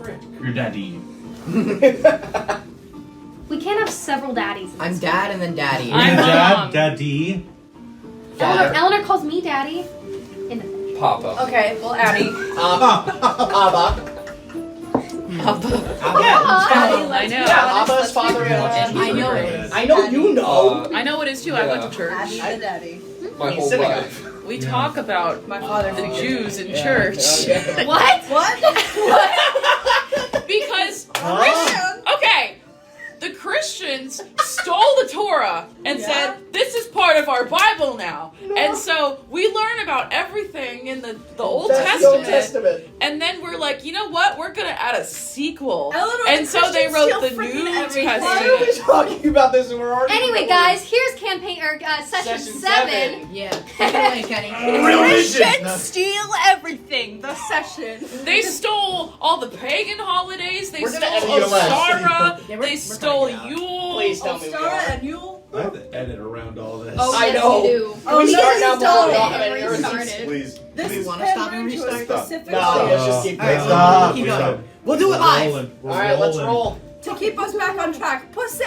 frick? Your daddy. We can't have several daddies. I'm dad and then daddy. I'm Dad, mom. daddy. Eleanor calls me daddy. Papa. Okay, well, Abby. Abba. I know. Yeah, Abba's father. I know it is. I know you know. I know it is too. I went to church. Abby the daddy. My whole life. We talk about My father the figure. Jews in church. Okay. What? What? Because Christian. okay, the Christians stole the Torah and said, this is part of our Bible now. And so we learn about everything in the Old That's the Old Testament. Testament. And then we're like, you know what? We're going to add a sequel. Eleanor, And the so they Christians wrote steal the freaking New everything. Why are we Testament. talking about this when we're already Anyway, recording? guys, here's campaign or session 7. Yeah. Take it away, Kenny. Christians steal everything. The session. They stole all the pagan holidays. They We're gonna stole edit your last. Ostara. Yeah, they stole Yule. Please tell me we Ostara are. and Yule. I have to edit around all this. Oh, I yes, know. you do. Can we start now? stole before we it all have and any urgency? restarted. Please, This please. is wanna stop and pandering to a restart? specific No, audience let's just keep Alright, going. Stop. Keep Stop. going. We'll do it We're live. rolling. We're Alright, let's rolling. roll. to keep us back on track. Pussy.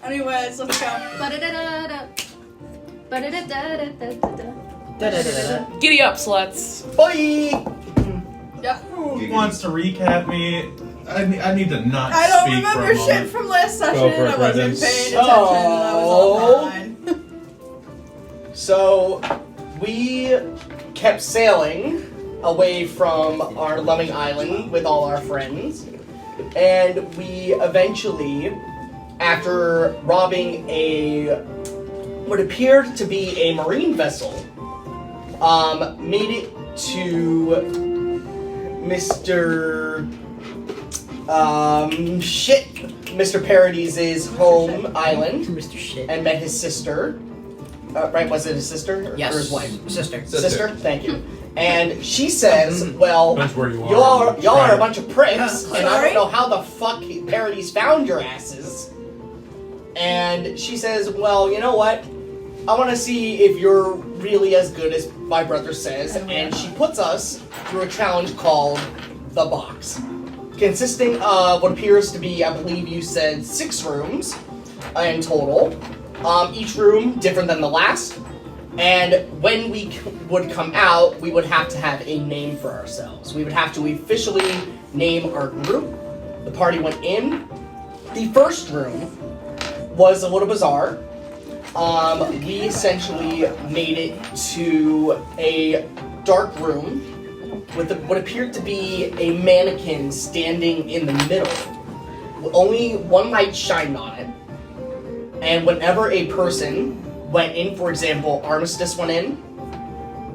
Anyways, let's go. Ba-da-da-da-da. Ba-da-da-da-da-da-da. Da-da-da-da-da. Giddy up, sluts. Bye! Yep. Who wants to recap me? I need to not I don't speak remember for a shit moment. from last session. Go for it, I wasn't Brendan. paying attention. And I was offline. So, we kept sailing away from our loving island with all our friends, and we eventually, after robbing what appeared to be a marine vessel, made it to Mr. Parody's home island, Mr. Shit. and met his sister. Right, was it his sister or Yes. his wife? Sister. Sister, thank you. And she says, well, Depends where you are. y'all are a bunch of pricks, and I Sorry? don't know how the fuck Parody's found your asses. And she says, well, you know what? I want to see if you're really as good as my brother says. And she puts us through a challenge called The Box, consisting of what appears to be, I believe you said, 6 rooms in total. Each room different than the last. And when we would come out, we would have to have a name for ourselves. We would have to officially name our group. The party went in. The first room was a little bizarre. We essentially made it to a dark room with what appeared to be a mannequin standing in the middle. Only one light shined on it. And whenever a person went in, for example, Armistice went in,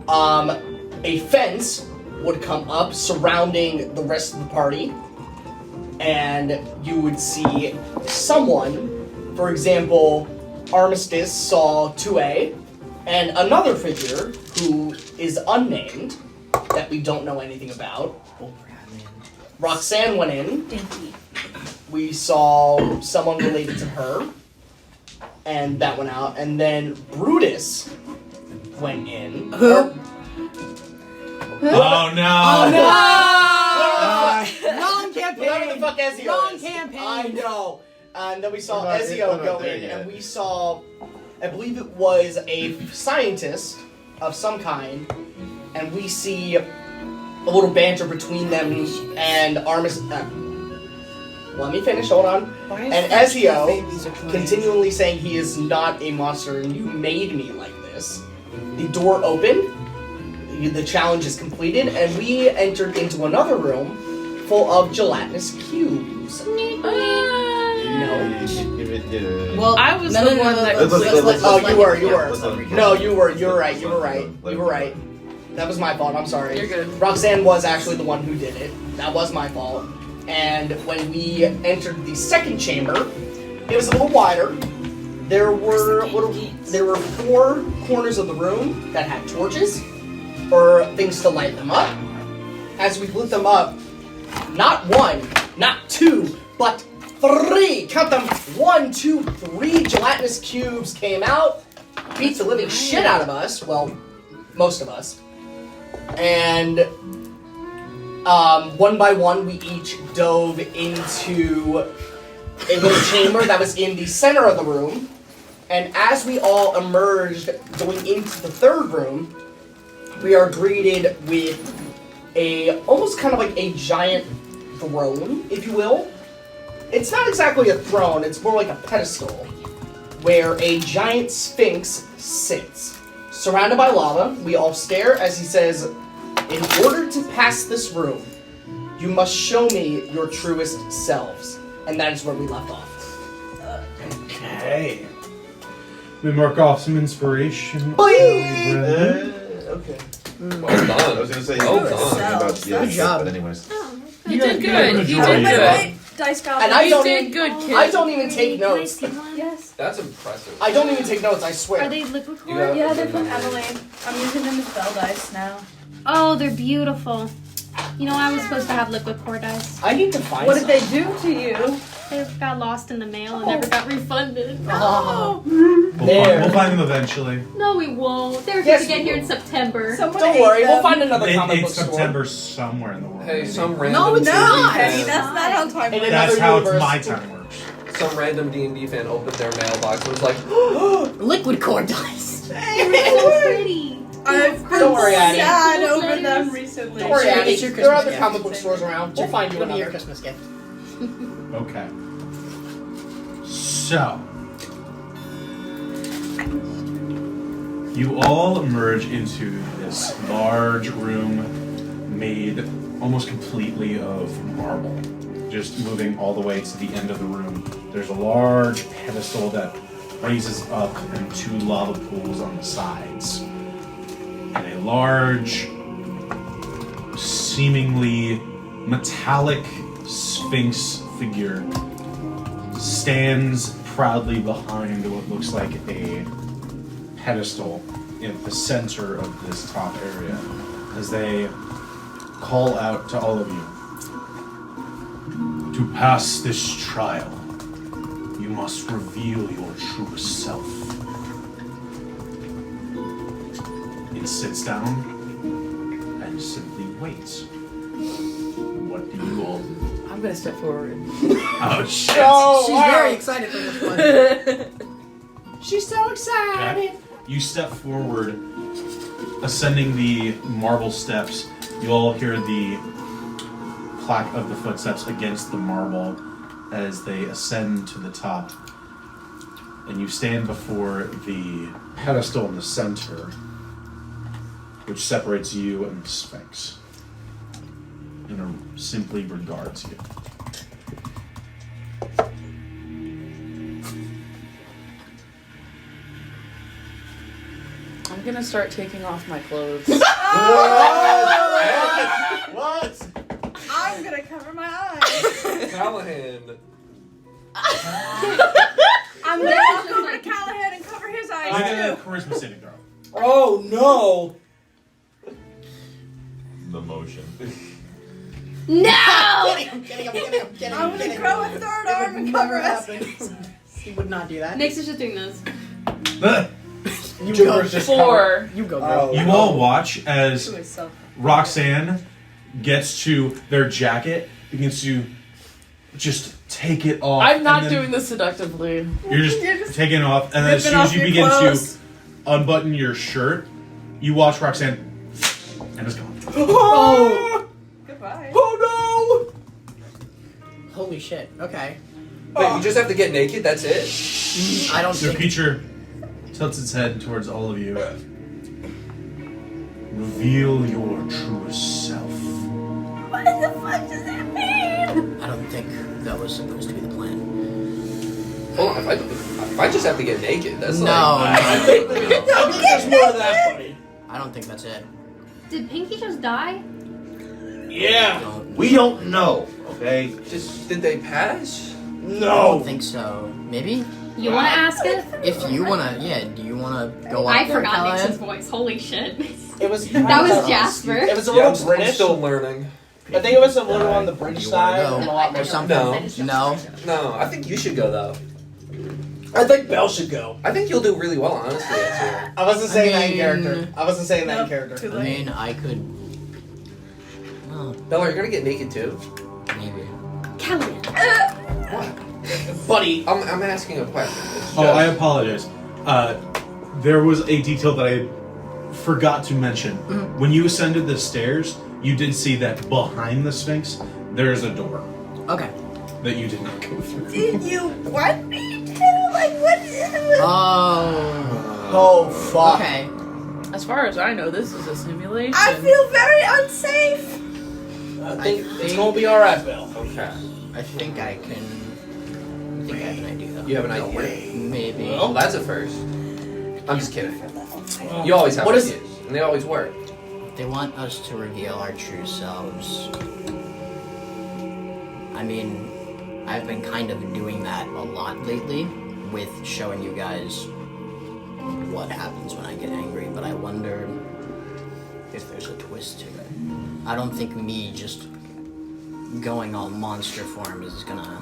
a fence would come up surrounding the rest of the party, and you would see someone, for example, Armistice saw 2A, and another figure who is unnamed, that we don't know anything about. Roxanne went in. We saw someone related to her. And that went out, and then Brutus went in. Who? Oh no! Oh no! Wrong Whatever the campaign! fuck Ezio Wrong is. campaign! I know. And then we saw We're not Ezio go there in, yet. and we saw, I believe it was a scientist of some kind, and we see a little banter between them and Armistice. Let me finish, hold on. And Ezio continually saying he is not a monster and you made me like this. The door opened, the challenge is completed, and we entered into another room full of gelatinous cubes. No. Well, I was the one that Oh, you were. Let's No, you were right. You were right. That was my fault, I'm sorry. You're good. Roxanne was actually the one who did it. That was my fault. And when we entered the second chamber, it was a little wider. There were 4 corners of the room that had torches or things to light them up. As we lit them up, not 1, not 2, but 3. Count them. 1, 2, 3 gelatinous cubes came out, beat the living shit out of us. Well, most of us. And One by one, we each dove into a little chamber that was in the center of the room. And as we all emerged going into the third room, we are greeted with almost kind of like a giant throne, if you will. It's not exactly a throne, it's more like a pedestal, where a giant sphinx sits. Surrounded by lava, we all stare as he says, "In order to pass this room, you must show me your truest selves." And that is where we left off. Okay. We mark off some inspiration. Okay. Well done. I was gonna say, Well well done. done. About Good job. But anyways. You did good. You Wait, did good. wait, Dice Goblin. And I You don't did even, good, kid. I don't even take notes. Yes. That's impressive. I don't even take notes, I swear. Are they liquid You core? got- Yeah, they're from Emily. I'm using them as bell dice now. Oh, they're beautiful. You know, I was supposed to have liquid core dice. I need to find What did some. they do to you? They got lost in the mail and never got refunded. Oh. There. We'll find them eventually. No, we won't. They're Yes, supposed to get we here will. in September. Someone Don't ate worry, them. we'll find another comic book It's store. September somewhere in the world. Hey, maybe. some random No, it's D&D not. fan- That's not how time In works. That's another how universe. my time works. Some random D&D fan opened their mailbox and was like, Liquid core dice. They're so pretty. I've been Don't worry, Addie. sad over Christmas them letters. recently. Don't worry, It's Annie. your There are Christmas other gift. comic book stores around. We'll find you It'll be your another. Christmas gift. Okay. So, you all emerge into this large room made almost completely of marble. Just moving all the way to the end of the room. There's a large pedestal that raises up and two lava pools on the sides. And a large, seemingly metallic sphinx figure stands proudly behind what looks like a pedestal in the center of this top area as they call out to all of you. To pass this trial, you must reveal your truest self. It sits down and simply waits. What do you all do? I'm gonna step forward. Oh shit! Oh, She's wow. very excited for this one. She's so excited. Okay. You step forward, ascending the marble steps. You all hear the clack of the footsteps against the marble as they ascend to the top. And you stand before the pedestal in the center, which separates you and the Sphinx. And simply regards you. I'm gonna start taking off my clothes. What? What? I'm gonna cover my eyes. Callahan. I'm gonna walk over to Callahan and cover his I eyes get a too. charisma saving throw. Oh no! The motion. No! I'm kidding. I'm gonna grow a third arm and cover us. He would not do that. Nix is just doing this. You Juniper's just 4. You go, girl. Oh. You all watch as To himself. Roxanne gets to their jacket, begins to just take it off. I'm not and then doing this seductively. You're just taking it off, and then as ripping soon as off you your begin clothes. to unbutton your shirt, you watch Roxanne, and it's gone. Oh! Goodbye. Oh Holy shit. Okay. Wait, you just have to get naked? That's it? I don't The think. creature tilts its head towards all of you. Reveal your truest self. What the fuck does that mean? I don't think that was supposed to be the plan. Hold on, if I just have to get naked, that's No, like... I think there's more to that, buddy. I don't think that's it. Did Pinky just die? Yeah. Don't, We don't know, okay? Just, did they pass? I No. don't think so. Maybe? You want to ask it? If you wanna, yeah, do you wanna go up I there, forgot Callahan? Nix's voice. Holy shit. It was. That was Jasper. It was a Yeah, little I'm British. still learning. I think it was a little on the British You wanna side go? and a lot more. Or something? No. No? No, I think you should go, though. I think Belle should go. I think you'll do really well, honestly, actually. I wasn't saying that in mean- character. I wasn't saying that in Nope, character. too I late. mean, I could... Bella, you're gonna get naked too? Maybe. Callahan. Buddy. I'm asking a question. It's Oh, I just- apologize. There was a detail that I forgot to mention. When you ascended the stairs, you did see that behind the Sphinx, there's a door Okay. that you did not go through. Did you want me to? Like, what? Oh. Oh, fuck. Okay. As far as I know, this is a simulation. I feel very unsafe. I think it's gonna be alright, Bill. Okay. I think I can. I think I have an idea. You have an idea? Maybe. Well, that's a first. I'm just kidding. You always have What is- ideas, and they always work. They want us to reveal our true selves. I mean, I've been kind of doing that a lot lately with showing you guys what happens when I get angry, but I wonder if there's a twist to it. I don't think me just going all monster form is gonna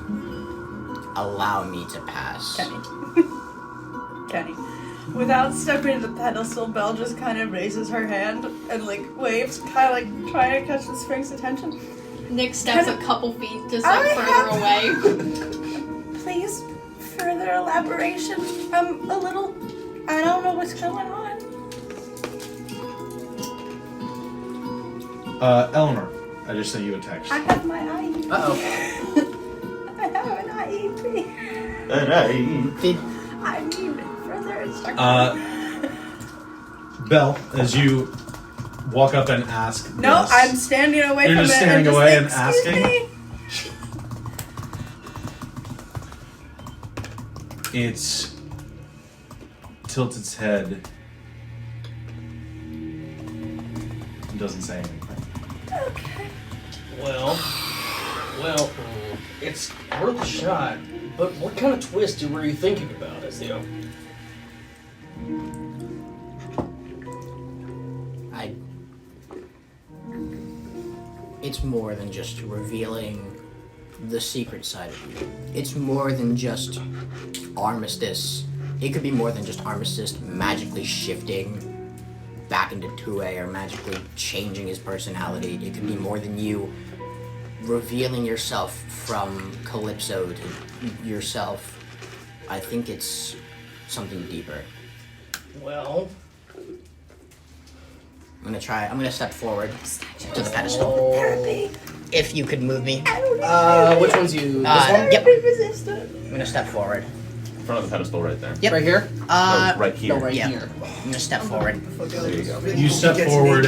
allow me to pass. Kenny. Without stepping to the pedestal, Belle just kind of raises her hand and like waves, kind of like trying to catch the Sphinx's attention. Nick steps a couple feet just I like further away. Please, further elaboration. I'm a little. I don't know what's going on. Eleanor, I just sent you a text. I have my IEP. Uh-oh. I have an IEP. Did I need further instruction. Belle, as you walk up and ask No, this, I'm standing away You're from just it. standing and away just and like, "Excuse asking?" me." It's tilts its head. It doesn't say anything. Well, it's worth a shot. But what kind of twist were you thinking about, Ezio? It's more than just revealing the secret side of you. It's more than just Armistice. It could be more than just Armistice magically shifting back into 2A or magically changing his personality. It could be more than you revealing yourself from Calypso to yourself. I think it's something deeper. Well, I'm gonna step forward to the pedestal. Therapy. If you could move me. I don't know. which one's you? This Uh, one? Yep. Therapy resistant. I'm gonna step forward. In front of the pedestal right there. Yep. Right here? Uh, No, right here. No, right yeah. here. I'm gonna step forward. There you go. You step forward,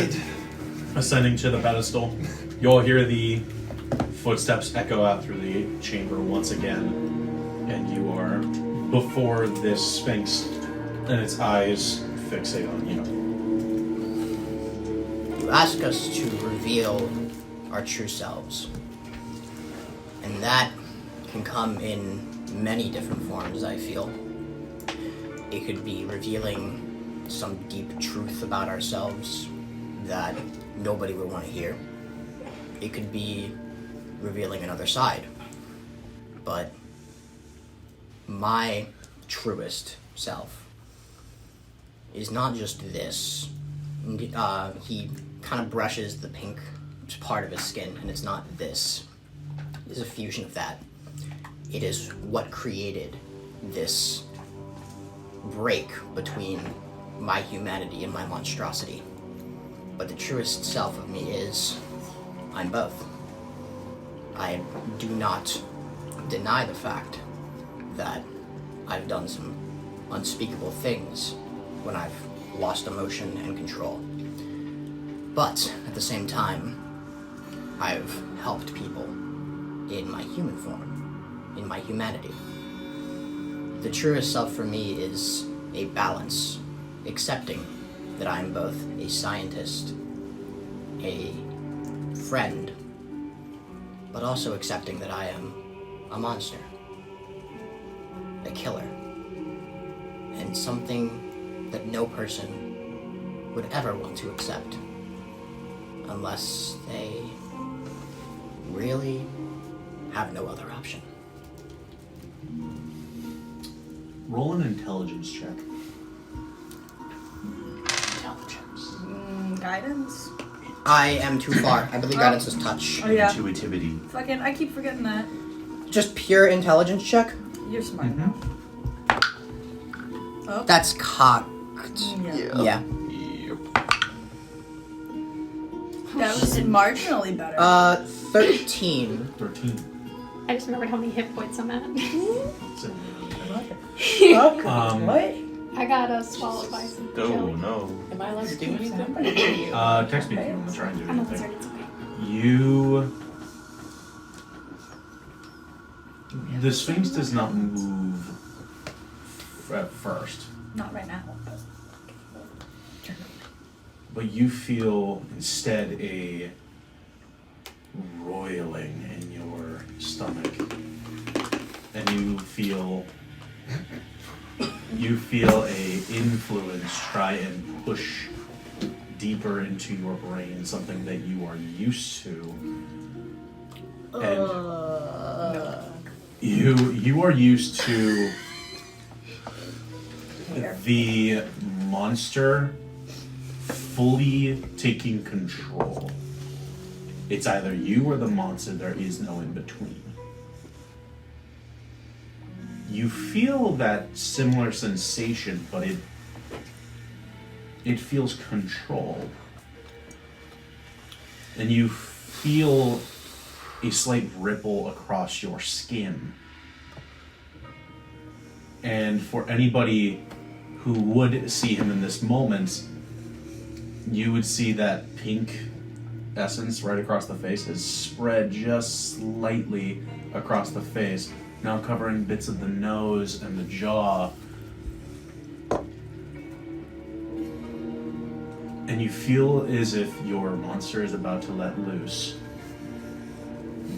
ascending to the pedestal. You'll hear the footsteps echo out through the chamber once again, and you are before this Sphinx, and its eyes fixate on you. You ask us to reveal our true selves. And that can come in many different forms, I feel. It could be revealing some deep truth about ourselves that nobody would want to hear. It could be revealing another side. But my truest self is not just this. He kind of brushes the pink part of his skin, and it's not this. It's a fusion of that. It is what created this break between my humanity and my monstrosity. But the truest self of me is I'm both. I do not deny the fact that I've done some unspeakable things when I've lost emotion and control. But at the same time, I've helped people in my human form, in my humanity. The truest self for me is a balance, accepting that I am both a scientist, a friend, but also accepting that I am a monster, a killer, and something that no person would ever want to accept unless they really have no other option. Roll an intelligence check. Guidance. I am too far. I believe guidance is touch. Oh yeah. Intuitivity. Fucking, I keep forgetting that. Just pure intelligence check. You're smart Mm-hmm. now. Oh. That's cocked. Yeah. Yeah. Yep. That was marginally better. 13. 13. I just remembered how many hit points I'm at. What? I got a swallow by some Oh jelly. no. Am I allowed to do anything? Text me if you want to try and do I'm a wizard, anything. it's okay. You. The Sphinx does not move at first, Not right now. but you feel instead a roiling in your stomach, and you feel a influence try and push deeper into your brain, something that you are used to. And you are used to the monster fully taking control. It's either you or the monster, there is no in between. You feel that similar sensation, but it feels controlled. And you feel a slight ripple across your skin. And for anybody who would see him in this moment, you would see that pink essence right across the face is spread just slightly across the face, now covering bits of the nose and the jaw. And you feel as if your monster is about to let loose,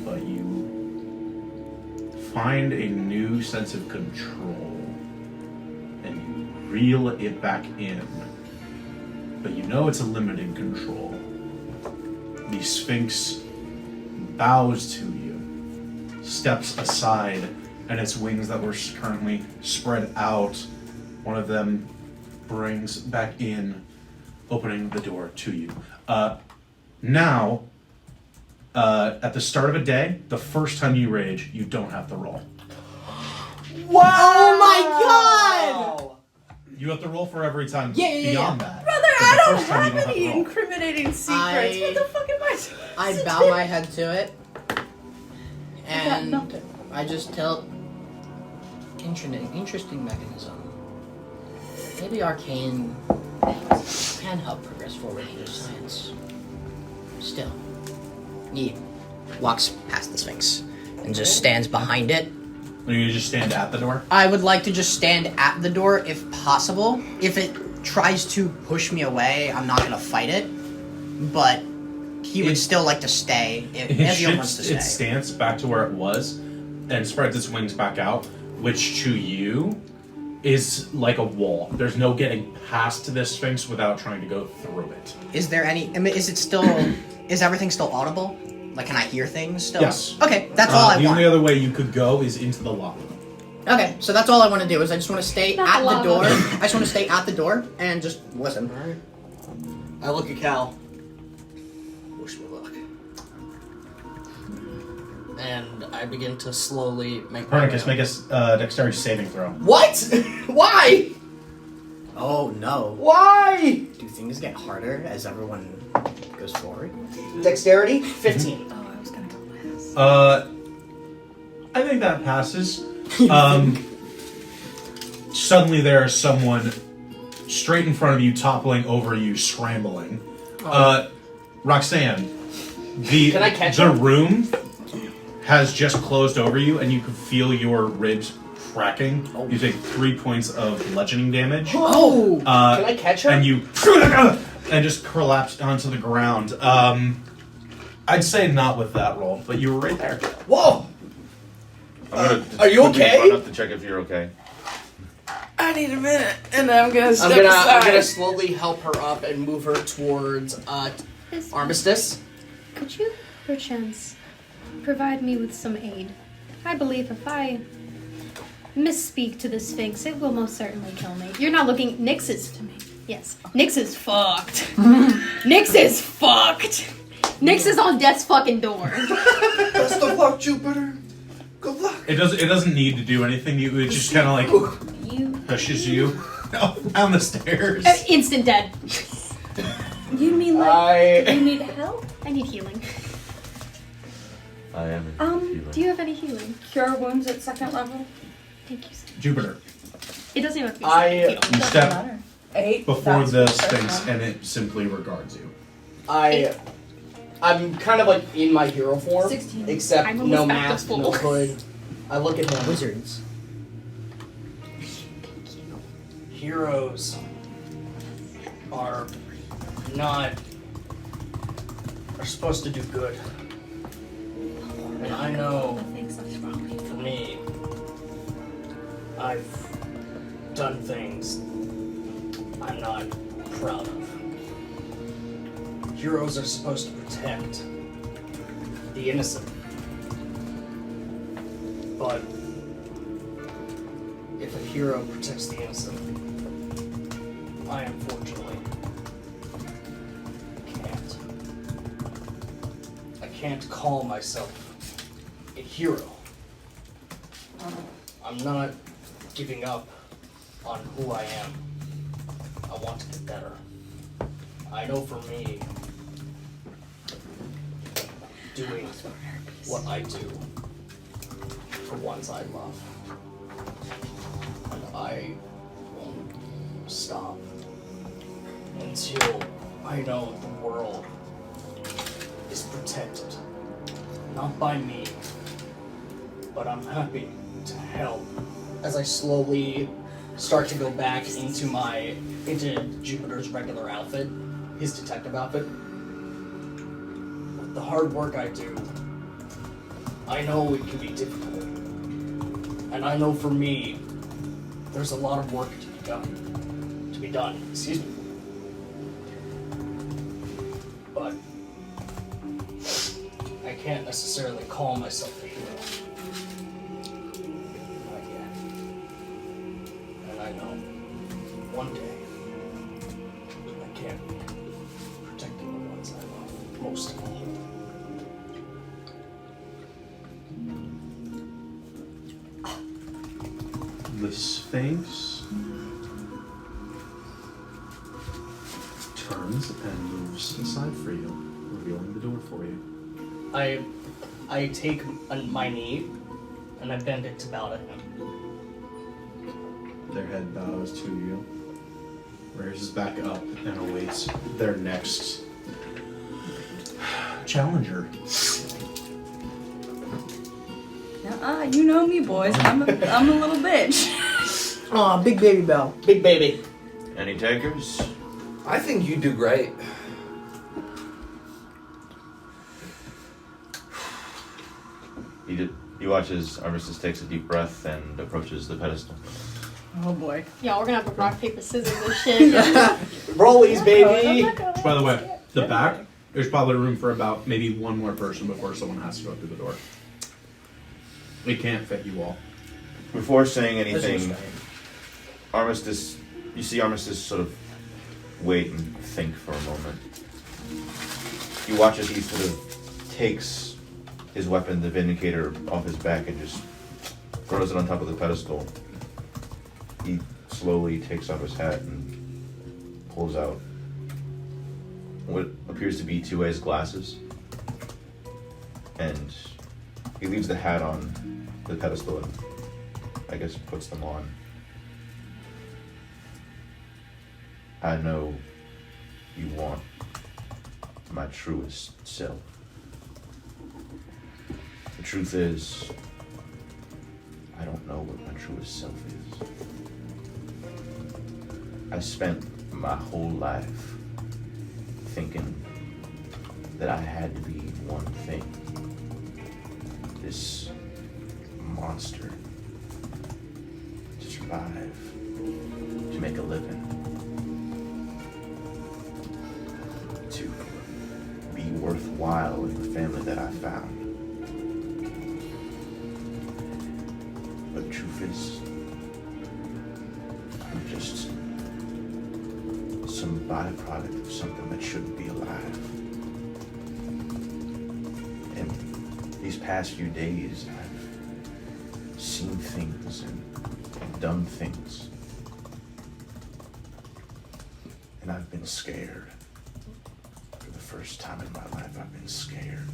but you find a new sense of control and you reel it back in. But you know it's a limited control. The Sphinx bows to you, steps aside, and its wings that were currently spread out, one of them brings back in, opening the door to you. Now, at the start of a day, the first time you rage, you don't have to roll. Wow! Oh my god! You have to roll for every time Yeah. beyond that. Brother, But I the don't first time you have don't any to roll. incriminating secrets. What the fuck am I supposed I to bow do? my head to it, and nothing. I just tell. Interesting mechanism. Maybe arcane can help progress forward in science. Still, he walks past the Sphinx and just stands behind it. Or you just stand at the door? I would like to just stand at the door if possible. If it tries to push me away, I'm not gonna fight it. But he would still like to stay if he wants to shifts stay. its stance back to where it was and spreads its wings back out, which to you is like a wall. There's no getting past this Sphinx without trying to go through it. Is there any? I mean, is it still? Is everything still audible? Like, can I hear things still? Yes. Okay, that's all I The want. only other way you could go is into the lava. Okay, so that's all I want to do is I just want to stay Not at the the lava. door. I just want to stay at the door and just listen. Alright. I look at Cal. Wish me luck. And I begin to slowly make my way Pernicus, up. make a dexterity saving throw. What? Why? Oh no! Why? Do things get harder as everyone goes forward? Dexterity? 15. Oh, I was gonna go last. I think that passes. Suddenly there is someone straight in front of you, toppling over you, scrambling. Roxanne, Can I catch the him? room has just closed over you, and you can feel your ribs cracking. You take 3 points of bludgeoning damage. Oh! Can I catch her? And you and just collapse onto the ground. I'd say not with that roll, but you were right there. Whoa! I'm gonna Are you quickly okay? Run up to check if you're okay. I need a minute, and then I'm gonna step I'm aside. gonna slowly help her up and move her towards Armistice. Could you, perchance, provide me with some aid? I believe if I misspeak to the Sphinx, it will most certainly kill me. You're not looking. Nix is to me. Yes. Nyx is fucked. Nyx is fucked. Nyx is on death's fucking door. Best of luck, Jupiter. Good luck. It doesn't need to do anything. It just kind of like You. pushes you down the stairs. Instant dead. You mean like you need help? I need healing. I am. Do you have any healing? Cure wounds at 2nd level? Thank you. Sir. Jupiter, It doesn't even have to be I- healing. you Doesn't step matter. 8. before that's the first Sphinx, one. and it simply regards you. I'm kind of like in my hero form, 16. except I'm no almost back to mask, full. no hood. I look at him. Wizards. Heroes are supposed to do good. And I know for me, I've done things I'm not proud of. Heroes are supposed to protect the innocent. But if a hero protects the innocent, I unfortunately can't. I can't call myself a hero. I'm not giving up on who I am. I want to get better. I know for me, doing what I do for ones I love, and I won't stop until I know the world is protected. Not by me, but I'm happy to help. As I slowly start to go back into Jupiter's regular outfit, his detective outfit. With the hard work I do, I know it can be difficult. And I know for me, there's a lot of work to be done. Excuse me. But I can't necessarily call myself a hero. Not yet. And I know one day I can't be protecting the ones I love most of all. The Sphinx turns and moves aside for you, revealing the door for you. I take my knee and I bend it to bow to him. Their head bows to you, raises back up, and awaits their next challenger. You know me, boys. I'm a little bitch. Aw, big baby bell. Big baby. Any takers? I think you do great. He watches Armistice takes a deep breath and approaches the pedestal. Oh boy. Yeah, we're gonna have to rock, paper, scissors and shit. Rollies, baby. By the way, the back, there's probably room for about maybe one more person before someone has to go through the door. It can't fit you all. Before saying anything, Armistice, you see Armistice sort of wait and think for a moment. You watch as he sort of takes his weapon, the Vindicator, off his back and just throws it on top of the pedestal. He slowly takes off his hat and pulls out what appears to be two-ways glasses. And he leaves the hat on the pedestal and I guess puts them on. I know you want my truest self. The truth is, I don't know what my truest self is. I spent my whole life thinking that I had to be one thing. This monster. To survive. To make a living. To be worthwhile in the family that I found. But the truth is, I'm just some byproduct of something that shouldn't be alive. And these past few days, I've seen things and done things. And I've been scared. For the first time in my life, I've been scared.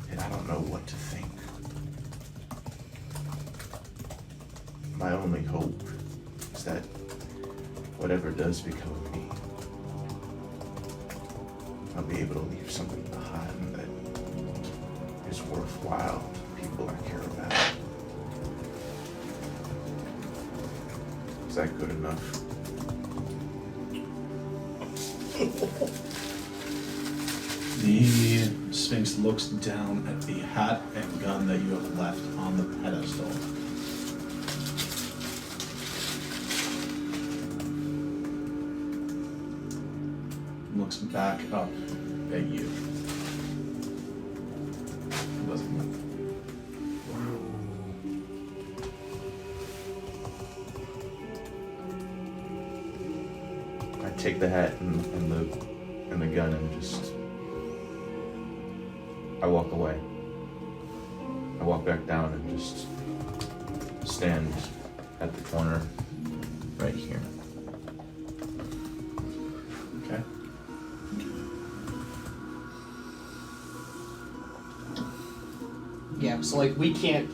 And I don't know what to think. My only hope is that whatever does become of me, I'll be able to leave something behind that is worthwhile to the people I care about. Is that good enough? The Sphinx looks down at the hat and gun that you have left on the pedestal. Looks back up at you. Doesn't move. I take the hat and the gun and just I walk away. I walk back down and just stand at the corner right here. Okay. Yeah, so like we can't.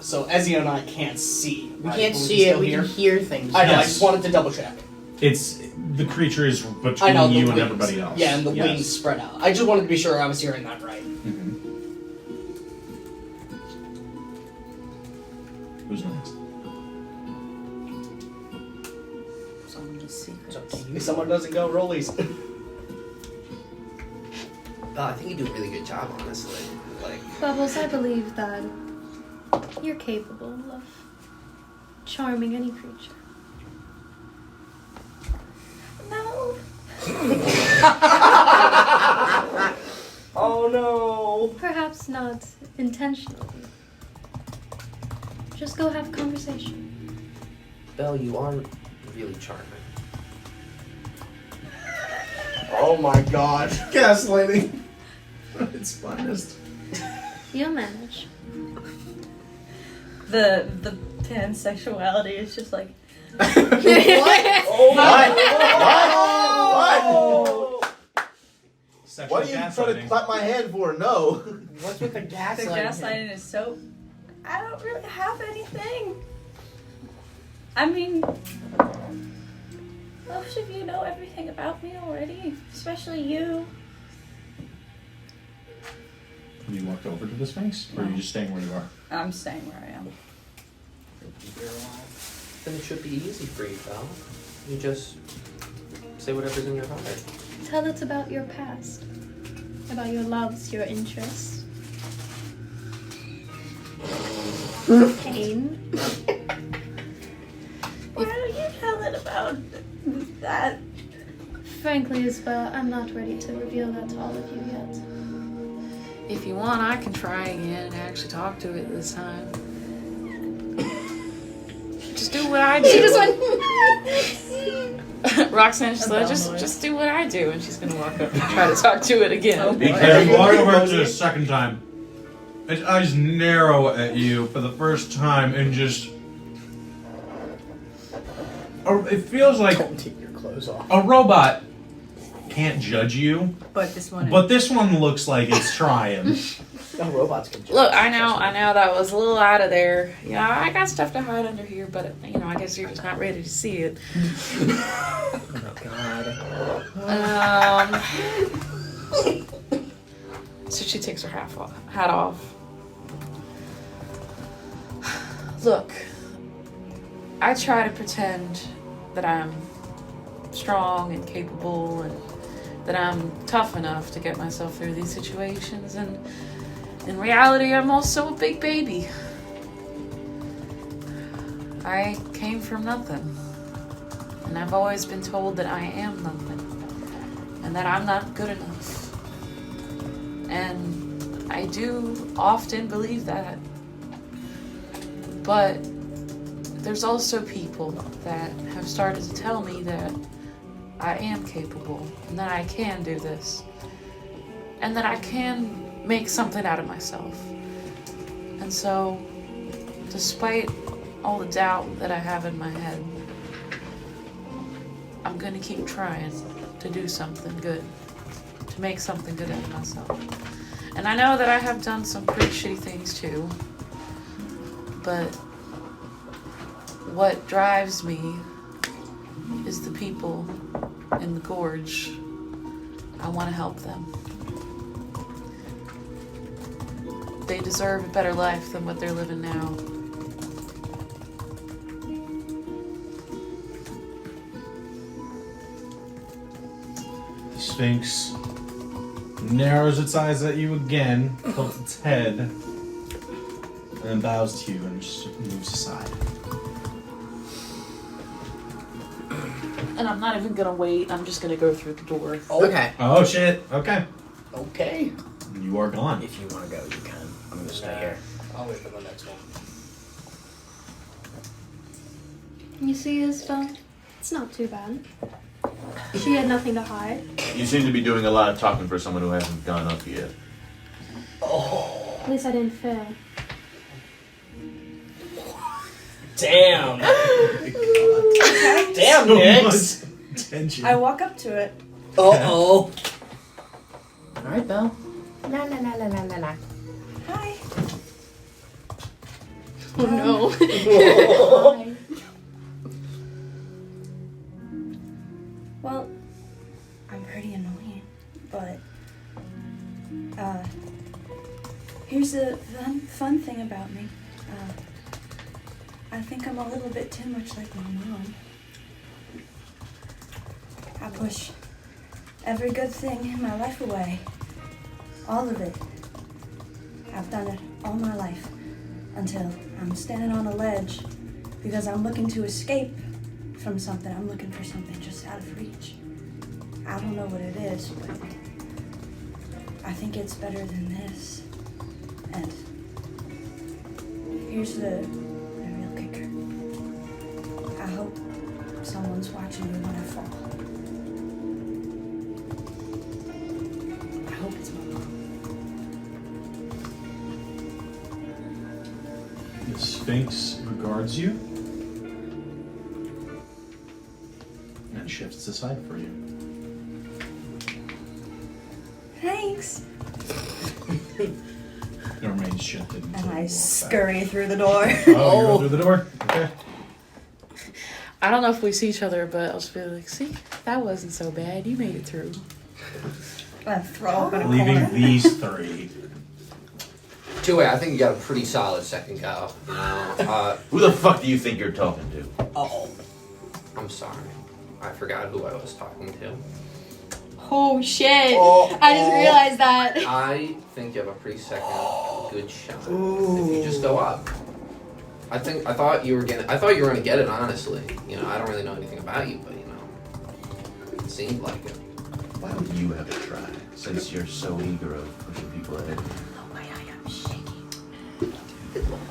So Ezio and I can't see. We right? can't But see it, still we hear? can hear things. I know. I Yes. just wanted to double check. It's the creature is between I know the you wings. and everybody else. Yeah, and the Yes. wings spread out. I just wanted to be sure I was hearing that right. Mhm. Who's next? It's up to you. If someone doesn't go, rollies. I think you do a really good job, honestly. Like, Bubbles, I believe that you're capable of charming any creature. No. Oh no. Perhaps not intentionally. Just go have a conversation. Belle, you are really charming. Oh my god. Gaslighting. It's finest. You'll manage. The pansexuality is just like Oh my What? Sexual What are you trying to gaslighting. clap my hand for? No. What's with the the gaslighting? gaslighting is so. I don't really have anything. I mean, most of you know everything about me already, especially you. Have you walked over to the Sphinx? Or are you just staying where you are? I'm staying where I am. Then it should be easy for you, Belle. You just say whatever's in your heart. Tell us about your past, about your loves, your interests. Pain. Why don't you tell it about that? Frankly, Isabel, I'm not ready to reveal that to all of you yet. If you want, I can try again and actually talk to it this time. Just do what I do. She just went. Roxanne just like, just do what I do, and she's gonna walk up and try to talk to it again. Because you walk over to the second time, its eyes narrow at you for the first time and just. It feels like Don't take your clothes off. a robot can't judge you, But this one. but this one looks like it's trying. No robots can judge. Look, I know that was a little out of there. You know, I got stuff to hide under here, but you know, I guess you're just not ready to see it. Oh my god. So she takes her hat off. Look, I try to pretend that I'm strong and capable and that I'm tough enough to get myself through these situations, and in reality, I'm also a big baby. I came from nothing, and I've always been told that I am nothing, and that I'm not good enough. And I do often believe that. But there's also people that have started to tell me that I am capable and that I can do this and that I can make something out of myself. And so, despite all the doubt that I have in my head, I'm gonna keep trying to do something good, to make something good out of myself. And I know that I have done some pretty shitty things too, but what drives me is the people in the gorge. I want to help them. They deserve a better life than what they're living now. The Sphinx narrows its eyes at you again, tilts its head, and then bows to you and just moves aside. And I'm not even gonna wait, I'm just gonna go through the door. Okay. Oh shit, okay. Okay. You are gone. If you want to go, you can. I'm gonna stay here. I'll wait for the next one. You see, Isabel? It's not too bad. She had nothing to hide. You seem to be doing a lot of talking for someone who hasn't gone up yet. At least I didn't fail. Damn. Damn, So Nix. much tension. I walk up to it. Uh-oh. Alright, Belle. La la la la la la la. Hi. Oh no. Hi. Well, I'm pretty annoying, but here's the fun thing about me. I think I'm a little bit too much like my mom. I push every good thing in my life away. All of it. I've done it all my life until I'm standing on a ledge because I'm looking to escape from something. I'm looking for something just out of reach. I don't know what it is, but I think it's better than this. And here's the real kicker. I hope someone's watching me when I fall. I hope it's my mom. The Sphinx regards you and shifts aside for you. Thanks. It remains shifted. until And you I walk back. scurry through the door. Oh, you go through the door? Okay. I don't know if we see each other, but I'll just be like, see, that wasn't so bad. You made it through. I throw up in a Leaving corner. these three. Two-way, I think you got a pretty solid second go. You know? Who the fuck do you think you're talking to? Uh-oh. I'm sorry. I forgot who I was talking to. Oh shit. Oh, I just realized that. I think you have a pretty second good shot. If you just go up. I thought you were gonna get it, honestly. You know, I don't really know anything about you, but you know, it seemed like it. Why would you have a try, since you're so eager of pushing people ahead?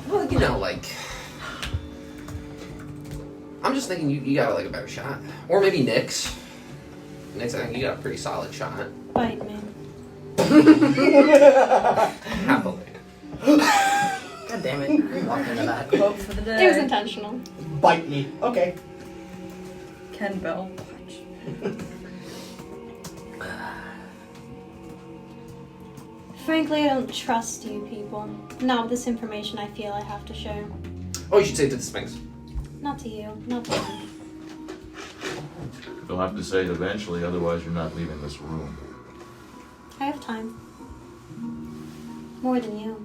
Well, you know, like, I'm just thinking you got like a better shot, or maybe Nick's. Nick's, I think you got a pretty solid shot. Bite me. Happily. God damn it. I'm walking in the back. Quote for the day. It was intentional. Bite me. Okay. Ken Bell punch. Frankly, I don't trust you people. Not with this information I feel I have to share. Oh, you should say it to the Sphinx. Not to you. Not to them. You'll have to say it eventually, otherwise you're not leaving this room. I have time. More than you.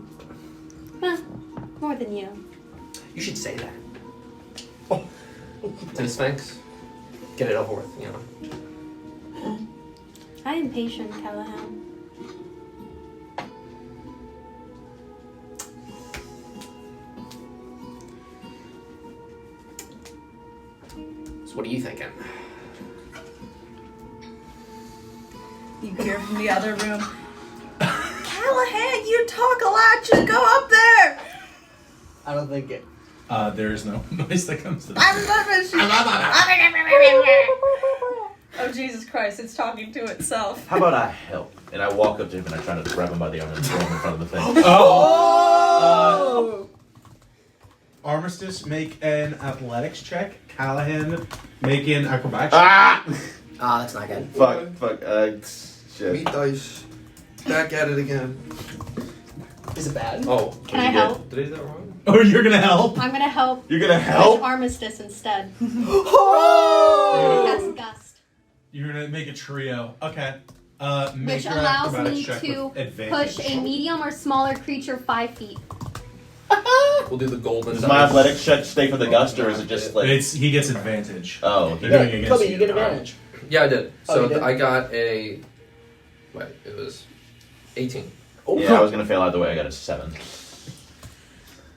More than you. You should say that. To the Sphinx. Get it over with, you know. I am patient, Callahan. So what are you thinking? You hear from the other room. Callahan, you talk a lot. Just go up there. I don't think it. There's no noise that comes to I'm this. Oh, Jesus Christ, it's talking to itself. How about I help? And I walk up to him and I try to grab him by the arm and throw him in front of the thing. Oh! Armistice, make an athletics check. Callahan, make an acrobatics check. Ah! That's not good. Fuck. Shit. Meat dice. Back at it again. Is it bad? Oh, Can I help? did I do that wrong? Oh, you're gonna help? I'm gonna help You're gonna with help? Armistice instead. Oh! Cast Gust, You're gonna make a trio. Okay. Make which your allows acrobatics me check to with advantage. push a medium or smaller creature 5 feet. We'll do the golden. Does my athletics check stay for the gust, or is it just like... He gets advantage. Oh, They're Yeah, doing against Kobe, you. you get advantage. Yeah, I did. Oh, So you did? I got a. Wait, it was 18. Oh, Yeah, I was gonna fail either way. I got a 7.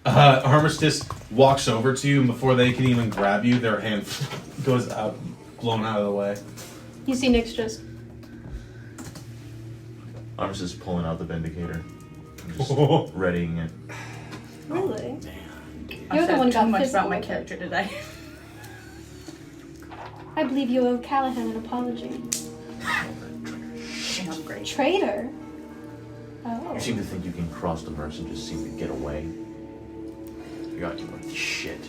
Armistice walks over to you, and before they can even grab you, their hand goes out, blown out of the way. You see Nick's just. Armistice is pulling out the Vindicator. I'm just readying it. Really? I You're the said one who too got much physical about my with it. character today. I believe you owe Callahan an apology. I'm great. Traitor? Oh. You seem to think you can cross the verse and just seem to get away. You're out with shit.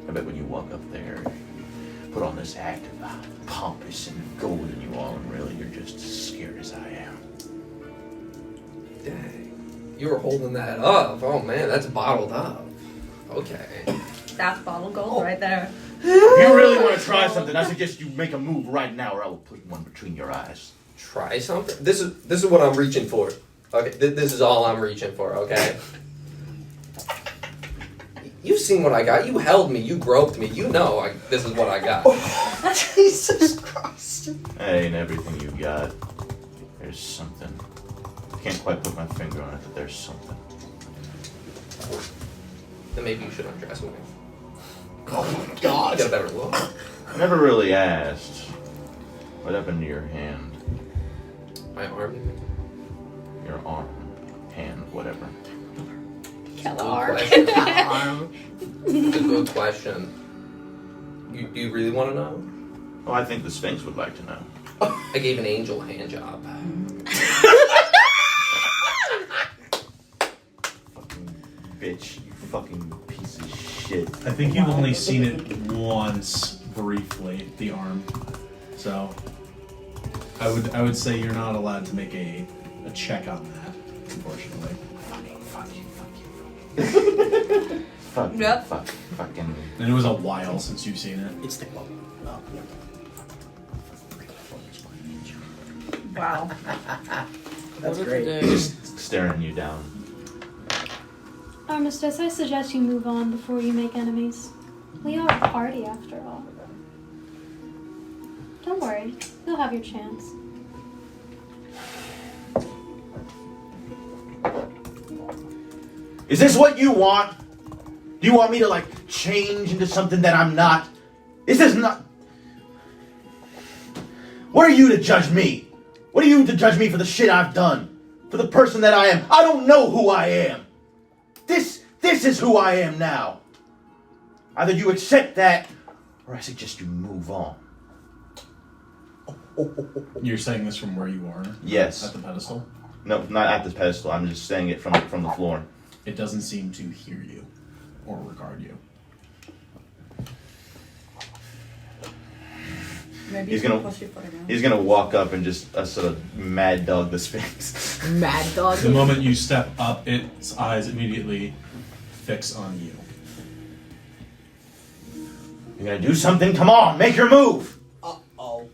I bet when you walk up there, you put on this act of pompous and golden you are, and really you're just as scared as I am. Dang. You were holding that up. Oh man, that's bottled up. Okay. That's bottle gold right there. If you really want to try something, I suggest you make a move right now, or I will put one between your eyes. Try something. This is what I'm reaching for. Okay, this is all I'm reaching for. Okay. You've seen what I got. You held me. You groped me. You know this is what I got. Jesus Christ. That ain't everything you got. There's something. I can't quite put my finger on it, but there's something. Then maybe you should undress me. Oh my God. Get a better look. I never really asked. What happened to your hand? My arm. Your arm, hand, whatever. Kellar. It's a good question. Do you really want to know? Oh, I think the Sphinx would like to know. I gave an angel a hand job. Fucking bitch, you fucking piece of shit. I think you've only seen it once, briefly, the arm. So, I would say you're not allowed to make a check on that, unfortunately. Fucking. And it was a while since you've seen it. It's the quote. Oh, yeah. Wow. That's What great. did they do? Just staring you down. Armistice, I suggest you move on before you make enemies. We are a party after all. Don't worry, you'll have your chance. Is this what you want? Do you want me to, like, change into something that I'm not? Is this not... What are you to judge me? What are you to judge me for the shit I've done? For the person that I am? I don't know who I am. This is who I am now. Either you accept that, or I suggest you move on. You're saying this from where you are? Yes. At the pedestal? No, not at this pedestal. I'm just saying it from the floor. It doesn't seem to hear you or regard you. Maybe He's you can gonna- push your foot around. He's gonna walk up and just sort of mad dog the Sphinx. Mad dog. The moment you step up, its eyes immediately fix on you. You're gonna do something? Come on, make your move! Uh-oh.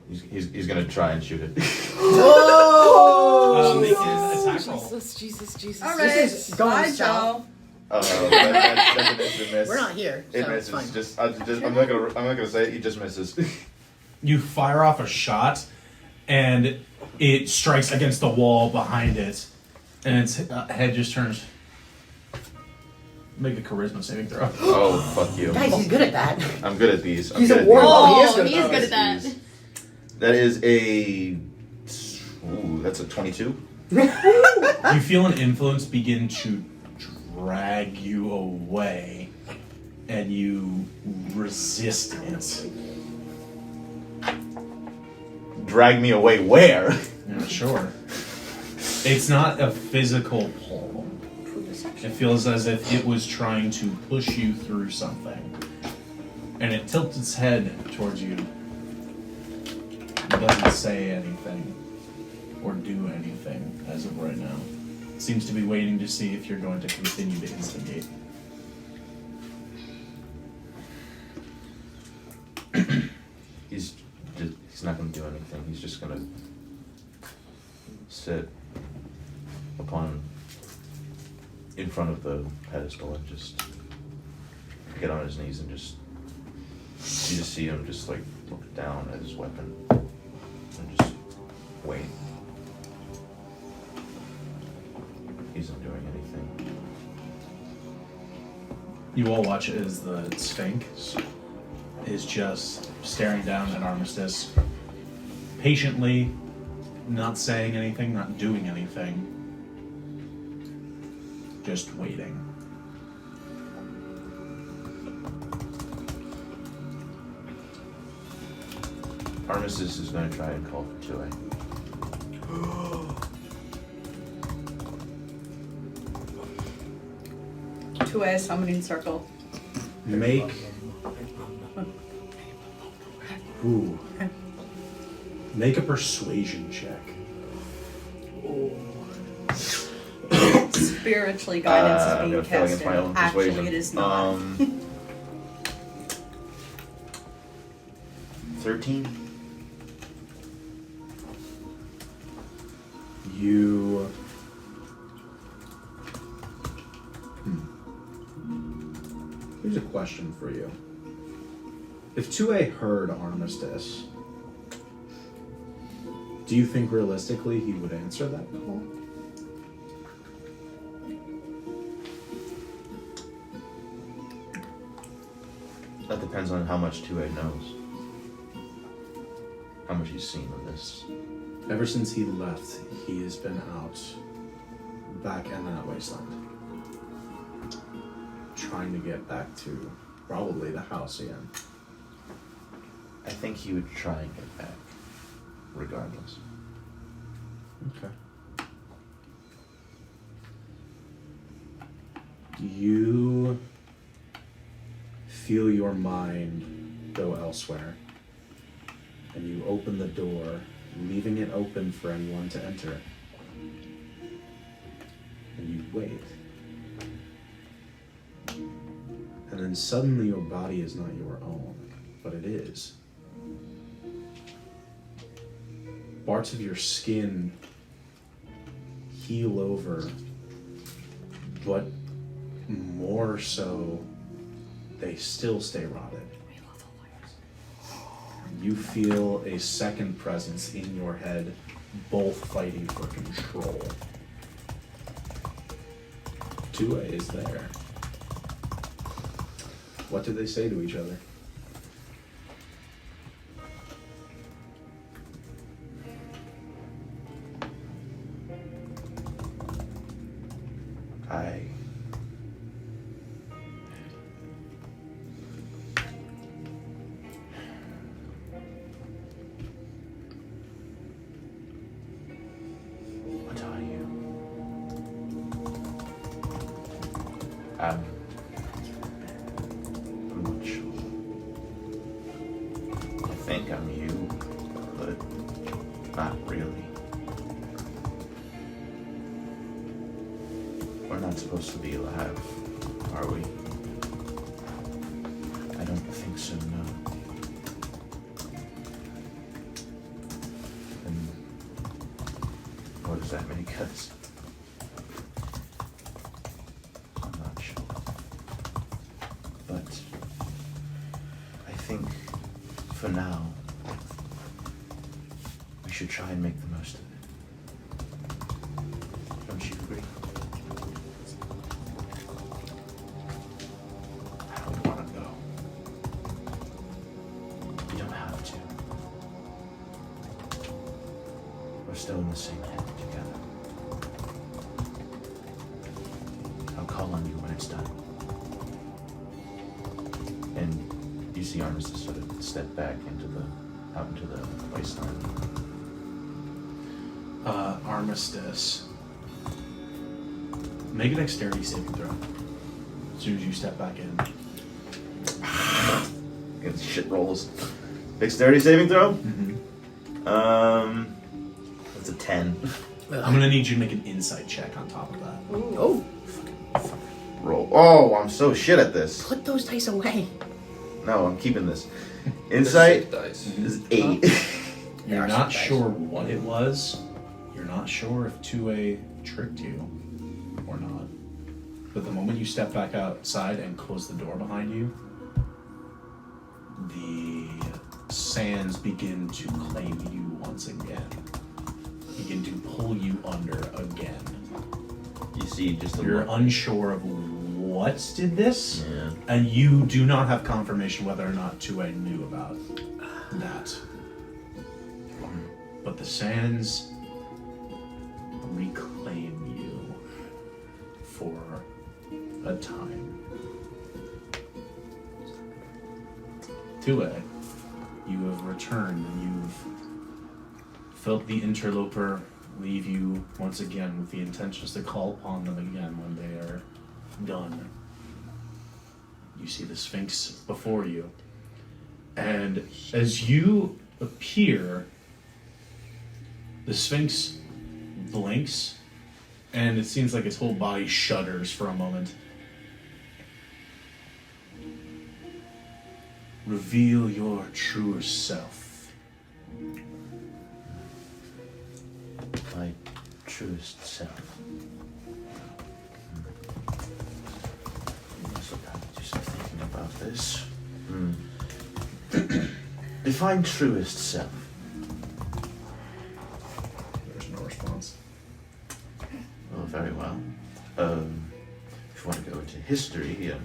He's gonna try and shoot it. Make an attack roll. Jesus. All This is right, going bye, south. Joe. That's an instant miss. We're not here. It So it's misses. fine. I'm not gonna say it. He just misses. You fire off a shot, and it strikes against the wall behind it, and its head just turns. Make a charisma saving throw. Oh fuck you! Guys, he's good at that. I'm good at these. I'm He's good a at warlock. these. Oh, he is good he's at good at that. These. That is a... Ooh, that's a 22. You feel an influence begin to drag you away, and you resist it. Drag me away where? Yeah, sure. It's not a physical pull. It feels as if it was trying to push you through something. And it tilts its head towards you. It doesn't say anything or do anything as of right now. It seems to be waiting to see if you're going to continue to instigate. He's not going to do anything. He's just going to sit in front of the pedestal and just get on his knees and you just see him just like look down at his weapon and just wait. He's not doing anything. You all watch as the Sphinx is just staring down at Armistice, patiently, not saying anything, not doing anything, just waiting. Armistice is going to try and call for 2A. Two-way summoning circle. Make a persuasion check. Spiritually, guidance is I'm being gonna fail against casted. my own Actually, persuasion. it is not. 13. You Here's a question for you. If 2A heard Armistice, do you think realistically he would answer that call? That depends on how much 2A knows. How much he's seen of this. Ever since he left, he has been out back in that wasteland. Trying to get back to probably the house again. I think he would try and get back, regardless. Okay. You feel your mind go elsewhere, and you open the door, leaving it open for anyone to enter. And you wait. And then suddenly your body is not your own, but it is. Parts of your skin heal over, but more so, they still stay rotted. You feel a second presence in your head, both fighting for control. 2A is there. What did they say to each other? What are you? I'm not sure. I think I'm you, but not really. We're not supposed to be alive, are we? I don't think so, no. And what does that make us? I'm not sure. But I think for now, we should try and make the most of it. Don't you agree? I don't want to go. You don't have to. still in the same head together. I'll call on you when it's done. And you see Armistice sort of step back out into the wasteland. Armistice. Make a dexterity saving throw. As soon as you step back in. Against shit rolls. Dexterity saving throw? Mm-hmm. That's a 10. I'm gonna need you to make an insight check on top of that. Oh, Roll. Oh, I'm so shit at this. put those dice away. No, I'm keeping this. Insight dice. is 8. You're are not some dice. sure what it was. You're not sure if 2A tricked you or not. But the moment you step back outside and close the door behind you, the sands begin to claim you once again. Begin to pull you under again. You see just a You're look. unsure of what did this, Yeah. and you do not have confirmation whether or not 2A knew about that. But the sands reclaim you for a time. 2A, you have returned and you've felt the interloper leave you once again with the intentions to call upon them again when they are done. You see the Sphinx before you, and as you appear, the Sphinx blinks, and it seems like its whole body shudders for a moment. Reveal your truer self. My truest self. Yes, I've had to do some thinking about this. Define truest self. There's no response. Oh, very well. If you want to go into history and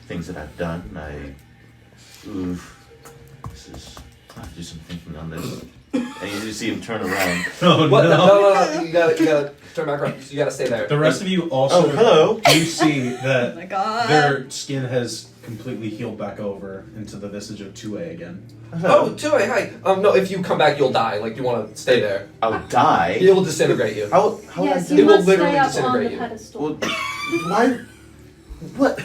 things that I've done, I have to do some thinking on this. And you see him turn around. Oh What? no! No. You gotta turn back around. You gotta stay there. The rest of you also hello. do see that Oh my god. their skin has completely healed back over into the visage of 2A again. Oh, 2A, hi. No, if you come back, you'll die. Like, you want to stay there. I'll die. It will disintegrate you. How would Yes, I you do? will must literally stay up on disintegrate the you. pedestal. Well, why? What?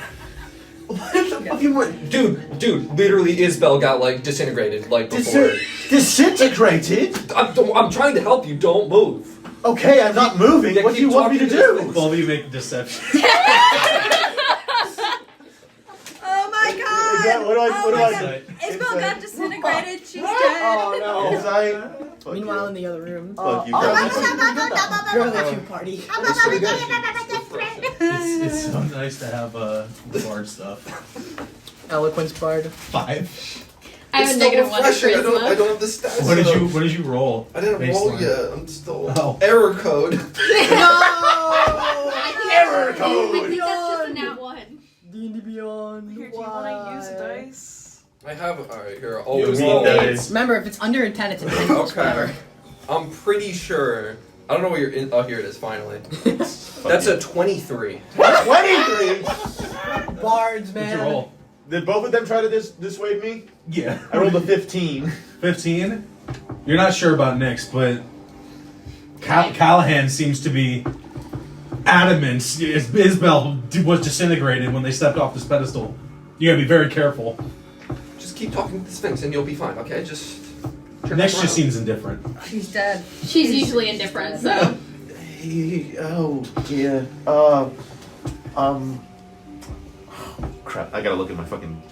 What the fucking what? Dude, literally Isbel got, like, disintegrated, like, before. Disintegrated? I'm trying to help you. Don't move. Okay, I'm not moving. Yeah, What do you keep want me to talking to do? this Both of you make deception. Oh my god! Yeah, what do I- what do I Insight. Isabel Insight. got disintegrated. She's dead. Oh no. Is I? Fuck Meanwhile, you. in the other room, Fuck you oh, guys. girl that you party. It's pretty good. It's so nice to have bard stuff. Eloquence bard. 5. I have a It's negative still 1 in refreshing. I charisma. don't have the stats. What did you roll? I didn't roll Baseline. yet. I'm still Oh. error code. Error I code. think that's just a nat 1. D&D Beyond. Here, do you want to use a dice? I have. Alright, here. You Always need roll. dice. Remember, if it's under a 10, it's a 10. Okay. I'm pretty sure. I don't know what you're in. Oh, here it is. Finally. That's a 23. 23. Bards, What'd man. you roll? Did both of them try to dissuade me? Yeah. I rolled a 15. 15? You're not sure about Nyx, but Callahan seems to be adamant. Isbel was disintegrated when they stepped off this pedestal. You gotta be very careful. Just keep talking to the Sphinx and you'll be fine. Okay, just. turn Nyx back just around. seems indifferent. She's dead. She's usually indifferent, so. Oh dear. Crap! I gotta look at my fucking.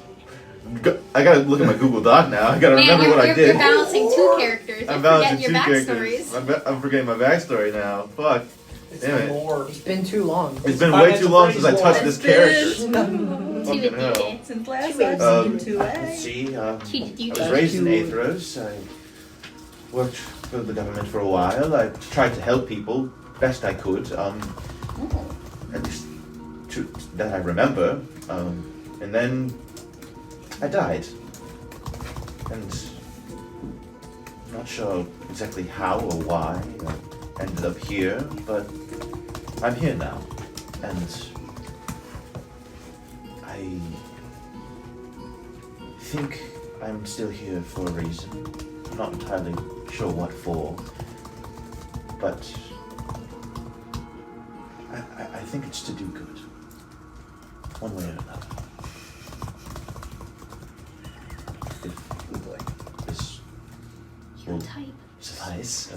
I gotta look at my Google Doc now. I gotta Man, remember what I you're did. balancing 2 characters. You're I'm balancing forgetting two your characters. backstories. I'm forgetting my backstory now. Fuck. Damn it. Lore. It's been too long. It's been way too long since I touched this character. Fucking hell. TBD. Since last I've seen Let's 2A. see. I was TBD. raised in Atheros. I worked for the government for a while. I tried to help people best I could. At least that I remember. And then I died. And I'm not not sure exactly how or why I ended up here, but I'm here now. And I think I'm still here for a reason. I'm not entirely sure what for, but I think it's to do good. One way or another. If this will Type. suffice,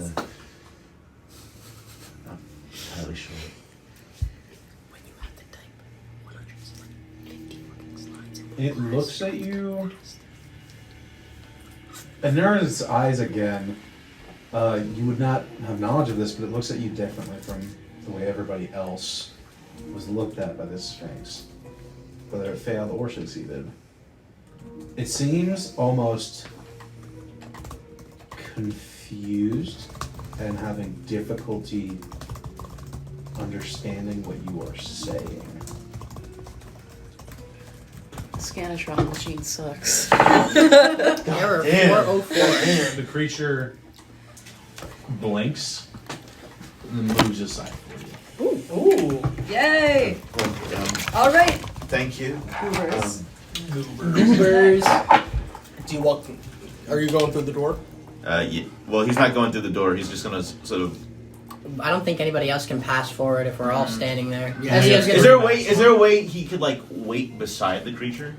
not entirely sure. When you have to type 150 fucking slides. It looks at you. It narrows its eyes again. You would not have knowledge of this, but it looks at you differently from the way everybody else was looked at by this Sphinx, whether it failed or succeeded. It seems almost confused and having difficulty understanding what you are saying. Scantron machine sucks. Error damn. 404. The creature blinks and then moves aside for you. Ooh. Yay! Well, All right. thank you. Goobers. Goobers. Do you walk? Are you going through the door? Yeah, well, he's not going through the door. He's just gonna sort of. I don't think anybody else can pass forward if we're all standing there. Yeah. As he was Is gonna- there a way? Is there a way he could like wait beside the creature?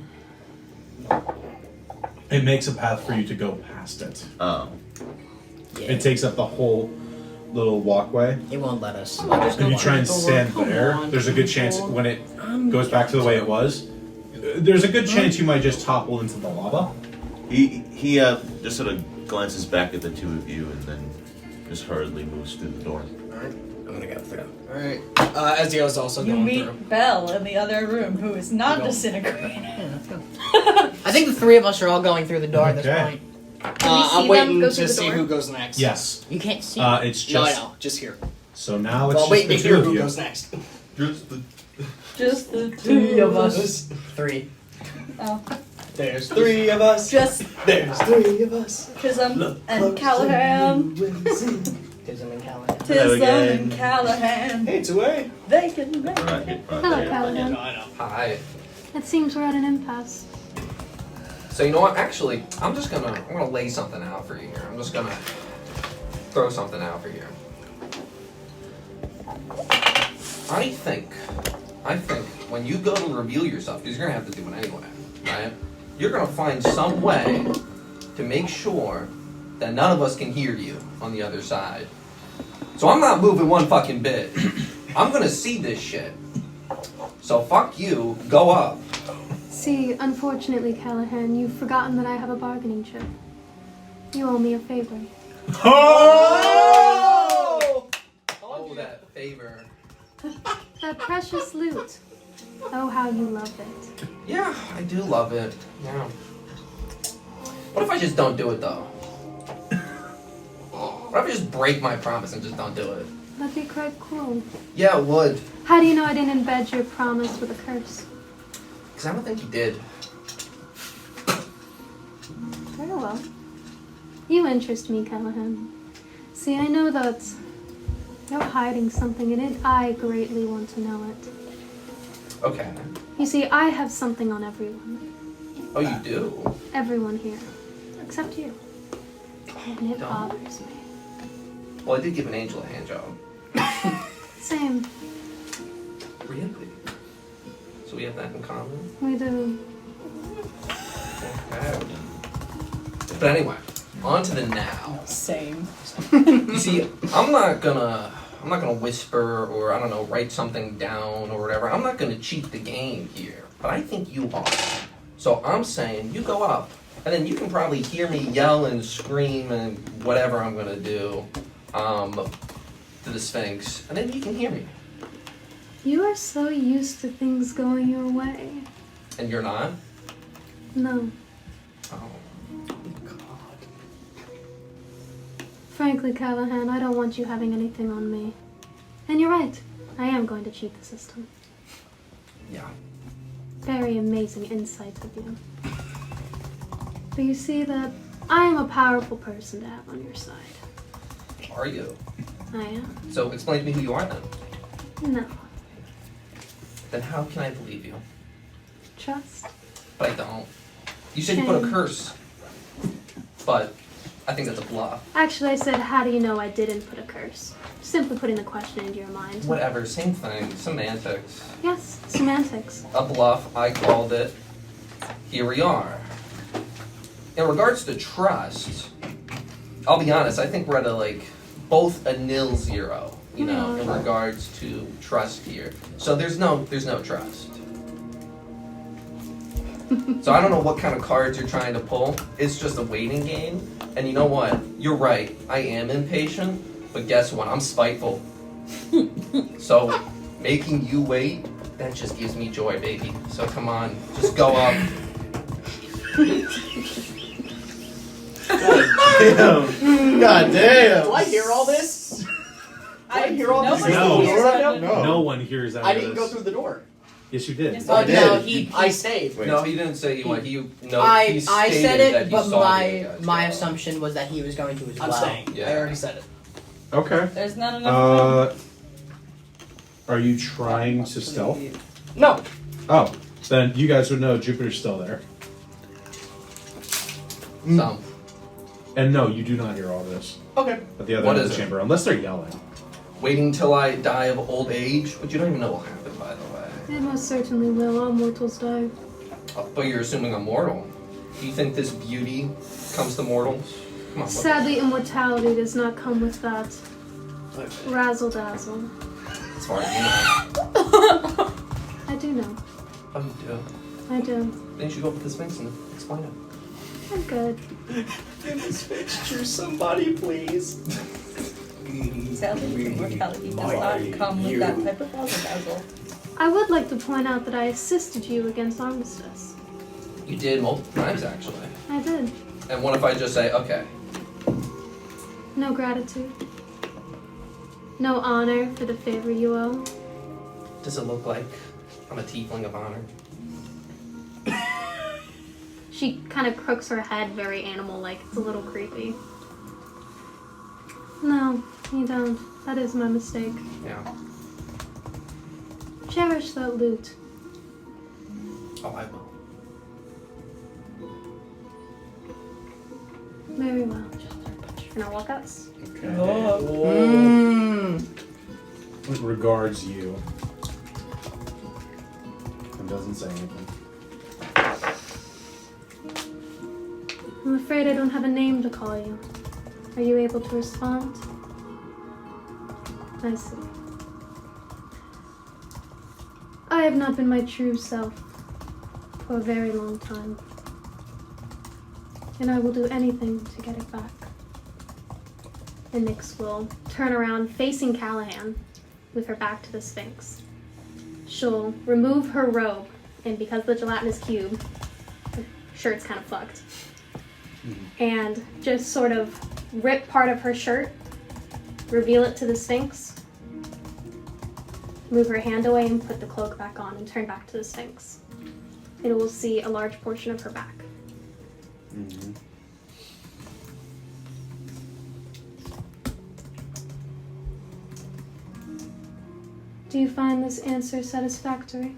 It makes a path for you to go past it. Oh. Yeah. It takes up the whole little walkway. He won't let us. If you try and stand there, there's a good chance when it goes back to the way it was, there's a good chance you might just topple into the lava. He just sort of glances back at the two of you and then just hurriedly moves through the door. Alright. I'm gonna go through. Alright. Ezio's also You going meet through. Belle in the other room, who is not Go. disintegrated. Yeah, let's go. I think the three of us are all going through the door at this Okay. point. Can we see I'm them waiting go to through the see door? who goes next. Yes. You can't see. It's No, I just know. Just here. so now it's Well, just waiting the to two hear of who you. goes next. Just the two of us. Three. Oh, There's three of us. just There's three of us. Chisholm and Callahan. Tism and Callahan. Tisholm again. and Callahan. Hey, it's away. They can make Right, it. right Hello, there. Paladin. I know. Hi. It seems we're at an impasse. So you know what? Actually, I'm gonna lay something out for you here. I'm just gonna throw something out for you. I think when you go to reveal yourself, because you're gonna have to do it anyway, right? You're gonna find some way to make sure that none of us can hear you on the other side. So I'm not moving one fucking bit. I'm gonna see this shit. So fuck you, go up. See, unfortunately, Callahan, you've forgotten that I have a bargaining chip. You owe me a favor. Oh! Oh, that favor. That precious loot. Oh, how you love it. Yeah, I do love it. Yeah. What if I just don't do it though? What if I just break my promise and just don't do it? That'd be quite cruel. Yeah, it would. How do you know I didn't embed your promise with a curse? Because I don't think you did. Very well. You interest me, Callahan. See, I know that you're hiding something in it. I greatly want to know it. Okay. You see, I have something on everyone. Oh, you do? Everyone here. Except you. And it bothers me. Well, I did give an angel a hand job. Same. Really? So we have that in common? We do. Okay. But anyway, on to the now. Same. You see, I'm not gonna whisper or I don't know, write something down or whatever. I'm not gonna cheat the game here. But I think you are. So I'm saying you go up, and then you can probably hear me yell and scream and whatever I'm gonna do to the Sphinx, and then you can hear me. You are so used to things going your way. And you're not? No. Oh. Frankly, Callahan, I don't want you having anything on me. And you're right. I am going to cheat the system. Yeah. Very amazing insight of you. But you see that I am a powerful person to have on your side. Are you? I am. So explain to me who you are then. No. Then how can I believe you? Trust. But I don't. You said you put a Shame. curse. But I think that's a bluff. Actually, I said, how do you know I didn't put a curse? Simply putting the question into your mind. Whatever, same thing. Semantics. Yes, semantics. A bluff, I called it. Here we are. In regards to trust, I'll be honest, I think we're at both a 0-0, in regards to trust here. So there's no trust. So I don't know what kind of cards you're trying to pull. It's just a waiting game. And you know what? You're right. I am impatient. But guess what? I'm spiteful. So making you wait, that just gives me joy, baby. So come on. Just go up. God damn. Do I hear all this? Do I hear all this? No. No. No one hears out I of didn't this. go through the door. Yes, you did. Yes, Oh, I did. no, I stayed. Wait. No, he didn't say he went. He I stated said that it, he but saw my the guys my go. assumption was that he was going to as I'm well. staying. Yeah. I already said it. Okay. There's not enough. Are you trying to stealth? No. Oh, then you guys would know Jupiter's still there. So, And no, you do not hear all this Okay. at the other What end of is the it? chamber, unless they're yelling. waiting till I die of old age, which you don't even know will happen, by the way. It most certainly will. All mortals die. But you're assuming I'm mortal. Do you think this beauty comes to mortals? Come on. what- Sadly, immortality does not come with that razzle dazzle. As far as you know. I do know. Oh, you do. I do. Then you should go up with the Sphinx and explain it. I'm good. This fixture, somebody please. Sadly, immortality does not come with that type of razzle dazzle. I would like to point out that I assisted you against Armistice. You did multiple times, actually. I did. And what if I just say, okay, No gratitude. No honor for the favor you owe. does it look like I'm a tiefling of honor? She kind of crooks her head very animal-like. It's a little creepy. No, you don't. That is my mistake. Yeah. Cherish that loot. Oh, I will. Very well. Can I walk us? Okay. Mm. It regards you. And doesn't say anything. I'm afraid I don't have a name to call you. Are you able to respond? I see. I have not been my true self for a very long time. And I will do anything to get it back. And Nyx will turn around facing Callahan with her back to the Sphinx. She'll remove her robe, and because the gelatinous cube, her shirt's kind of fucked. And just sort of rip part of her shirt, reveal it to the Sphinx, move her hand away and put the cloak back on and turn back to the Sphinx. It will see a large portion of her back. Mm-hmm. Do you find this answer satisfactory?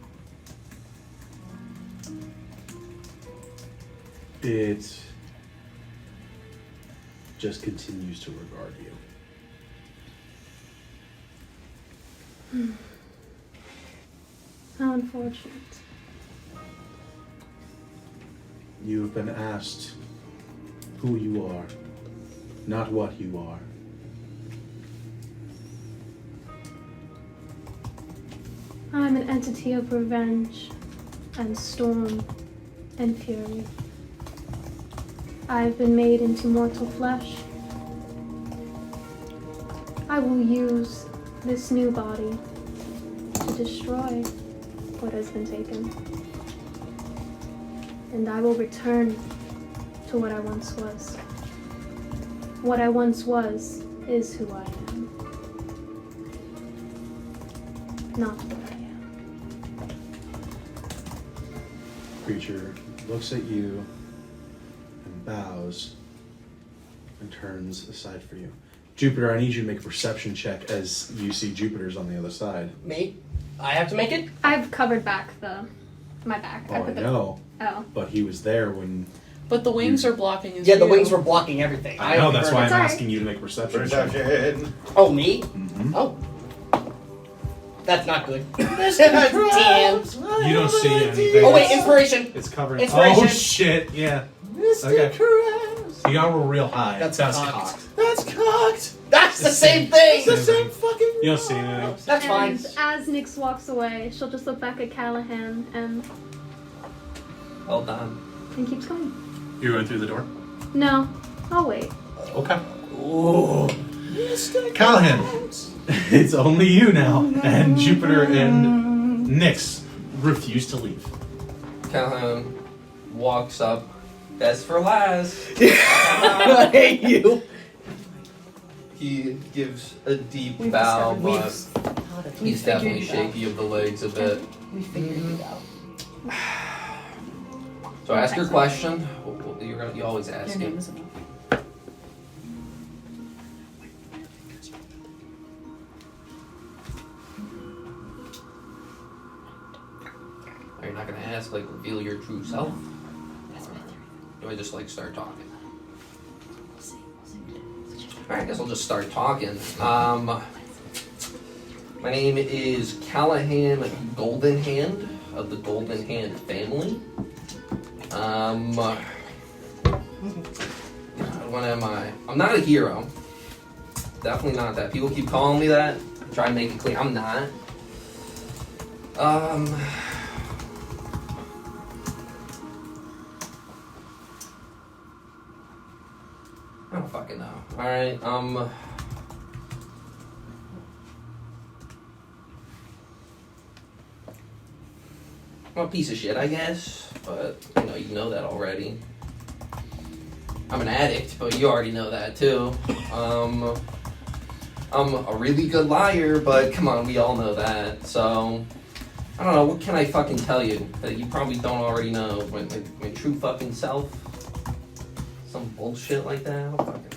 It just continues to regard you. How unfortunate. You have been asked who you are, not what you are. I'm an entity of revenge and storm and fury. I've been made into mortal flesh. I will use this new body to destroy what has been taken. And I will return to what I once was. What I once was is who I am. Not what I am. Creature looks at you and bows and turns aside for you. Jupiter, I need you to make a perception check as you see Jupiter's on the other side. Me? I have to make it? I've covered back my back. Oh, I know. Oh. But he was there when... But the wings are blocking his Yeah, the view. wings were blocking everything. I know, that's why I'm It's alright. asking you to make a perception check. Perception. Oh, me? Mm-hmm. Oh. That's not good. Damn. You don't see anything. Oh, wait, inspiration. It's covered. Inspiration. Oh, shit, yeah. Okay. You gotta roll real high. That's cocked. cocked. That's cocked. That's the same thing. It's the same fucking. You don't see anything. That's fine. And as Nyx walks away, she'll just look back at Callahan and Well done. keeps going. You're going through the door? No, I'll wait. Okay. Ooh. Callahan, it's only you now. And Jupiter and Nyx refuse to leave. Callahan walks up. Best for last. I hate you. He gives a deep We've bow, discovered- but he's definitely shaky of the legs a bit. We figured it out. So ask your question. You always ask Your it. name is enough. Are you not gonna ask, like, reveal your true self? Do I just, like, start talking? Alright, I guess I'll just start talking. My name is Callahan Golden Hand of the Golden Hand family. What am I? I'm not a hero. Definitely not that. People keep calling me that. Try and make it clear. I'm not. I don't fucking know. Alright, I'm a piece of shit, I guess. But, you know that already. I'm an addict, but you already know that too. I'm a really good liar, but come on, we all know that. So, I don't know, what can I fucking tell you that you probably don't already know? My true fucking self? Some bullshit like that? I don't fucking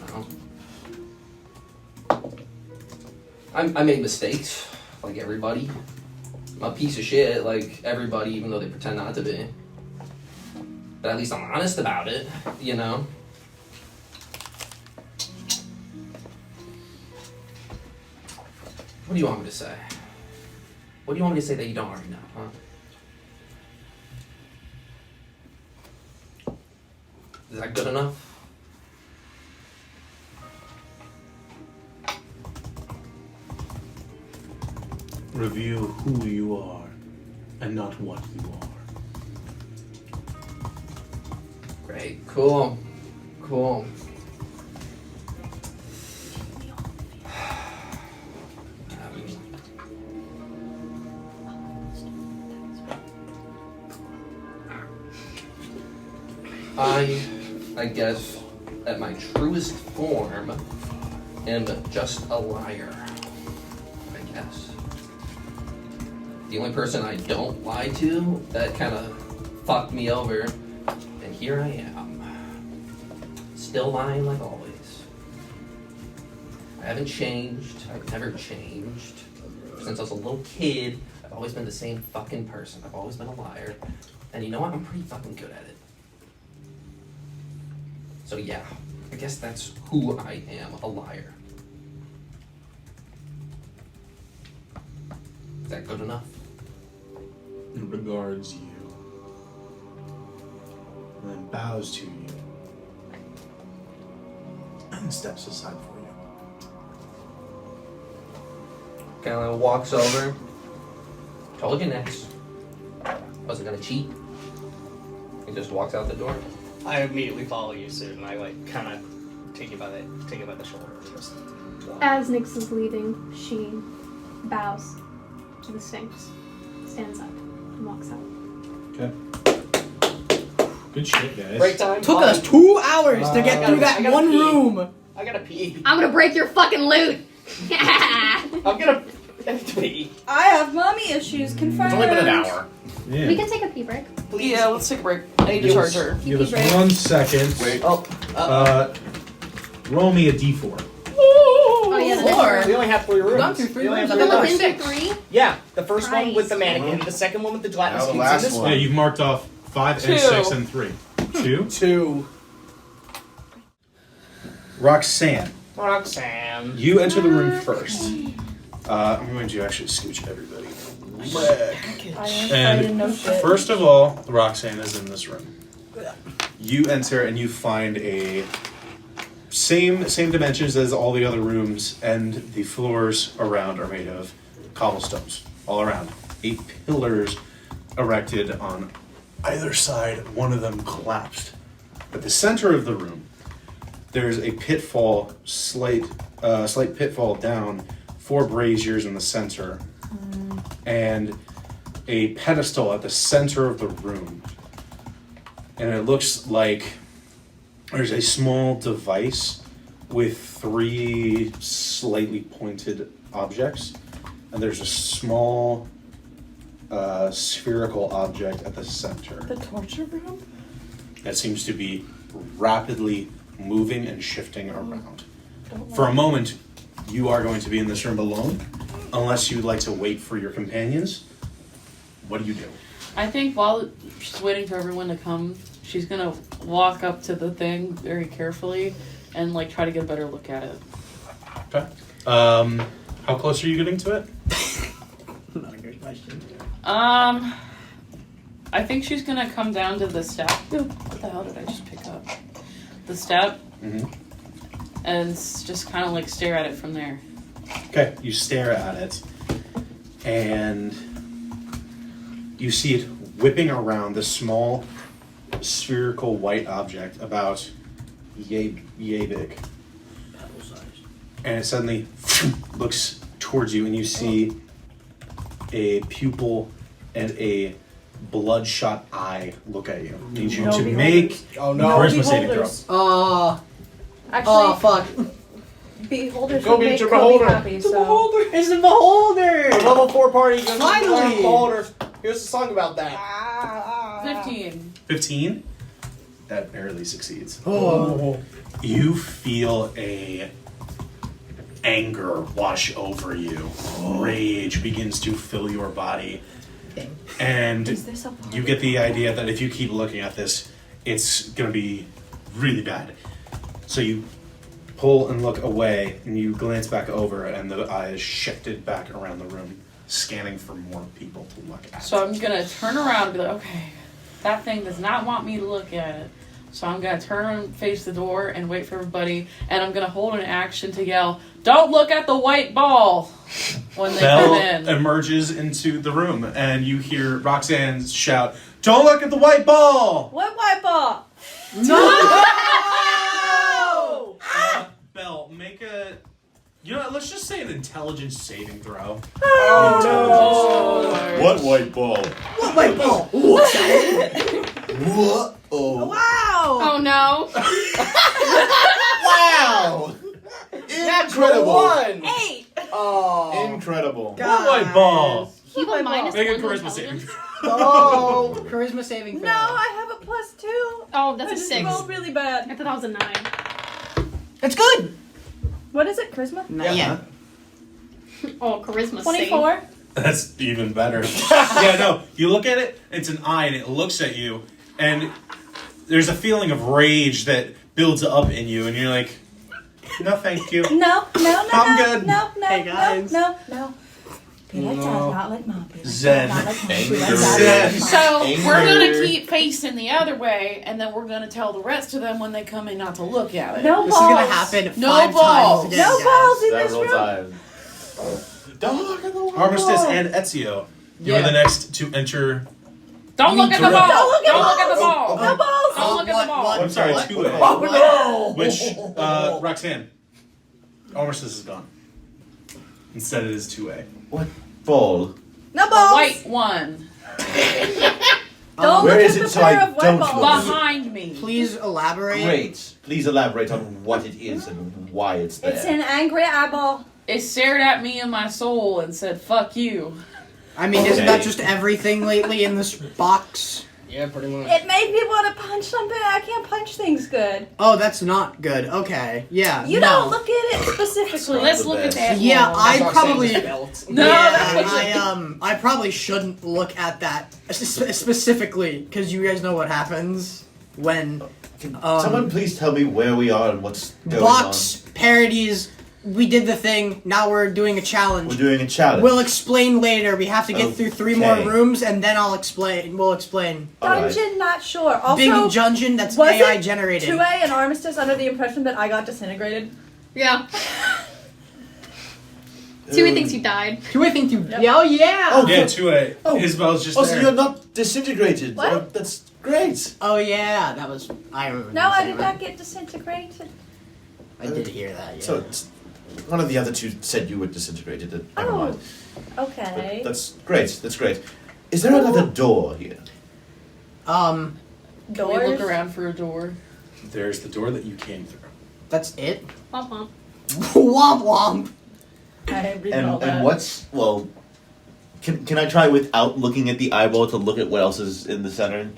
know. I made mistakes, like everybody. I'm a piece of shit, like everybody, even though they pretend not to be. But at least I'm honest about it, you know? What do you want me to say? What do you want me to say that you don't already know, huh? Is that good enough? Reveal who you are and not what you are. Great, cool. I guess, at my truest form, am just a liar. I guess. The only person I don't lie to, that kind of fucked me over, and here I am. Still lying like always. I haven't changed. I've never changed. Since I was a little kid, I've always been the same fucking person. I've always been a liar. And you know what? I'm pretty fucking good at it. So yeah, I guess that's who I am, a liar. Is that good enough? And regards you. And then bows to you. And steps aside for you. Caroline walks over. Told you next. Wasn't gonna cheat. He just walks out the door. I immediately follow you soon, and I kind of take you by the shoulder. And just walk. As Nyx is leaving, she bows to the Sphinx, stands up, and walks out. Okay. Good shit, guys. Break time. Took fine. us 2 hours to get I through gotta that one pee. room. I gotta pee. I'm gonna break your fucking loot! I'm gonna pee. I have mommy issues confirmed. It's only been an hour. Yeah. We can take a pee break. Please. Yeah, let's take a break. I need to charge her. Give us 1 second. Oh. Roll me a d4. Oh, yeah, the Four. We only have 3 rooms. Gone through 3 We only rooms. have The 3 one rooms. with the 3? Yeah, the first one with the Christ. mannequin, the second one with the gelatinous Now the cubes, and last this one. one. Yeah, you've marked off 5 and 2. 6 and 3. 2. 2. Roxanne, Roxanne. you enter the room first. I'm going to actually scooch everybody back. I am And afraid of no shit. first of all, Roxanne is in this room. You enter and you find a same dimensions as all the other rooms, and the floors around are made of cobblestones all around. 8 pillars erected on either side. One of them collapsed. At the center of the room, there's a pitfall, slight pitfall down, 4 braziers in the center, and a pedestal at the center of the room. And it looks like there's a small device with 3 slightly pointed objects, and there's a small spherical object at the center The torture room? that seems to be rapidly moving and shifting around. For a moment, you are going to be in this room alone, unless you'd like to wait for your companions. What do you do? I think while she's waiting for everyone to come, she's gonna walk up to the thing very carefully and like try to get a better look at it. Okay. How close are you getting to it? Not a good question. I think she's gonna come down to the step. Ooh, what the hell did I just pick up? The step, Mm-hmm. and just kind of like stare at it from there. Okay, you stare at it, and you see it whipping around this small spherical white object about yay big. Pebble sized. And it suddenly looks towards you, and you see a pupil and a bloodshot eye look at you. Need you No to beholders. make Oh a no. charisma saving throw. Beholders. Actually, Oh, fuck. beholders Go would beat make your Kobe beholder. happy, so... It's the beholder! A level 4 party. You're Finally! Beholder. Here's a song about that. 15. 15? That barely succeeds. Oh. You feel a anger wash over you. Rage begins to fill your body. Okay. And Is this a party? you get the idea that if you keep looking at this, it's going to be really bad. So you pull and look away, and you glance back over, and the eye is shifted back around the room, scanning for more people to look at. So I'm gonna turn around and be like, okay, that thing does not want me to look at it. So I'm gonna turn and face the door and wait for everybody, and I'm gonna hold an action to yell, "Don't look at the white ball!" when they Belle come in. emerges into the room, and you hear Roxanne shout, "Don't look at the white ball!" What white ball? Belle, make a... You know what, let's just say an intelligence saving throw. Oh, What white ball? What white ball? What? Oh. Wow! Oh no. Wow! Natural Incredible! 1. 8! Oh. Incredible. What white ball? He have a minus Make a 1 to charisma saving intelligence. throw. Oh! Charisma saving throw. No, I have a +2. Oh, that's I a just 6. rolled really bad. I thought that was a 9. That's good! What is it, charisma? Not yet. Oh, charisma 24. That's even better. Yeah, no, you look at it, it's an eye, and it looks at you, and there's a feeling of rage that builds up in you, and you're like, no, thank you. No. I'm good. No. Hey, guys. No. Peter No. does not like mom. Peter Zen. does not like mom. Anger. Peter does not Zen. like mom. So we're Anger. gonna keep facing the other way, and then we're gonna tell the rest of them when they come in not to look at it. No This balls. is gonna happen No 5 balls. times again, No guys. balls in this Several room. times. Don't look at the white Armistice ball. and Ezio, you Yeah. are the next to enter. Don't look at the Correct. ball. Don't look at Don't look at the balls. ball. No balls. Don't look at the ball. I'm sorry, What? 2A. Oh, no. Which, Roxanne, Armistice is gone. Instead it is 2A. What ball? No The balls. white one Don't Where look is at it the so pair I of white don't balls. look? behind me. Please elaborate. Great. Please elaborate on what it is and why it's there. It's an angry eyeball. It stared at me in my soul and said, "Fuck you." I mean, isn't that Okay. just everything lately in this box? Yeah, pretty much. It made me want to punch something. I can't punch things good. Oh, that's not good. Okay, yeah. You no. don't look at it specifically. Let's look at that. Yeah, wall. I That's probably. Roxanne's belt. No, Yeah, I probably shouldn't look at that specifically because you guys know what happens when Can someone please tell me where we are and what's going box parodies. We did the thing. Now we're doing a on? challenge. We're doing a challenge. We'll explain later. We have to get through 3 more Okay. rooms, and then I'll explain. We'll explain. Alright. Dungeon, not sure. Also, Big dungeon that's was AI it generated. 2A and Armistice under the impression that I got disintegrated? Yeah. Two thinks you died. Do I think you? Yep. Oh yeah. Oh, Yeah, 2A. Oh. Isabel's just Oh, so there. you're not disintegrated. What? Oh, that's great. Oh yeah. That was. I remember. No, you I saying did that. not get disintegrated. I did hear that. Yeah. So, one of the other two said you were disintegrated. Never Oh. mind. Okay. But that's great. That's great. Is there another door here? Can we Doors. look around for a door? There's the door that you came through. That's it. Womp womp. Womp womp. I read all that. And what's well? Can I try without looking at the eyeball to look at what else is in the center?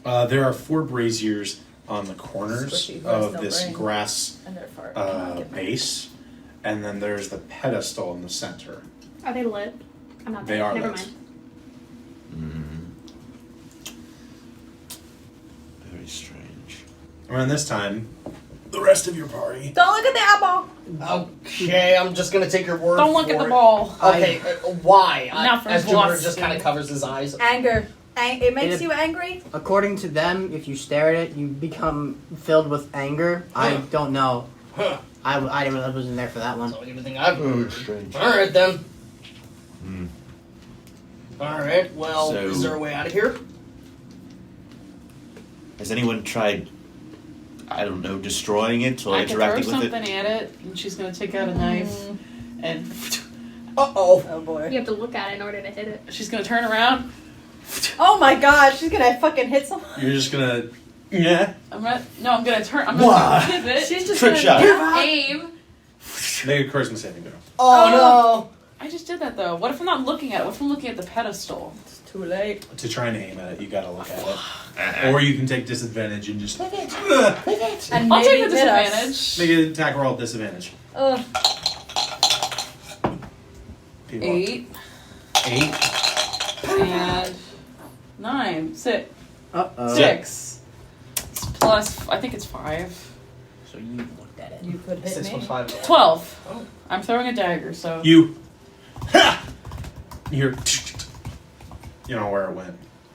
There are 4 braziers on the corners Squishy, there's of no this brain. grass And therefore, I cannot get my- base, and then there's the pedestal in the center. Are they lit? I'm not They there. are Never lit. mind. Very strange. Around this time, the rest of your party. Don't look at the eyeball. Okay, I'm just gonna take your word Don't look for at the it. ball. Okay, why? Not for As Jupiter bluffs. just kind of covers his eyes. Anger. It makes It- you angry. According to them, if you stare at it, you become filled with anger. I don't know. Huh. I wasn't there for that one. That's the only thing I've Oh, heard. strange. Alright then. Hmm. Alright, well, So- is there a way out of here? Has anyone tried? I don't know, destroying it or I can throw interacting with something it? at it, and she's gonna take out a knife, and Uh-oh. Oh boy. You have to look at it in order to hit it. she's gonna turn around. Oh my god, she's gonna fucking hit someone. You're just gonna. Yeah. I'm gonna turn. I'm Why? gonna pivot. She's just Trick gonna shot. aim. Make a charisma saving throw. Oh, I just did that though. What if I'm not looking at it? What if I'm looking at the pedestal? It's too late. To try and aim at it, you gotta look at it. Or you can take disadvantage and just. And I'll take maybe the hit us. disadvantage. Make an attack roll at disadvantage. Ugh. People. 8 and 9. 6. Uh-oh. 6. It's plus. I think it's 5. So you looked at it. You could hit 6 me. plus 5. 12. Oh. I'm throwing a dagger, so. You. Ha! You hear. You know where it went.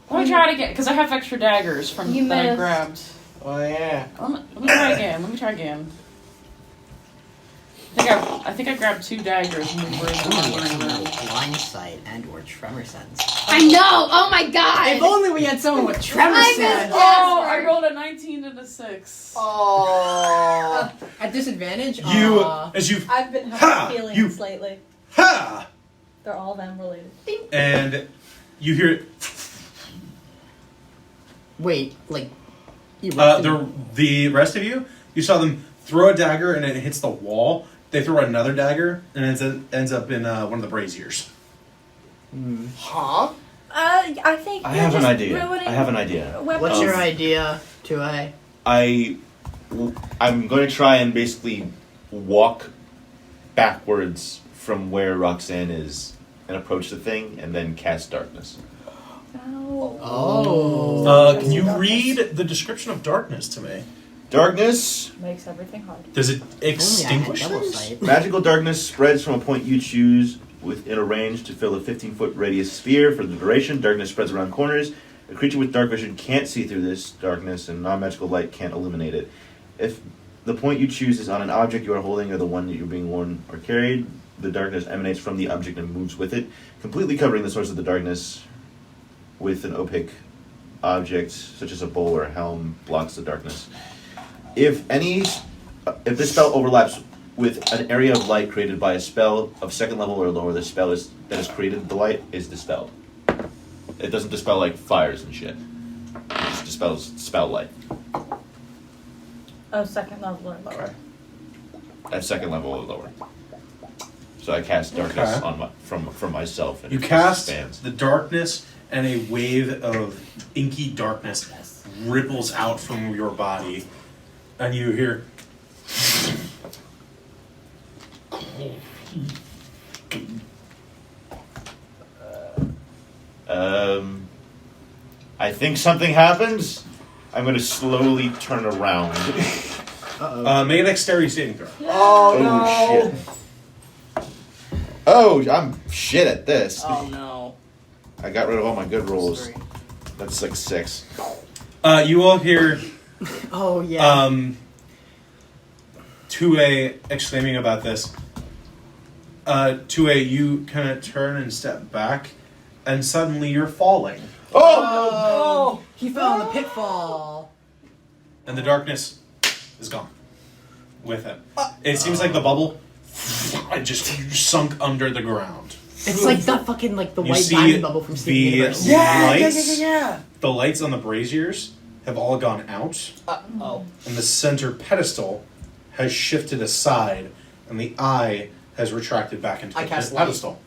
Let me try it again, because I have extra daggers from You that I missed. grabbed. Oh, yeah. Let me try again. Let me try again. I think I grabbed 2 daggers and we were Line sight and or tremor sense. I know! Oh my god! If only we had someone with tremor I sense. missed Oh, I rolled a 19 and a 6. Oh. At disadvantage. You. As you. I've been Ha! having feelings You- lately. Ha! They're all them related. And you hear it. Wait, like. The rest of you, you saw them throw a dagger and it hits the wall. They throw another dagger and it ends up in one of the braziers. Huh? I think I you're have an just idea. ruining I have an idea. weapons. What's Um, your idea, 2A? I'm going to try and basically walk backwards from where Roxanne is and approach the thing and then cast darkness. Oh. Can you read the description of darkness to me? Darkness. Makes everything hard. Does it If only I had extinguish double things? sight. Magical darkness spreads from a point you choose within a range to fill a 15-foot radius sphere for the duration. Darkness spreads around corners. A creature with dark vision can't see through this darkness, and non-magical light can't illuminate it. If the point you choose is on an object you are holding or the one that you're being worn or carried, the darkness emanates from the object and moves with it, completely covering the source of the darkness. With an opaque object, such as a bowl or a helm, blocks the darkness. If this spell overlaps with an area of light created by a spell of second level or lower, the spell that has created the light is dispelled. It doesn't dispel like fires and shit. It just dispels spell light Oh, second level or lower. at second level or lower. So I cast darkness Okay. on from myself. And You it cast expands. the darkness, and a wave of inky darkness ripples out from your body, and you hear. I think something happens. I'm gonna slowly turn around. Make a dexterity saving throw. Oh no! Shit. Oh, I'm shit at this. Oh no! I got rid of all my good rolls. That's like 6. You all hear Oh yeah. Tue exclaiming about this. Tue, you kind of turn and step back, and suddenly you're falling. Oh! He fell in the pitfall. And the darkness is gone with it. It seems like the bubble just sunk under the ground. It's like that fucking the You white see diamond bubble from Steven the Universe. lights. Yeah. The lights on the braziers have all gone out, Oh. and the center pedestal has shifted aside, and the eye has retracted back into I the cast light. pedestal.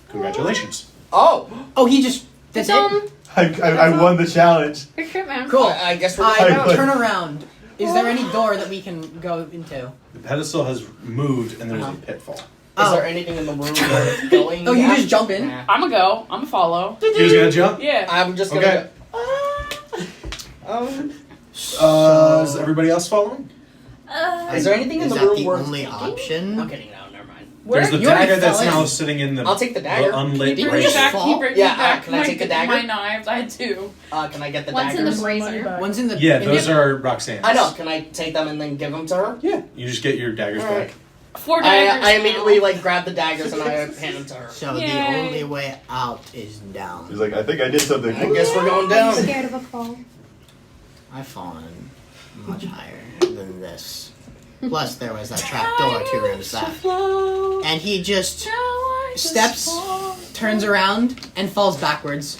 Congratulations. Oh. Oh, he just. That's it. I won the challenge. Good trip, man. Cool. I guess we're I going down. turn around. Is there any door that we can go into? The pedestal has moved, and there's Uh-huh. a pitfall. Is there anything in the room where it's going? Oh, you down? just jump in? Nah. I'm gonna go. I'm gonna follow. You just gonna jump? Yeah. I'm just gonna Okay. go. Is everybody else following? Is there anything in Is the that room the worth only taking? option? I'm kidding, no, never mind. There's the You already dagger that's fell in. now sitting in the, I'll take the dagger. unlit Didn't you Bring me just brazier. back. Can you bring Yeah, me back? can I take the dagger? My knives. I had 2. Can I get the One's in the daggers? brazier. One's in the. Yeah, in those the, are Roxanne's. I know. Can I take them and then give them to her? Yeah, you just get your daggers Alright. back. 4 daggers. I immediately grab the daggers and I hand them to her. So Yay. the only way out is down. He's like, I think I did something. I guess we're going I'm down. scared of a fall. I've fallen much higher than this. Plus, there was that trap door 2 rooms back. And he just steps, turns around, and falls backwards.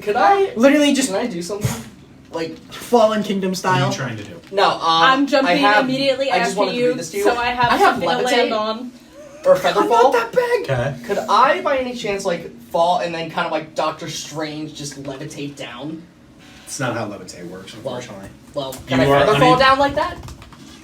Could I? Literally just Can I do something? Like Fallen Kingdom What are style. you trying to do? no. I'm jumping I have, immediately I just after wanted to you, read this to you. so I have I have something to levitate. land on. Or featherfall. big! Okay. Could I, by any chance, fall and then kind of like Doctor Strange, just levitate down? It's not how levitate works, unfortunately. Well, can You I are featherfall unable- down like that?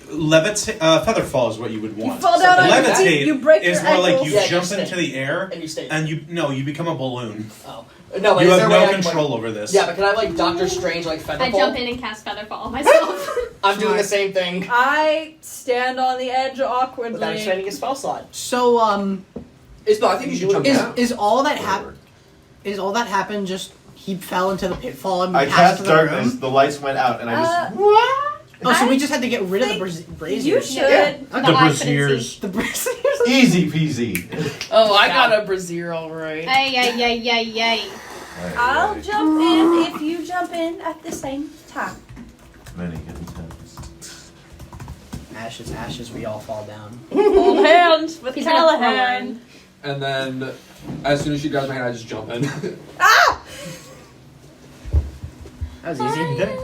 Levitate, featherfall is what you would want. fall down on your Levitate feet, you break is your more like ankles. you Yeah, you jump stay. into the air And you stay. and you become a balloon. Oh. No, but You is have there a way no I can, control over this. Yeah, but can I Doctor Strange featherfall? I jump in and cast Featherfall myself. I'm doing the same thing. I stand on the edge Without awkwardly. expending a spell slot. So, I think you should jump down. is all that happened? Is all that happened just he fell into the pitfall and I passed cast to the darkness, room? the lights went out, and I just. Oh, so we I just had to get rid of the think braziers. You should. Yeah. The eye couldn't braziers. see. The braziers. Easy peasy. Oh, I got a brazier alright. Ay, ay, ay, ay, ay. I'll jump in if you jump in at the same time. Many good times. Ashes, ashes, we all fall down. Hold hands with He's gonna throw her Callahan. in. And then, as soon as she grabs my hand, I just jump in. That was easy. Okay.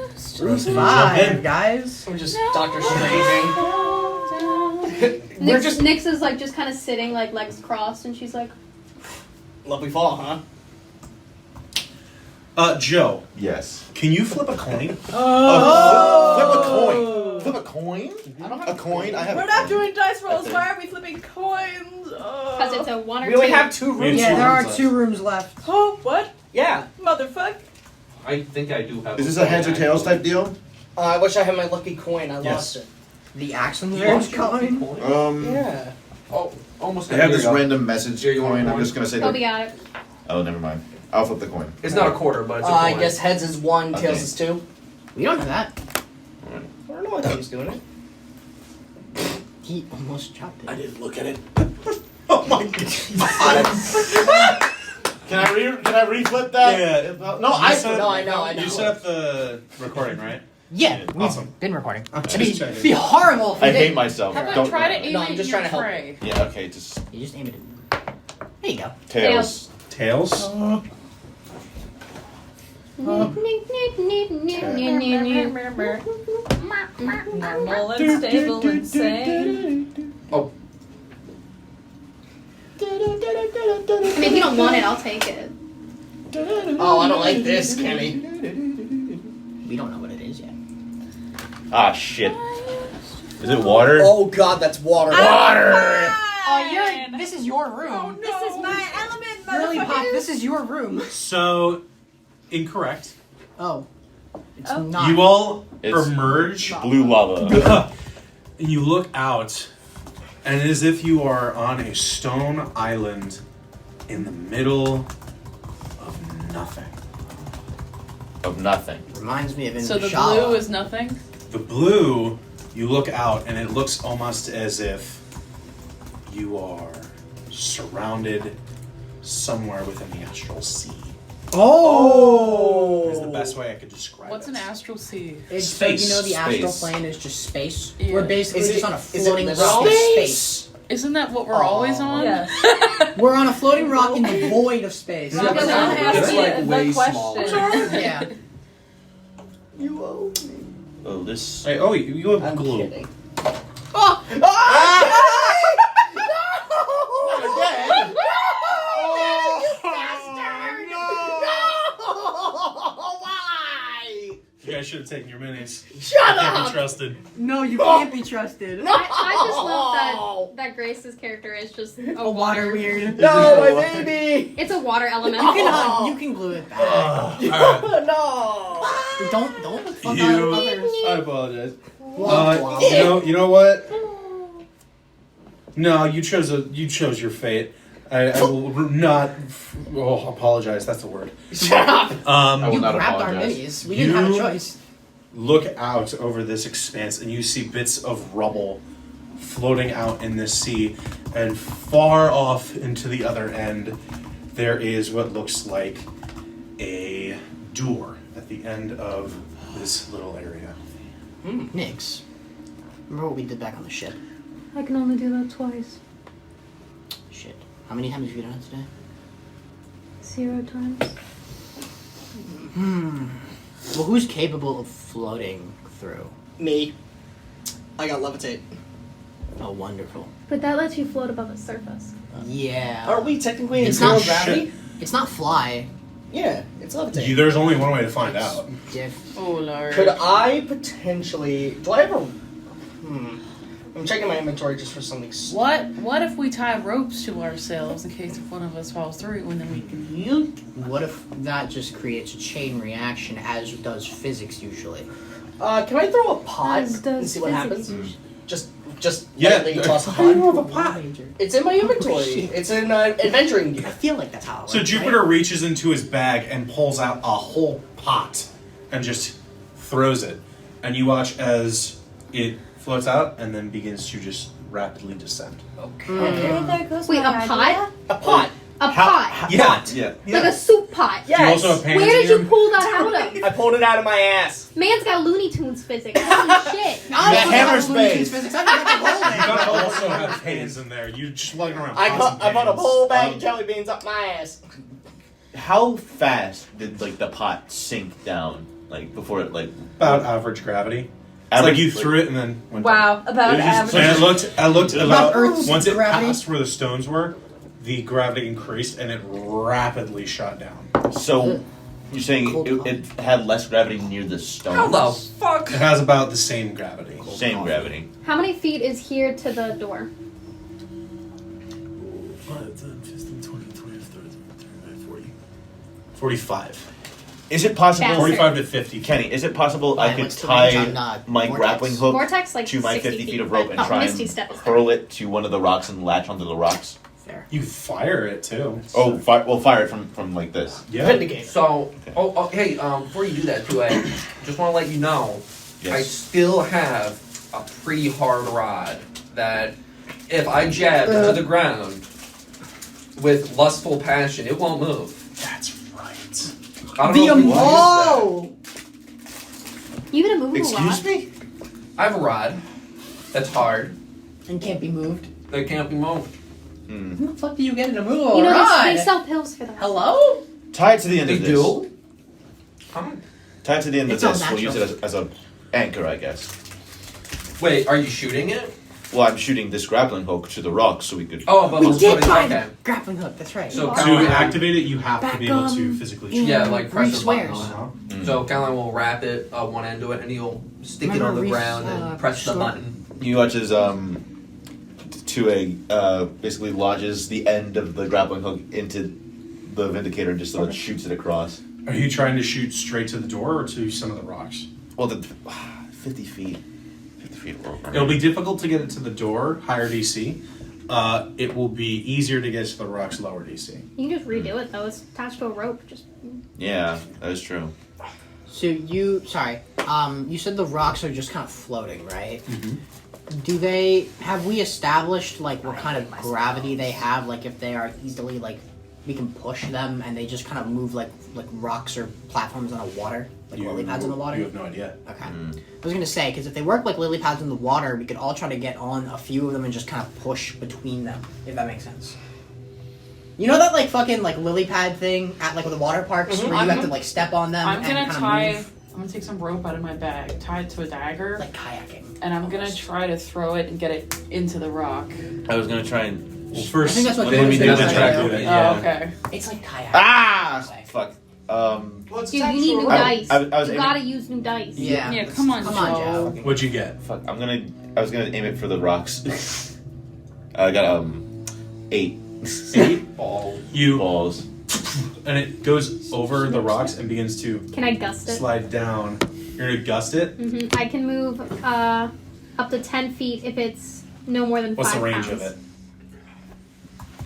Room So you jump 5, in. guys. We're just Doctor Stranging. We're Nyx, just Nyx is just kind of sitting, legs crossed, and she's like, lovely fall, huh? Joe, Yes. can you flip a coin? Oh! Flip a coin? I don't A have coin? I have We're a not coin. doing dice rolls. think. Why are we flipping coins? because it's a 1 or We 2. only have 2 We have rooms. Yeah, two there are rooms 2 rooms left. Oh, what? Yeah. Motherfuck. I think I do have. Is this a heads or tails type deal? I wish I had my lucky coin. I Yes. lost it. The action You surge lost your lucky coin. coin? Yeah. Oh, almost. I have Here this you go. random message Here, you want coin. a I'm coin? just gonna say Toby that. got it. Oh, never mind. I'll flip the coin. It's not a quarter, but it's a I coin. guess heads is 1, tails Okay. is 2. We don't have that. I don't know. I thought he was doing it. He almost dropped it. I didn't look at it. Oh my god. Can I reflip that? Yeah. No, I know. You set up the recording, right? Yeah, we've Awesome. been recording. Just It'd checking. be horrible if we I hate didn't. myself. How about Don't. try to aim No, it I'm in just your trying to help. tray? Yeah. Okay. Just You just aim it. There you go. tails. Tails. Normal and stable and sane. I mean, if you don't want it, I'll take it. Oh, I don't like this, Kenny. We don't know what it is yet. Ah, shit. Is it water? Oh god, that's water. Water! Oh, this is your room. This is my element, Really, Pop, motherfucker. this is your room. So, incorrect. Oh. It's Oh. not. You all It's emerge, blue lava. and you look out, and as if you are on a stone island in the middle of nothing. Of nothing. Reminds me of So the Inshallah. blue is nothing? The blue, you look out, and it looks almost as if you are surrounded somewhere within the astral sea. Oh! Is the best way I could describe What's it. an astral sea? It's Space. So the astral Space. plane is just space. Yeah. We're basically Is it- just on a is it floating literal? rock in space. Isn't that what we're always on? Yes. We're on a floating rock in the void of space. I'm gonna ask It's you like the way question. Yeah. You owe me. Oh, this. Hey, oh, you have I'm glue. kidding. Oh! Why? You guys should have taken your minis. Shut I can't up! be trusted. No, you can't be trusted. I just love that Grace's character is just a water. weird. No, my baby! It's a water element. You can glue it back. Alright. No! Don't fuck You- on others. I apologize. Womp You know what? No, you chose your fate. I will not. Oh, apologize. That's the word. Shut up! I will You not grabbed our apologize. minis. We didn't have a You- choice. Look out over this expanse, and you see bits of rubble floating out in this sea, and far off into the other end, there is what looks like a door at the end of this little area. Nix. Remember what we did back on the ship? I can only do that twice. Shit. How many times have you done it today? 0 times. Well, who's capable of floating through? Me. I got levitate. Oh, wonderful. But that lets you float above the surface. Yeah. Aren't we technically in It's zero not gravity? It's not fly. Yeah, it's levitate. There's only one way to find out. Diff. Oh lord. Could I potentially... Do I have a... I'm checking my inventory just for something... What if we tie ropes to ourselves in case if one of us falls through and then we can yoink? What if that just creates a chain reaction, as does physics usually? Can I throw a pot As and does see what physics happens? Just Yeah. lightly toss a How do you pot. have a pot? It's in my inventory. It's in adventuring I gear. feel like that's how it works. So Jupiter right? reaches into his bag and pulls out a whole pot and just throws it. And you watch as it floats out and then begins to just rapidly descend. Okay. There goes Wait, my a pot? A pot. A pot. Yeah. Like a soup pot. Do you Yes. also have hands Where in did your- you pull that out of? I pulled it out of my ass. Man's got Looney Tunes physics. Holy shit. I The also hammer have Looney Tunes space. physics. I forgot to roll You that. gotta also have hands in there. You're just lugging around I pots and put a pans. whole bag of jelly beans up my ass. How fast did the pot sink down? Before it About average gravity. It's Average, like you threw it and then went down. Wow, about It was just- average. And I looked about Earth's once it gravity. passed where the stones were, the gravity increased and it rapidly shot down. So you're saying Cold it had less gravity near the stones? How the fuck? It has about the same gravity. Same gravity. How many feet is here to the door? 45. Is it possible? Faster. 45 to 50. Kenny, is it possible Fine, I could what's the range on, tie my Vortex? grappling hook Vortex, like to my 60 50 feet of rope and but try Misty and Step is hurl it to one of the rocks and latch onto the rocks? Fair. You fire it too. Oh, we'll fire it from like this. Yeah. Vindicate. So, hey, before you do that, too, I just want to let you know, I Yes. still have a pretty hard rod that if I jab into the ground with lustful passion, it won't move. That's right. I don't know if we Oh! You gonna move a Excuse lot? me? I have a rod that's hard And can't be moved. that can't be moved. Who the fuck do you get in a move? You know, Alright. they sell pills for that. Hello? Tie it to the end They of this. do? Fine. Tie it to the end It's of all this. We'll use natural. it as a anchor, I guess. Wait, are you shooting it? Well, I'm shooting this grappling hook to the rock so we could. Oh, but We let's did put it find okay. grappling hook. That's right. So To Caroline, activate it, you have to be able to physically shoot. yeah, like press Reef the button swears. on it. Uh-huh. So Caroline will wrap it one end to it, and he'll stick it Remember on the Reef's, ground and press the sword? button. You watch as basically lodges the end of the grappling hook into the Vindicator and just sort of shoots it across. Are you trying to shoot straight to the door or to some of the rocks? Well, 50 feet. 50 feet. It'll be difficult to get it to the door, higher DC. It will be easier to get to the rocks, lower DC. You can just redo it though. It's attached to a rope. Just Yeah, that is true. So you said the rocks are just kind of floating, right? Have we established like what kind of gravity they have? Like if they are easily like we can push them and they just kind of move like rocks or platforms on the water, like lily pads in the water? You have no idea. Okay. I was gonna say because if they work like lily pads in the water, we could all try to get on a few of them and just kind of push between them, if that makes sense. You know that like fucking like lily pad thing at like the water parks where you have to like step on them. I'm and gonna kinda move? I'm gonna take some rope out of my bag, tie it to a dagger, Like kayaking. and I'm gonna try to throw it and get it into the rock. I was gonna try and. Well, first, I think that's what then we they do do. the track Oh, with it. Yeah. Oh, okay. It's like kayaking. Ah! Fuck. dude, you need new dice. I was you aiming- gotta use new dice. Yeah. Yeah, come on, Joe. What'd you get? Fuck. I was gonna aim it for the rocks. I got 8. 8 Ball. You balls. and it goes over the rocks and begins to Can I gust it? slide down. You're gonna gust it. I can move up to 10 feet if it's no more than What's 5 the range pounds. of it?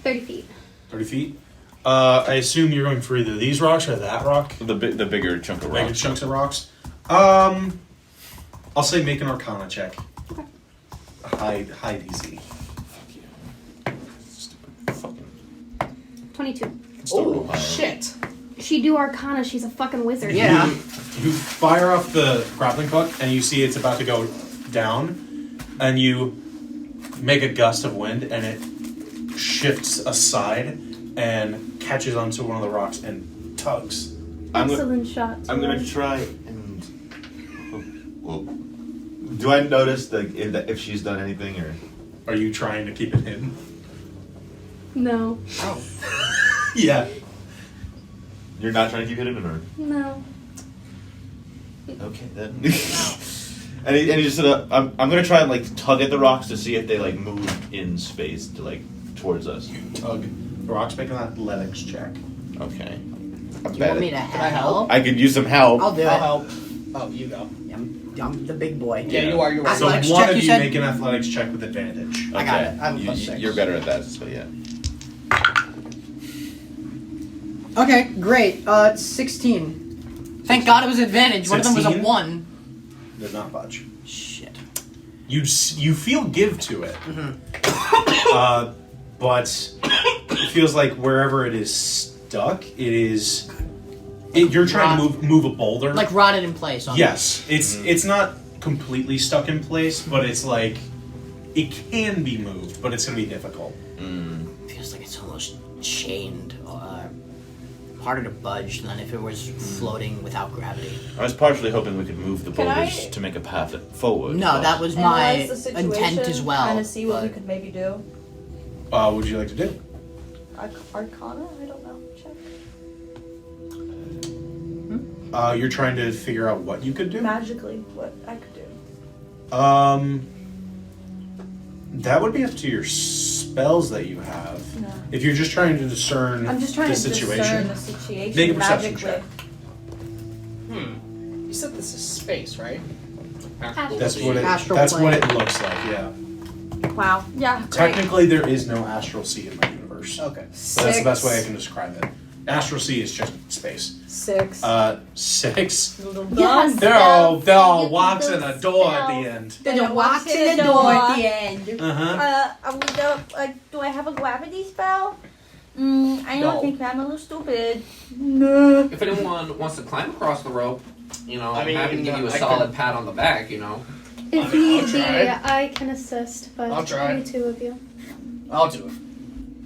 30 feet. 30 feet. I assume you're going for either these rocks or that rock. The bigger chunk of Bigger rock. chunks of rocks. I'll say make an Arcana check. Okay. High DC. Stupid fucking. 22. Oh, shit. She do Arcana. She's a fucking wizard. Yeah. You fire off the grappling hook and you see it's about to go down, and you make a gust of wind and it shifts aside and catches onto one of the rocks and tugs. Excellent shot. I'm gonna try and. Well, do I notice if she's done anything or? Are you trying to keep it hidden? No. Yeah. You're not trying to keep it hidden, or? No. Okay then. and he just sort of. I'm gonna try and like tug at the rocks to see if they like move in space to like towards us. You tug the rocks, making that athletics check. Okay. You want me to help? I could use some help. I'll do it. I'll help. Oh, you go. I'm the big boy. Yeah, you are. You are. So Athletics one check, of you you said? make an athletics check with advantage. I got it. I have a plus 6. You're better at that, so yeah. Okay, great. 16. Thank God it was advantage. One of them was a 16? 1. Did not budge. Shit. You feel give to it, but it feels like wherever it is stuck, you're trying to move a boulder. Like rotted in place. Yes, it's not completely stuck in place, but it's like it can be moved, but it's going to be difficult. Feels like it's almost chained. Harder to budge than if it was floating without gravity. I was partially hoping we could move the Can boulders I- to make a path forward. No, that was my Analyze the situation, intent as well. Kind of see what we but- could maybe do. What would you like to do? Arcana? I don't know. Check. You're trying to figure out what you could do. Magically, what I could do. That would be up to your spells that you have. No. If you're just trying to discern I'm just trying the to situation, discern the situation make a perception magically. check. You said this is space, right? Astral That's plane. what it. Astral That's plane. what it looks like. Yeah. Wow. Yeah. Great. Technically, there is no astral sea in my universe. Okay. So that's the best way I can describe it. Astral sea is just space. 6. 6. Yes. There are walks and a door at the end. There's a walk in the door at the end. Do I have a gravity spell? I No. don't think I'm a little stupid. If anyone wants to climb across the rope, I'm happy to give you a I solid could- pat on the back, If I'll need be, try. I can assist, but I'll try. only 2 of you. I'll do it.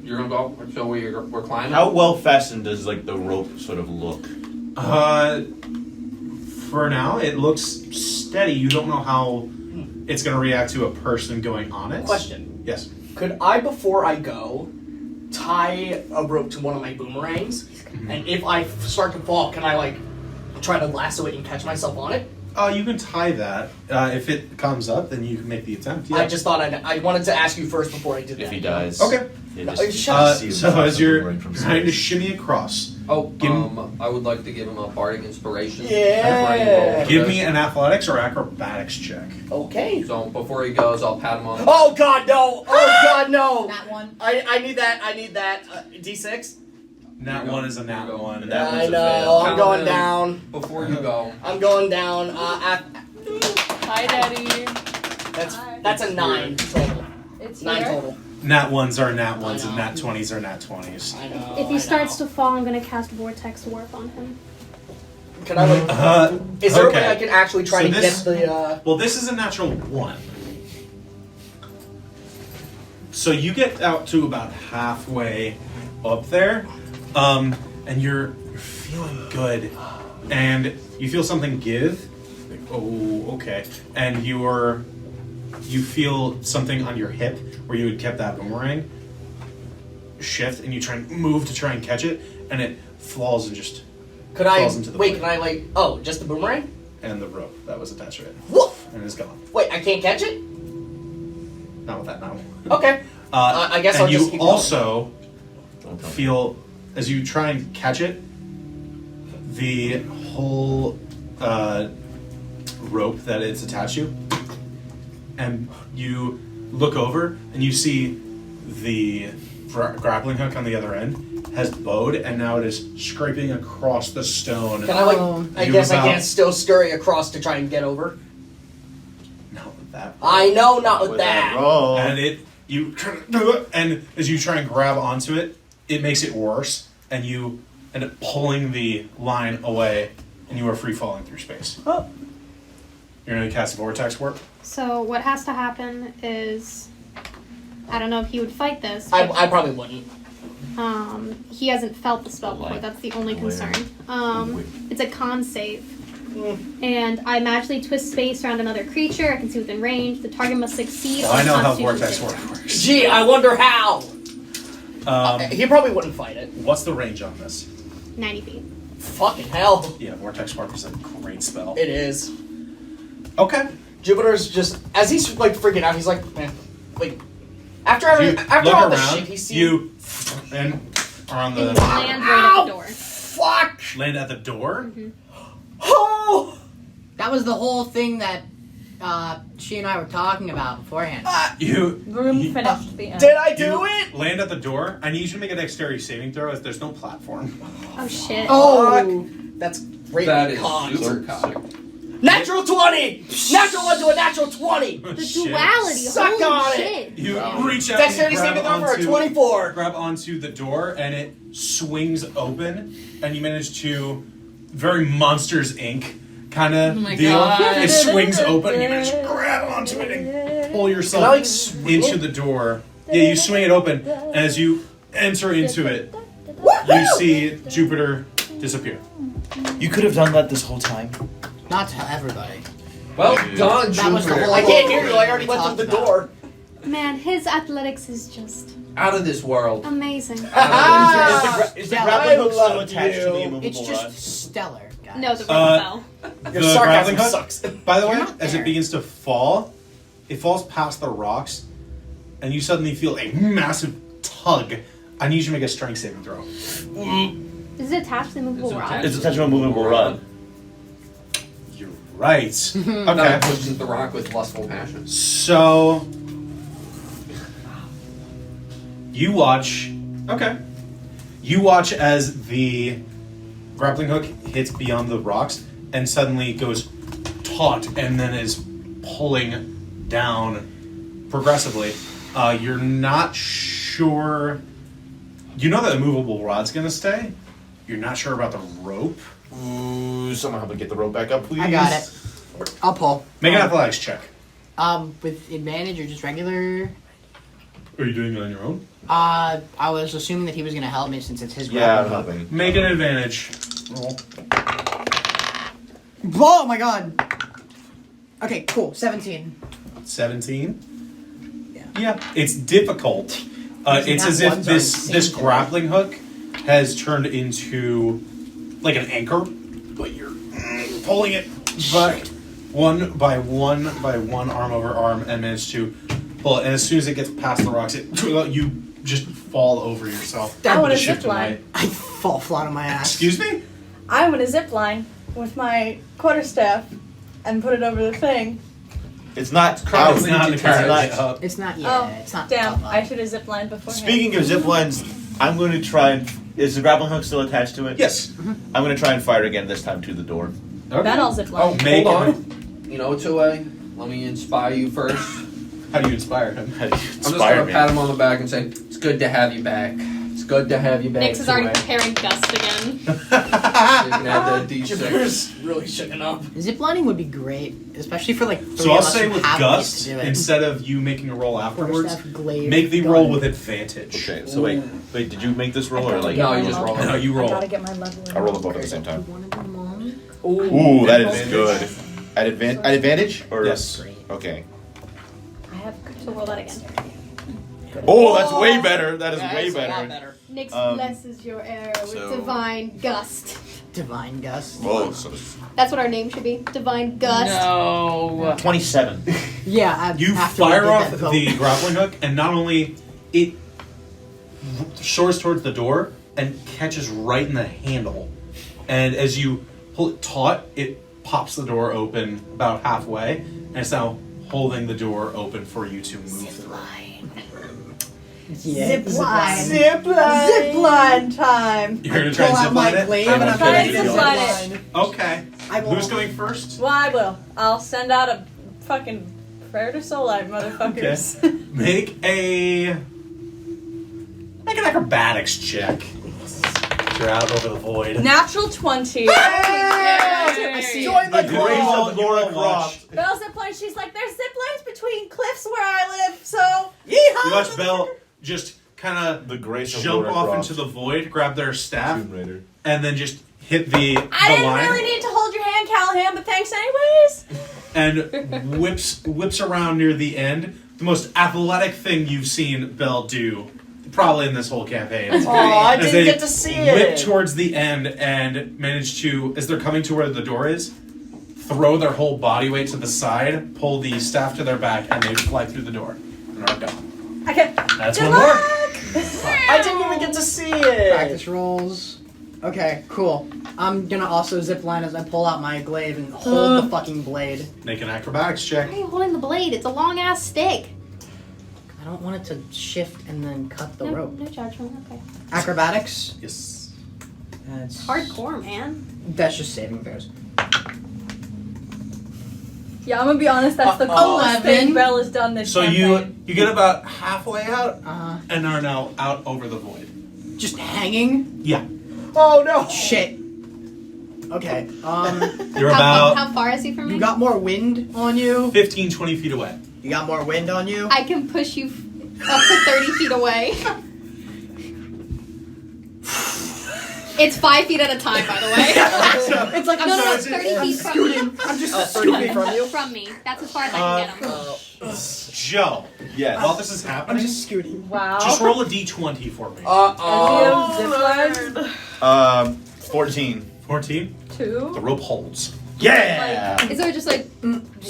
You're gonna go show where we're climbing? How well fastened does like the rope sort of look? For now, it looks steady. You don't know how it's going to react to a person going on it. Question. Yes. Could I, before I go, tie a rope to one of my boomerangs? And if I start to fall, can I, like, try to lasso it and catch myself on it? You can tie that. If it comes up, then you can make the attempt. Yeah. I just thought I wanted to ask you first before I did that. If he dies. Okay. So as you're trying to shimmy across, I would like to give him a bardic inspiration. Yeah. give me an athletics or acrobatics check. Okay. So before he goes, I'll pat him on. Oh God, no! Oh God, no! That one. I need that. I need that. D6. Nat one is a nat Go. one. And I that one's a know. fail. I'm going down. Before you go. I'm going down. Hi, Daddy. That's a 9 total. It's 9 here. total. Nat ones are nat ones, I and know. nat 20s are nat 20s. I know. If he starts to fall, I'm gonna cast Vortex Warp on him. Can I like? Is there a way I can actually try So to this- get the? Well, this is a natural 1. So you get out to about halfway up there, and you're feeling good, and you feel something give. Like, oh, okay. And you feel something on your hip where you had kept that boomerang shift, and you try and move to try and catch it, and it falls and just Could I falls into the wait? void. Can I like? Oh, just the boomerang? And the rope that was attached to it, Woof! and it's gone. Wait, I can't catch it. Not with that now. Okay. I guess and I'll just you keep going. also feel as you try and catch it, the whole rope that it's attached to, and you look over and you see the grappling hook on the other end has bowed, and now it is scraping across the stone. Can I like? I You guess I about- can't still scurry across to try and get over. Not with that. I know, not with that. roll. And and as you try and grab onto it, it makes it worse, and you end up pulling the line away, and you are free falling through space. Oh. You're gonna cast Vortex Warp. So what has to happen is, I don't know if he would fight this. I but, probably wouldn't. he hasn't felt the spell before. That's the only concern. It's a con save. And I magically twist space around another creature. I can see within range. The target must succeed. Well, on I know how Constitution Vortex saving. Warp works. Gee, I wonder how. Um, He probably wouldn't fight it. what's the range on this? 90 feet. Fucking hell. Yeah, Vortex Warp is a great spell. It is. Okay. Jupiter's just as he's like freaking out. He's like, man, like after You after look all the around, shit he's seen. you and are on the And land right at the door. Fuck. land at the door. Oh. That was the whole thing that she and I were talking about beforehand. You Room you finished the end. Did I do it? land at the door. I need you to make a dexterity saving throw as there's no platform. Oh shit. Oh. That's great. That is con. super cock. Natural 20. Natural 1 to a natural 20. The Shit. duality. Suck Holy on shit. You reach out Dexterity and grab saving throw for a onto, 24. grab onto the door, and it swings open, and you manage to very Monsters Inc. kind of Oh my deal. God. It swings open, and you manage to grab onto it and pull yourself Can I, like, swing into it? the door. Yeah, you swing it open, and as you enter into it, you see Jupiter disappear. You could have done that this whole time. Not to everybody. Well done, That was the Jupiter. whole- I can't hear you. I already went through the door. Man, his athletics is just Out of this world. amazing. Ah! Is the Yeah, grappling hook I still love attached to the you. immovable It's just rod? stellar, guys. No, the rope fell. Your The sarcasm grappling hook? sucks. By the You're way, not as there. it begins to fall, it falls past the rocks, and you suddenly feel a massive tug. I need you to make a strength saving throw. Is it attached to the movable Is it rod? attached? It's attached to a movable rod. You're right. Now Okay. he pushes the rock with lustful passion. So you watch. Okay. You watch as the grappling hook hits beyond the rocks and suddenly goes taut and then is pulling down progressively. You're not sure. You know that the movable rod's gonna stay. You're not sure about the rope. Ooh, someone help me get the rope back up, please. I got it. I'll pull. Make an athletics check. With advantage or just regular? Are you doing it on your own? I was assuming that he was gonna help me since it's his Yeah, I'm grappling hook. helping. Make an advantage roll. Oh my god! Okay, cool. 17. 17. Yeah. Yeah, it's difficult. It's as if this grappling hook has turned into like an anchor, but you're pulling it but one by one arm over arm and manage to pull it. And as soon as it gets past the rocks, you just fall over yourself. I want with a a shift zip in line. weight. I fall flat on my ass. Excuse me? I want to zip line with my quarterstaff and put it over the thing. It's not It's out. not entirely up. It's not. Oh, It's not. Damn, up. I should have zip lined beforehand. Speaking of zip lines, I'm going to try and. Is the grappling hook still attached to it? Yes. I'm going to try and fire again, this time to the door. Okay. Then I'll zip line. Oh, make Hold it. on. You know, Tue, let me inspire you first. How do you inspire him? How do you I'm just inspire gonna me? pat him on the back and say, "It's good to have you back. It's good to have you back." Nyx is already Tue." preparing Gust again. So you can add that D6. Jupiter's really shaken up. Ziplining would be great, especially for like. So three I'll of us say who with have Gust, to do it. instead of you making a roll afterwards, Quarterstaff, glaive, make the gun. roll with advantage. Okay, so wait, did you make this roll or like? No, you just roll. No, you I roll. gotta get my level. I roll them both at the same time. You wanna do mom? Ooh, that is Advantage. good. At advantage? Or Yes. Okay. I have So roll that again. Oh, that's way better. That is way better. Nyx blesses your air with so- divine gust. Divine gust. Whoa, so That's what our name should be. Divine Gust. No. 27. Yeah, You after we fire did off that vote. the grappling hook, and not only it soars towards the door and catches right in the handle, and as you pull it taut, it pops the door open about halfway, and it's now holding the door open for you to move through. Yeah, Zip line. Zip line. Zip line time. You're gonna try Pull and out zip my line it? glaive I'm and I'm trying gonna to do zip line it. Okay. I will. Who's going first? Well, I will. I'll send out a fucking prayer to Solar, motherfuckers. Make an acrobatics check. You're out over the void. Natural 20. Join the The club. grace of Laura Croft. Croft. Belle zip line. She's like, there's zip lines between cliffs where I live, so You watch Belle just kind The of grace of jump Laura off Croft. into the void, grab their staff, Tomb Raider. and then just hit the I didn't line really need to hold your hand, Callahan, but thanks anyways. and whips around near the end. The most athletic thing you've seen Belle do, probably in this whole campaign. Oh, I As didn't they get to see whip it. towards the end and manage to, as they're coming to where the door is, throw their whole body weight to the side, pull the staff to their back, and they fly through the door and are gone. Okay. That's Good one more. luck. I didn't even get to see it. Practice rolls. Okay, cool. I'm gonna also zip line as I pull out my glaive and hold the fucking blade. Make an acrobatics check. Why are you holding the blade? It's a long ass stick. I don't want it to shift and then cut the no, rope. no judgment. Okay. Acrobatics. Yes. That's Hardcore, man. That's just saving throws. Yeah, I'm gonna be honest, that's the Uh-oh. coolest thing Belle has done this So campaign. you get about halfway out Uh, and are now out over the void. just hanging. Yeah. Oh no. Shit. Okay. You're How about far is he from me? You got more wind on you. 15, 20 feet away. You got more wind on you. I can push you up to 30 feet away. It's 5 feet at a time, by the way. It's like I'm No, sorry. 30 feet from scooting. I'm just 30 feet scooting. from you? From me. That's as far as I can get him. Joe, Yes. while this is I'm happening, just scooting. Wow. just roll a d20 for me. Zip lines? 14. 14. The 2. rope holds. Yeah! Is it just like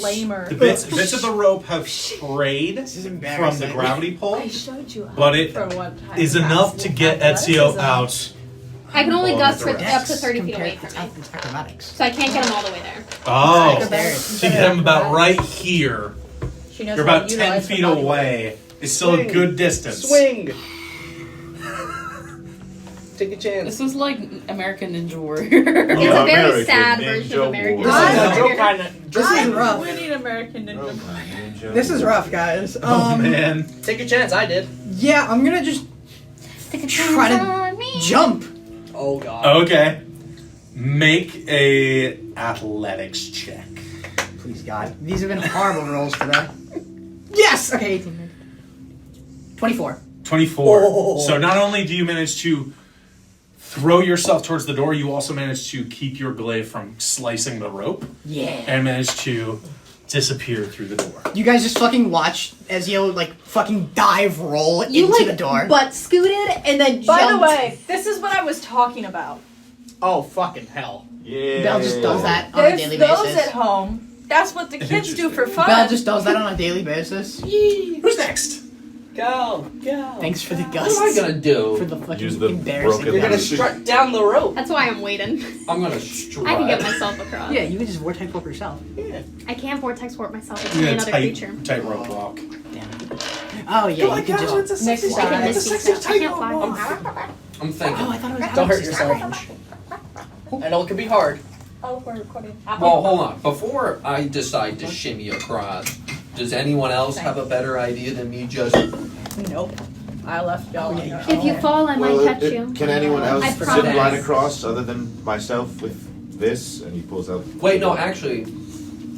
Lamer. The bits of the rope have frayed This is from embarrassing. the gravity pull, I showed you but it for one time. is enough to get Ezio out. I can only Along gust with for the up to rest. 30 feet away Compared from me. to acrobatics. So I can't get him all the way there. Oh, There. so you get him about right here. She knows You're how about to 10 utilize her feet body. away. It's still a Swing. good distance. Swing. Take a chance. This is like American Ninja Warrior. It's a very American sad Ninja version of American Warrior. This is Ninja a Warrior. joke kind of. This is rough. We need American Ninja. This is rough, guys. Oh man. Take a chance. I did. Yeah, I'm gonna just Take a try chance to on me. jump. Oh god. Okay. Make a athletics check. Please, God. These have been horrible rolls today. Yes! Okay, 18. 24. 24. Oh. So not only do you manage to throw yourself towards the door, you also manage to keep your glaive from slicing the rope Yeah. and manage to disappear through the door. You guys just fucking watch Ezio like fucking dive roll You into like the door. butt scooted and then By the jumped. way, this is what I was talking about. Oh, fucking hell. Yeah. Belle just does that on a There's daily those basis. at home. That's what the kids do for fun. Belle just does that on a daily basis. Who's next? Go. Thanks for the What gusts. am I gonna do? For the fucking Use the embarrassing. broken You're gonna down. strut down the rope. That's why I'm waiting. I'm gonna strut. I can get myself across. Yeah, you can just vortex warp yourself. I can't vortex warp myself. It's Yeah, another creature. tight rope walk. Damn it. Oh yeah, you can just. Next I can time. misty step. I can't fly. I'm thinking. Oh, I thought it was. Don't hurt Alex's yourself. range. I know it can be hard. Oh, we're recording. Well, hold on. Before I decide to shimmy across, does anyone else have a better idea than me? Just Nope. I left y'all. on your If you own. fall, I might catch you. Can anyone else I zip promise. line across other than myself with this? And he pulls out. wait. No, actually,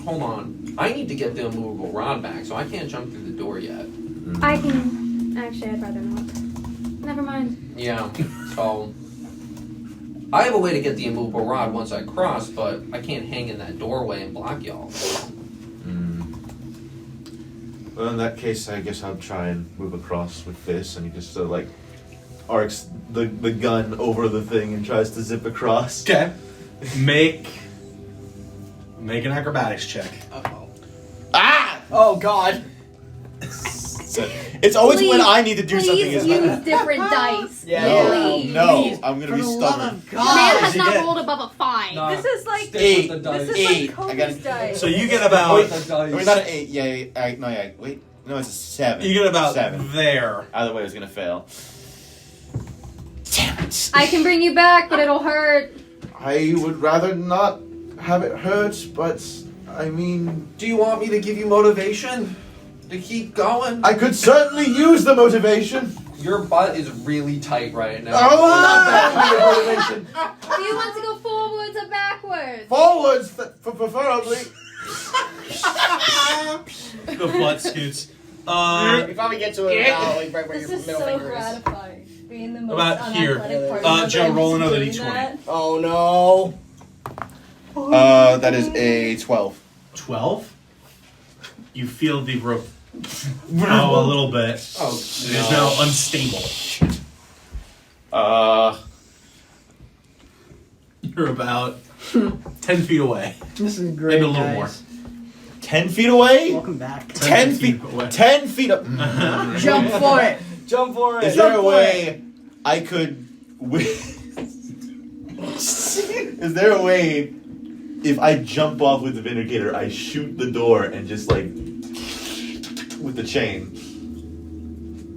hold on. I need to get the immovable rod back, so I can't jump through the door yet. I can. Actually, I'd rather not. Never mind. Yeah. So I have a way to get the immovable rod once I cross, but I can't hang in that doorway and block y'all. Well, in that case, I guess I'll try and move across with this, and he just sort of like arcs the gun over the thing and tries to zip across. Okay. Make an acrobatics check. Uh-oh. Ah! Oh, God. It's always when Please- I need to do something. Please Isn't use it? different dice. Yeah. Please. No, I'm gonna For be the love stubborn. of Man has What'd you not get? rolled above a 5. This is like Eight. this is Eight. like I got Kobe's it. dice. So you get about I mean, not an 8. Yeah. No, yeah. Wait. No, it's a 7. you get about 7. there. Either way, I was gonna fail. Damn it! I can bring you back, but it'll hurt. I would rather not have it hurt, but I mean, Do you want me to give you motivation to keep going? I could certainly use the motivation. Your butt is really tight right now. Oh, not that kind of motivation. Do you want to go forwards or backwards? Forwards, preferably. The butt scoots. You probably get to it about like right where This your is middle so finger is. gratifying. Being the most About here. unathletic part of Joe, the roll band another is doing D20. that. Oh, no. That is a 12. 12. You feel the rope. Oh, a little bit. Oh, It is now unstable. You're about 10 feet away. This is great. Maybe a little guys. 10 feet away? Welcome back. 10 feet. away. 10 feet up. Jump for it. Jump for it. Is there a way I could? Is there a way if I jump off with the Vindicator, I shoot the door and just like with the chain?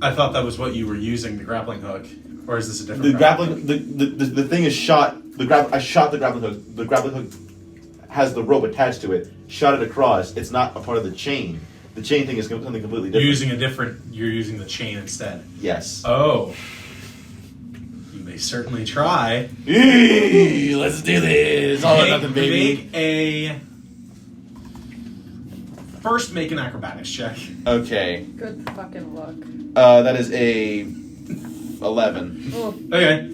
I thought that was what you were using, the grappling hook. Or is this a different The grappling, the thing is shot. I shot the grappling hook. The grappling hook has the rope attached to it. Shot it across. It's not a part of the chain. The chain thing is something completely different. You're using the chain instead. Yes. Oh. You may certainly try. Let's do this. All or nothing, baby. First, make an acrobatics check. Okay. Good fucking luck. That is a 11. Okay.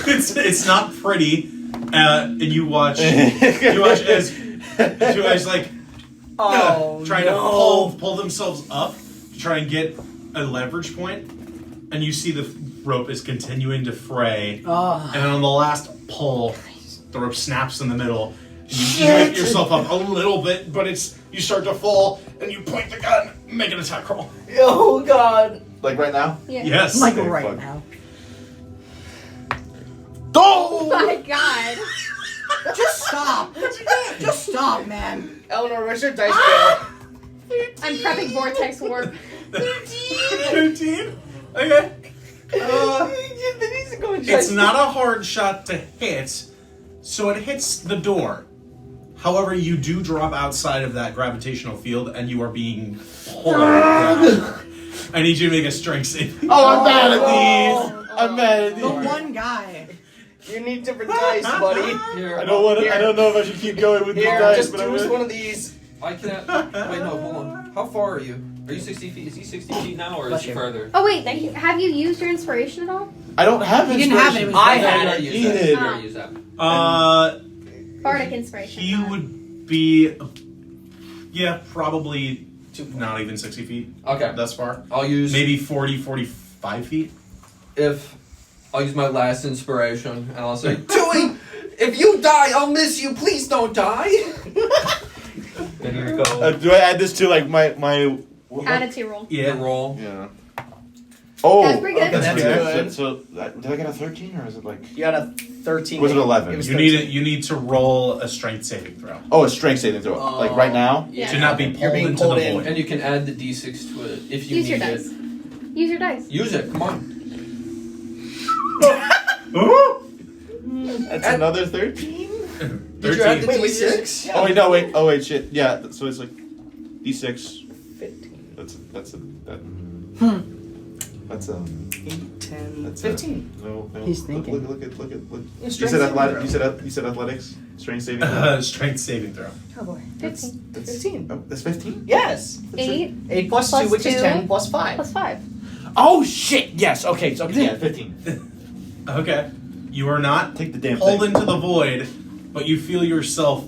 It's not pretty, and you watch as like trying to pull themselves up to try and get a leverage point, and you see the rope is continuing to fray, Oh. and then on the last pull, the rope snaps in the middle. You lift yourself up a little bit, but you start to fall, and you point the gun, make an attack roll. Oh, God. Like right now? Yeah. Yes. Like Okay, right fuck. now. Oh my God. Just stop. Just stop, man. Eleanor, where's your dice roll? I'm prepping vortex warp. 13? Okay. It's not a hard shot to hit, so it hits the door. However, you do drop outside of that gravitational field, and you are being pulled. I need you to make a strength save. Oh, I'm bad at these. I'm bad at The these. one guy. You need different dice, buddy. Here, I don't want to. I don't know if I should keep going with these Here, dice, just but I use will. one of these. I can. Wait, no, hold on. How far are you? Are you 60 feet? Is he 60 feet now, or is Bless he you. further? Oh wait, have you used your inspiration at all? I don't have You didn't have it. inspiration. It was I No, had you it. already used He that. did. You already used that. Bardic inspiration. He not- would be Yeah, probably 2 points. not even 60 feet Okay. thus far. I'll use Maybe 40, 45 feet. I'll use my last inspiration and I'll say, Tui, if you die, I'll miss you. Please don't die. And here you go. Do I add this to like my Add it to your roll. The roll. Yeah. Oh, That's pretty good. okay, That's good. So did I get a 13 or is it like? You got a 13. Was it 11? It was You 13. need to roll a strength saving throw Oh, a strength saving throw. Like right now. Yeah. to not be You're pulled being into pulled the in. void. And you can add the d6 to it if you Use your need dice. it. Use your dice. Use it. Come on. That's another 13. Did you add the 13. d6? Oh wait, no, wait. Oh wait, shit. Yeah. So it's like D6. 15. That's a 10. That's 15. No. He's thinking. Look. You Strength said saving athletic. throw. You said athletics. Strength saving. Throw. Strength saving throw. Oh boy. 15. That's 15. Oh, that's 15. Yes. 8 8 plus 2, Plus which is 2. 10 plus 5. plus 5. Oh shit! Yes. Okay. So yeah, 15. Okay. You are not Take the damn pulled thing. into the void, but you feel yourself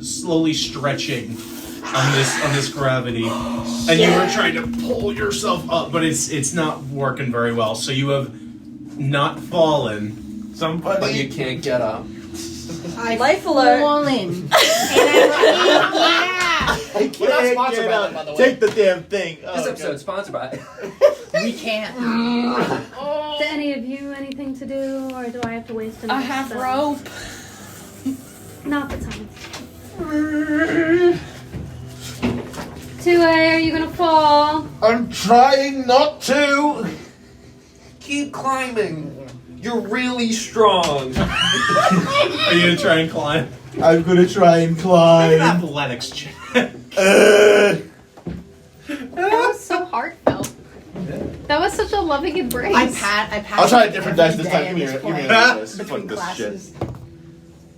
slowly stretching on this gravity, and you are trying to pull yourself up, but it's not working very well. So you have not fallen. But you can't get up. Life alert. Fallen. I We're not sponsored by them, by the way. Take the damn thing. Oh, This God. episode is sponsored by. We can't. Do any of you anything to do, or do I have to waste another I have spell? rope. Not the time. 2A, are you gonna fall? I'm trying not to. Keep climbing. You're really strong. Are you gonna try and climb? I'm gonna try and Make an climb. athletics check. That was so heartfelt. That was such a loving embrace. I pat. I'll try a different dice this time. every Give me day a at this point. dice. Between Fuck this classes. shit.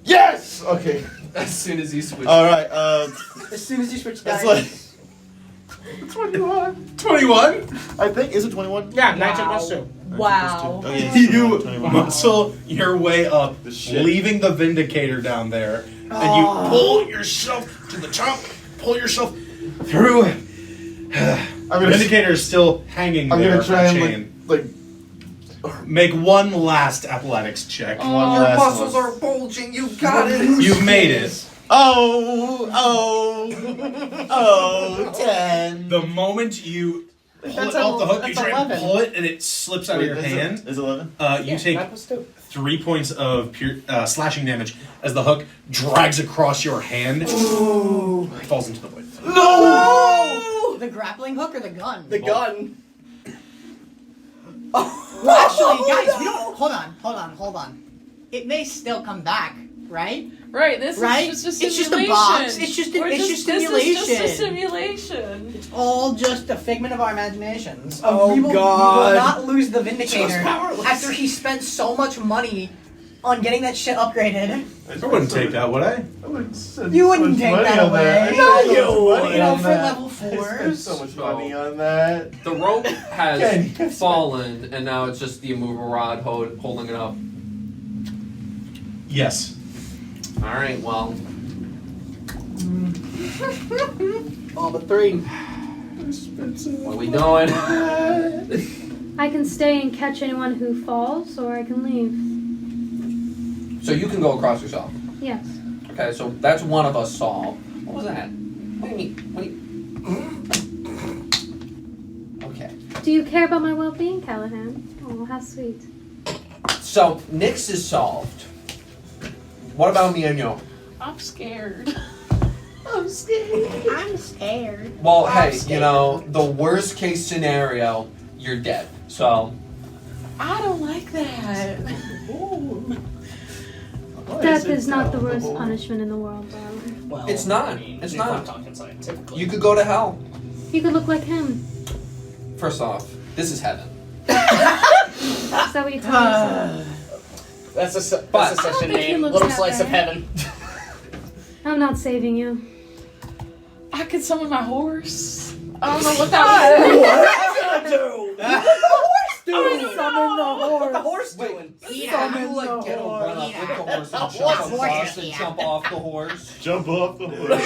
Yes. Okay. As soon as you switch. All right. As soon as you switch dice. That's like 21. 21. I think is it 21? Yeah, 19 plus 2. Wow. Oh, yeah, You 21. muscle your way up, The shit. leaving the Vindicator down there, and you pull yourself to the top, pull yourself through. Vindicator is still hanging I'm there gonna on try a and chain. like Make one last athletics check. one Your last muscles one. are bulging. You got it. You've made it. Oh, 10. The moment you pull That's it off the hook, you that's try and 11. pull it, and it slips out of your hand. Is it 11? You take 9 plus 2. 3 points of pure, slashing damage as the hook drags across your hand. Ooh. It falls into the void. No! The grappling hook or the gun? The gun. Well, actually, guys, we don't. Hold on. It may still come back, right? Right, this Right? is just a It's just a simulation. box. It's just We're it's just simulation. This is just a simulation. It's all just a figment of our imaginations. Oh, we will God. not lose the Vindicator Just powerless. after he spent so much money on getting that shit upgraded. I wouldn't take that, would I? You wouldn't take that away. No, you You wouldn't. know, for level I spent 4s. so much money on that. The rope has Ken, fallen, and now it's just the immovable rod holding it up. Yes. All right. Well, All but 3. what are we doing? I can stay and catch anyone who falls, or I can leave. So you can go across yourself. Yes. Okay. So that's one of us solved. What was that? What do you mean? Okay. Do you care about my well-being, Callahan? Oh, how sweet. So Nyx is solved. What about me and you? I'm scared. I'm scared. Well, hey, you know, the worst case scenario, you're dead. So I don't like that. Death is not the worst punishment in the world, though. Well, It's not. I mean, It's if I'm not. talking scientifically. you could go to hell. You could look like him. First off, this is heaven. Is that what you tell yourself? That's a But- that's a I don't session think he name. looks Little that Slice of bad. Heaven. I'm not saving you. I could summon my horse. I don't know what that Summon the horse. the horse doing? You like get a run up with the horse and jump across and jump off the horse. Jump off the horse.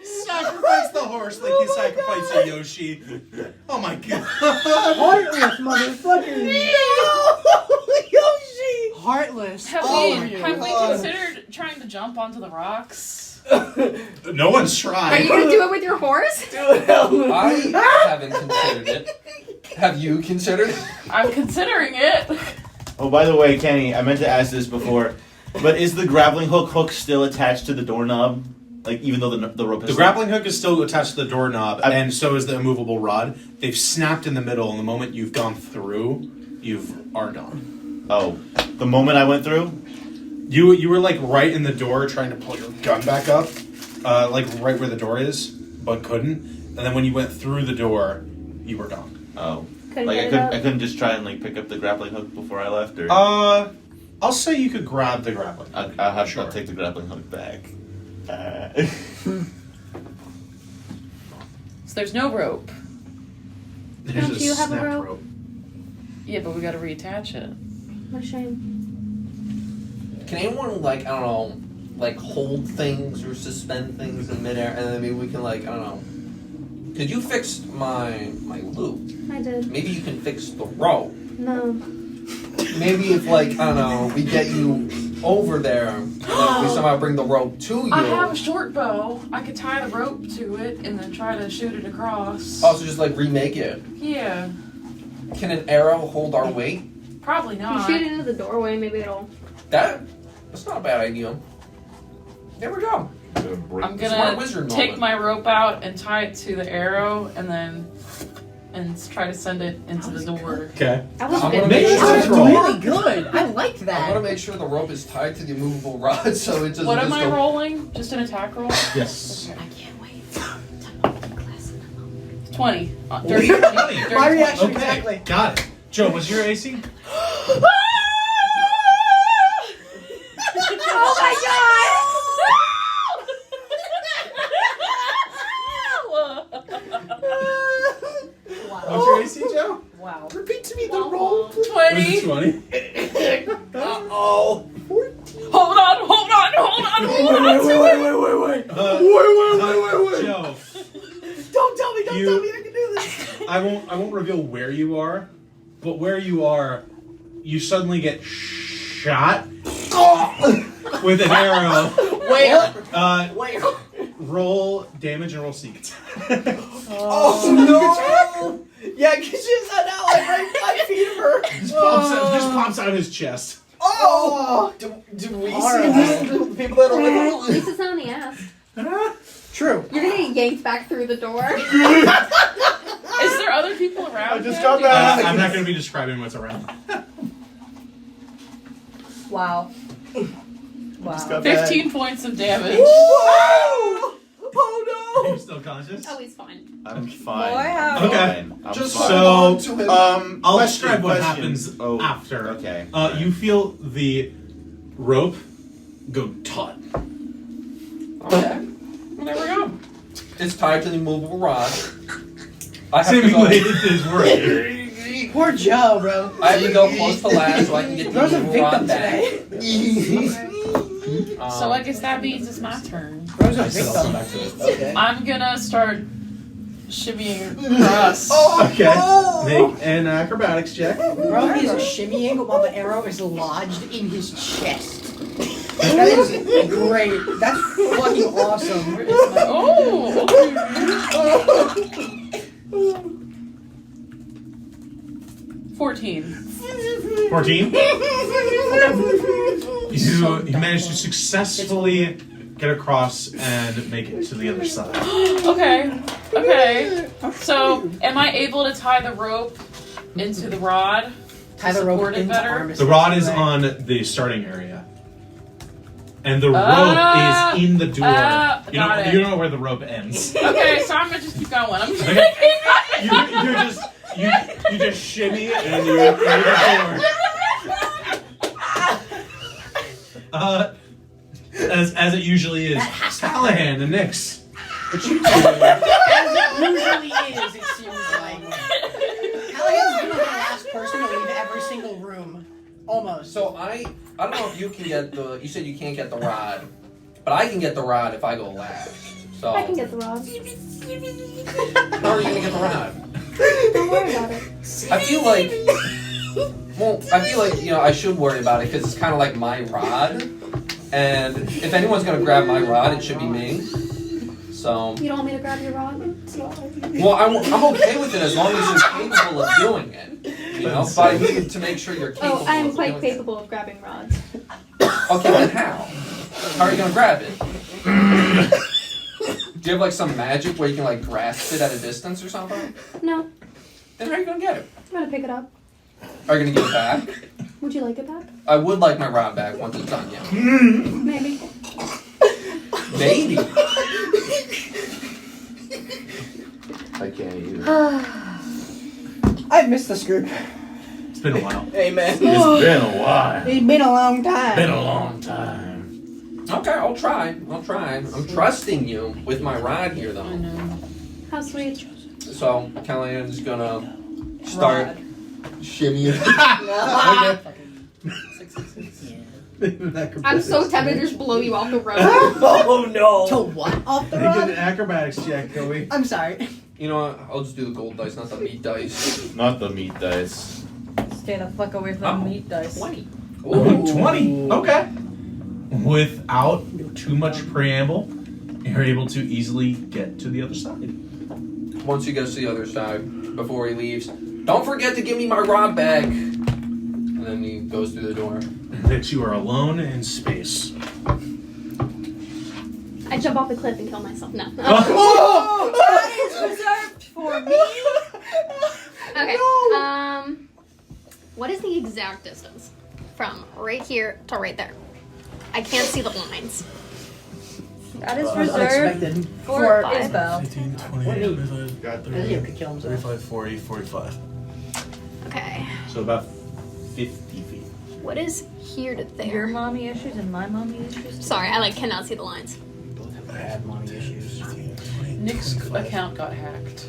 Sacrifice the horse like you sacrifice a Yoshi. Oh my god. Heartless motherfucker. Yoshi! Heartless. Have we considered trying to jump onto the rocks? No one's Are tried. you gonna do it with your horse? I haven't considered it. Have you considered it? I'm considering it. Oh, by the way, Kenny, I meant to ask this before, but is the grappling hook still attached to the doorknob? Like, even though the rope is... The grappling hook is still attached to the doorknob, and so is the immovable rod. They've snapped in the middle, and the moment you've gone through, you are gone. Oh. The moment I went through? You were, like, right in the door trying to pull your gun back up, like, right where the door is, but couldn't. And then when you went through the door, you were gone. Oh. Couldn't Like, get I couldn't just try and, like, pick up the grappling hook before I left, or... I'll say you could grab the grappling hook. I'll take the grappling hook back. So there's no rope. There's Don't you have a snap rope? Yeah, but we gotta reattach it. What a shame. Can anyone, like, I don't know, like, hold things or suspend things in midair, and then maybe we can, like, I don't know. Could you fix my loop? I did. Maybe you can fix the rope. No. Maybe if, like, I don't know, we get you over there, and then we somehow bring the rope to you. I have a short bow. I could tie the rope to it and then try to shoot it across. Also, just, like, remake it. Yeah. Can an arrow hold our weight? Probably If you not. shoot it into the doorway, maybe it'll... That's not a bad idea. There we go. I'm Smart gonna wizard take moment. my rope out and tie it to the arrow and then try to send it into the door. Okay. That was I'm good. gonna make sure That's the rope- really good. I like I that. want to make sure the rope is tied to the immovable rod so it doesn't What just am I go... rolling? Just an attack roll? Yes. I can't wait. 20. Dirty 20. Dirty My 20. reaction Okay. exactly. Got it. Joe, what's your AC? Oh my What's your AC, Joe? Wow. Repeat to me the God! roll. 20. Was it 20? Uh-oh. Hold on. Wait. Joe, Don't tell me, You- tell me I can do this. I won't reveal where you are, but where you are, you suddenly get shot with an arrow. Where? Where? Roll damage and roll sneak attack. Oh, no! Yeah, because she's now like right 5 feet of her. Just pops out his chest. Oh! Do we see Alright. this? The people that are At like, least it's not in the ass. True. You're gonna get yanked back through the door. Is there other people around? I just him? got Do you back. know? I'm not going to be describing what's around. Wow. Just Wow. got back. 15 points of damage. oh! Oh Are no! you still conscious? Oh, he's fine. I'm fine. Boy, how- I'm Okay. fine. I'm Just fine. So, hold on to him. I'll Question, describe what question. happens Oh, after. Okay. You feel the rope go taut. Okay. Well, there we go. It's tied to the immovable rod. I have to Seemingly go, it is working. Poor Joe, bro. I have to go close to last so I can get the Bro's a immovable rod victim back. today. So I guess that means it's my turn. Bro's a I said I'll come victim. back to it. Okay. I'm gonna start shimmying across. Okay. Make an acrobatics check. Bro is shimmying while the arrow is lodged in his chest. That is great. That's fucking awesome. Where is my... Oh! Okay. 14. 14. You managed to successfully get across and make it to the other side. Okay. So, am I able to tie the rope into the rod? Tie the rope Support it into better? Armistice. The rod is Right. on the starting area. And the rope Ah, is in the door. got it. You don't know where the rope ends. Okay, so I'm gonna just keep going. I'm just Okay. You just shimmy and you're in the door. As it usually is. Callahan and Nyx. What you doing? As it usually is, it seems like. Callahan's been the last person to leave every single room. Almost. So I don't know if you can get the. You said you can't get the rod, but I can get the rod if I go last. So I can get the rod. how are you gonna get the rod? Don't worry about it. I feel like. Well, I feel like I should worry about it because it's kind of like my rod, and if anyone's gonna grab my rod, it should be me. So. You don't want me to grab your rod? Well, I'm okay with it as long as you're capable of doing it. But I need to make sure you're capable. Oh, I'm of quite doing capable of grabbing rods. It. Okay, then how? How are you gonna grab it? Do you have like some magic where you can like grasp it at a distance or something? No, Then how are you gonna get it? I'm gonna pick it up. Are you gonna give it back? Would you like it back? I would like my rod back once it's done, yeah. Maybe. Maybe. I can't either. I've missed this group. It's been a while. Amen. It's been a while. It's been a long time. Been a long time. Okay, I'll try. I'm trusting you with my rod here, I though. know. How sweet. So Callahan's gonna start shimmying. I'm so tempted to just blow you off the road. Oh no. To what? Off the Get rod? an acrobatics check, Joey. I'm sorry. You know what? I'll just do the gold dice, not the meat dice. Not the meat dice. Stay the fuck away from meat dice. 20. Ooh, 20. Okay. Without too much preamble, you're able to easily get to the other side. Once he gets to the other side, before he leaves, don't forget to give me my rod back. And then he goes through the door. That you are alone in space. I jump off the cliff and kill myself. No. Oh, that is reserved for me. Okay. What is the exact distance from right here to right there? I can't see the lines. That is reserved Unexpected. for Five. Isabel. 15, 20, What do you- 25, Got He could kill himself. 35, 40, 45. Okay. So about 50 feet. What is here to Your there? mommy issues and my mommy issues. Sorry, I cannot see the lines. Both have bad mommy issues. Nick's account got hacked.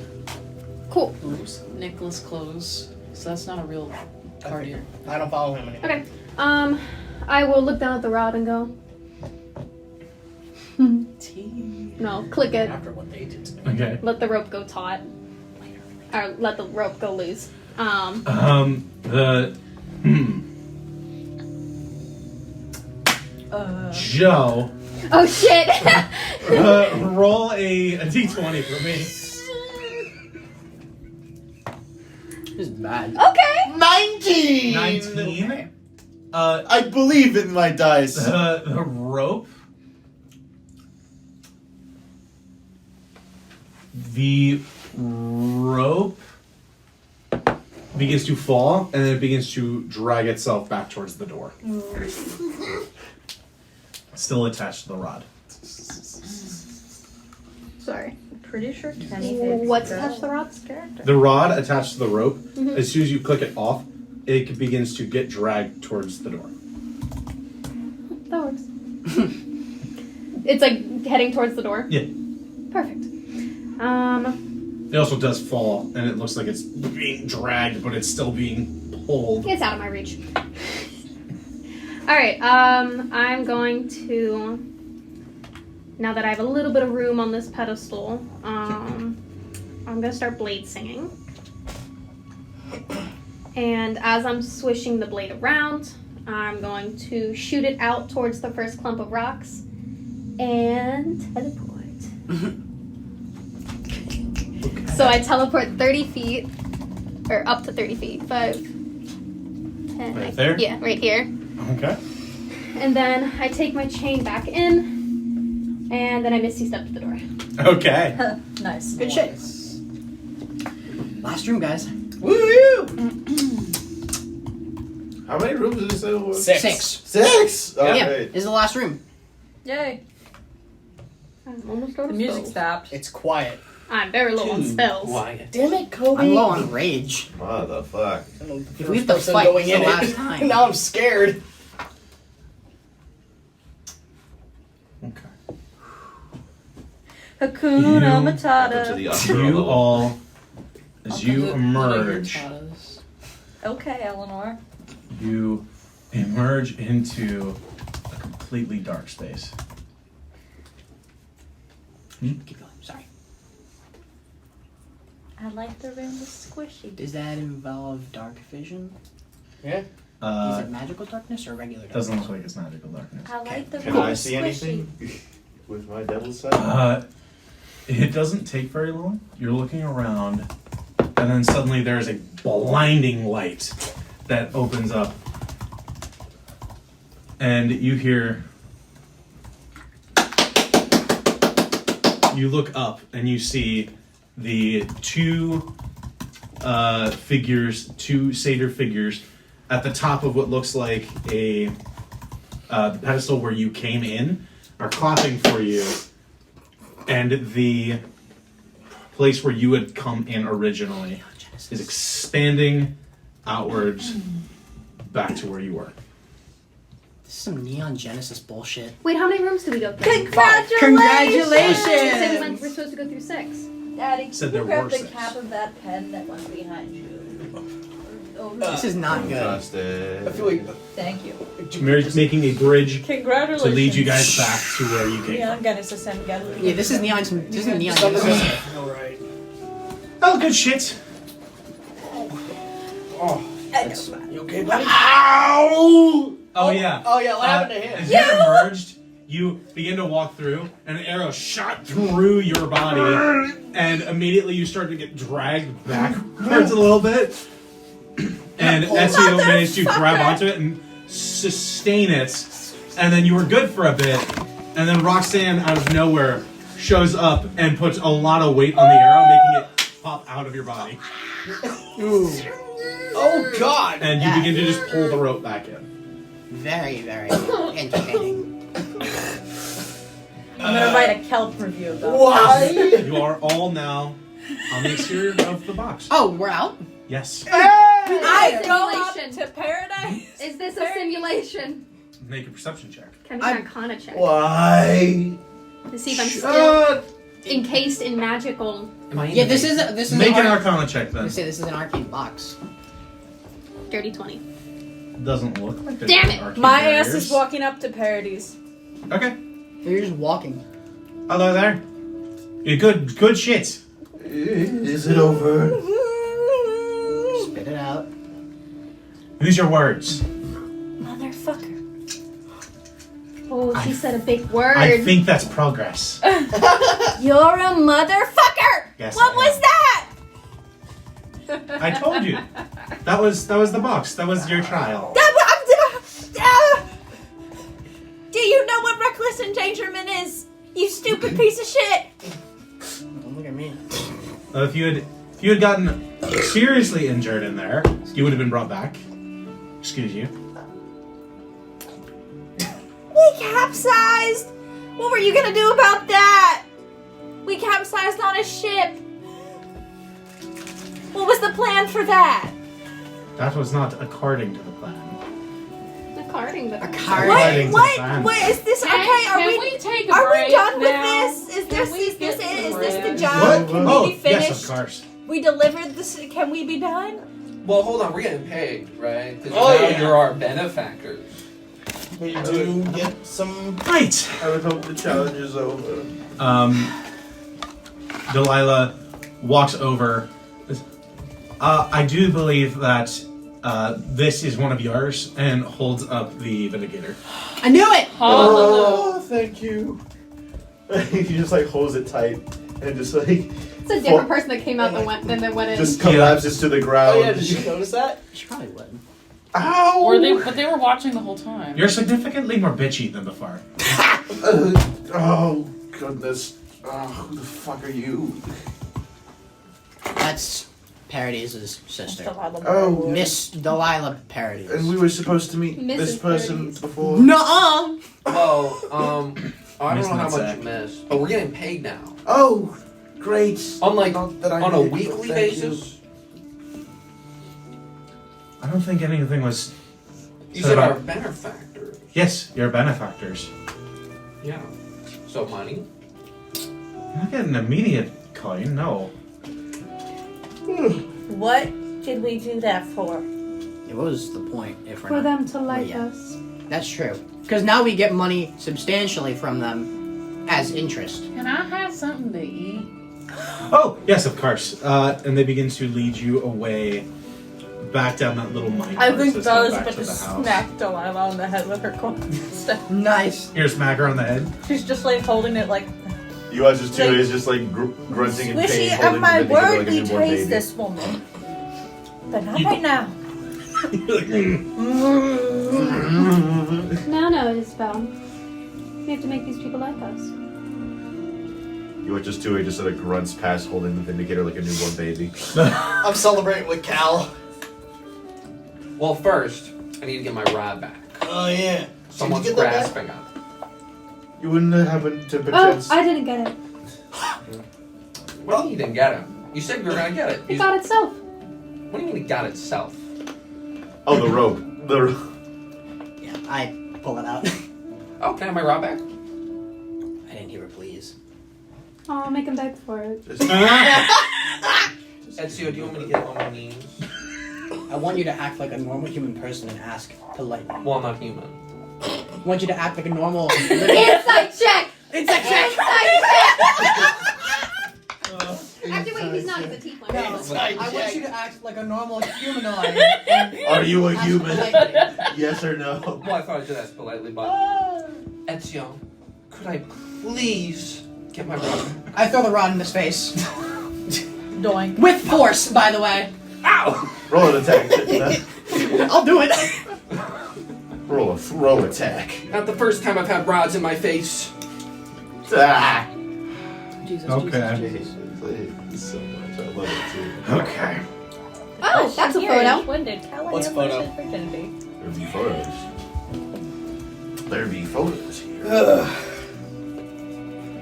Cool. Oops. Nicholas close. So that's not a real card here. I don't follow him anymore. Okay. I will look down at the rod and go. No, click it. After what they did to me. Okay. Let the rope go taut. Or let the rope go loose. Joe, Oh shit! roll a d20 for me. This is bad. Okay! 19! 19. I believe in my dice. The rope. The rope begins to fall, and then it begins to drag itself back towards the door. Still attached to the rod. Sorry. Pretty sure Kenny hates What's girls. attached to the rod? Character. The rod attached to the rope, Mhm. as soon as you click it off, it begins to get dragged towards the door. That works. It's like heading towards the door? Yeah. Perfect. It also does fall, and it looks like it's being dragged, but it's still being pulled. It's out of my reach. Alright, I'm going to... Now that I have a little bit of room on this pedestal, I'm gonna start blade singing. And as I'm swishing the blade around, I'm going to shoot it out towards the first clump of rocks and teleport. So I teleport 30 feet, or up to 30 feet. 5, 10. Right there? Yeah, right here. Okay. And then I take my chain back in, and then I misty step to the door. Okay. Nice. Good shit. Last room, guys. Woo! How many rooms did it say there was? 6. 6? Yeah, Alright. this is the last room. Yay. I'm almost out The of music spells. stopped. It's quiet. I'm very low on spells. Damn it, Kobe. I'm low on rage. What the fuck? If we have to fight, it's the last time. Now I'm scared. Okay. Hakuna You- Matata. To the upper You level. all, as I'll you put it- emerge, put it in tatas. Okay, Eleanor. you emerge into a completely dark space. Keep going. Sorry. I like the room with squishy. Does that involve dark vision? Yeah. Is Uh, it magical darkness or regular darkness? doesn't look like it's magical darkness. I like the Can room I with see squishy. anything with my devil's sight? It doesn't take very long. You're looking around, and then suddenly there's a blinding light that opens up, and you hear. You look up and you see the two figures, two satyr figures, at the top of what looks like the pedestal where you came in, are clapping for you, and the place where you had come in originally is expanding outwards back to where you were. This is some Neon Genesis bullshit. Wait, how many rooms did we go through? Congratulations! You said we're supposed to go through 6. Daddy, Said can there you grab were the 6. cap of that pen that went behind you? Over This is not good. Trusted. I feel like Thank you. Mary's making a bridge Congratulations. to lead you guys back to where you came Neon from. Genesis and Gilded. Yeah, this is Neon. This is Neon Some of Genesis. Alright. Oh, good shit. You okay, buddy? Ow! Oh yeah. Oh yeah, what happened to him? As you emerged, you begin to walk through, and an arrow shot through your body, and immediately you start to get dragged backwards a little bit. And Ezio managed to grab onto it and sustain it, and then you were good for a bit, and then Roxanne out of nowhere shows up and puts a lot of weight on the arrow, making it pop out of your body. Oh god! And you begin to just pull the rope back in. Very, very entertaining. I'm gonna write a kelp review about Why? You are all now on the exterior of the box. Oh, we're out? Yes. I go up Simulation. to paradise. Is this a simulation? Make a perception check. Can we do an Arcana check Why? to see if I'm still encased in magical? Am I in Yeah, the this is basement? this is Make an an Arcana check then. say this is an arcane box. Dirty 20. Doesn't look like there's Damn any it! arcane My barriers. ass is walking up to Paradise. Okay. You're just walking. Hello there. You good shit. Is it over? Spit it out. Use your words. Motherfucker. Oh, she said a big word. I think that's progress. You're a motherfucker! Yes, What I was am. that? I told you. That was the box. That was your trial. Do you know what reckless endangerment is? You stupid piece of shit! Don't look at me. If you had gotten seriously injured in there, you would have been brought back. Excuse you. We capsized! What were you gonna do about that? We capsized on a ship. What was the plan for that? That was not according to the plan. The carding, but According to the plan. What is this? Okay, Can we take a are we break done now? with this? Is Can we this get is some this the bread? job? What? Can Oh, we be finished? yes, of course. We delivered this. Can we be done? Well, hold on, we're getting paid, right? Because Oh, yeah. you're our benefactors. We do get some. Right. I would hope the challenge is over. Delilah walks over. I do believe that this is one of yours, and holds up the Vindicator. I knew it! Oh, thank you. He just like holds it tight and just like it's a different person that came out than went in. just collapses to the ground. Oh yeah, did you notice that? She probably would. Ow! But they were watching the whole time. You're significantly more bitchy than before. Oh goodness! Who the fuck are you? That's Paradis' sister. Oh, Miss Delilah Paradis. and we were supposed to meet this Mrs. person Paradis. before. Nuh-uh! Well, I don't know how Missed much that. you missed, but we're getting paid now. Oh, great! On like Not that I on a need, but weekly thank basis. I don't think anything was. You So said about- our benefactors. Yes, you're benefactors. Yeah. So money. I'm not getting an immediate coin, no. What did we do that for? What was the point if we're For not... them to like yeah. us. That's true. Because now we get money substantially from them as interest. Can I have something to eat? Oh, yes, of course. And they begin to lead you away back down that little mine. I think system Bella's back about to to the house. smack Delilah on the head with her quarterstaff. Nice. Here, smack her on the head. She's just like holding it like, You watch this too, is just like grunting in Swishy pain. of holding my the together word, like a we newborn taste baby. this woman. But not right now. No, Isabel. We have to make these people like us. You watch this too, he just sort of grunts past holding the Vindicator like a newborn baby. I'm celebrating with Cal. Well, first, I need to get my rod back. Oh yeah. Someone's Did you get that grasping up. You wouldn't happen to Oh, perchance... I didn't get it. What do you mean you didn't get it? You said you were gonna get it. It got itself. What do you mean it got itself? Oh, the rope. Yeah, I pull it out. Oh, can I have my rod back? I didn't hear it, please. Oh, I'll make him beg for it. Ezio, do you want me to get on my knees? I want you to act like a normal human person and ask politely. Well, I'm not human. I want you to act like a normal... Insight check! Insight check! Actually, wait, he's not. He's a tiefling. No, I want you to act like a normal humanoid. And Are you a ask human? politely. Yes or no? Well, I thought I should ask politely, but... Ezio, could I please get my rod? I throw the rod in his face. Doink. With force, by the way. Ow! Roll an attack. I'll do it. Roll a throw attack. Not the first time I've had rods in my face. Ah! Jesus, Okay. Jesus. So much. I love it too. Okay. Oh, that's a photo. When did Callahan What's lose photo? his virginity? There be photos. There be photos here.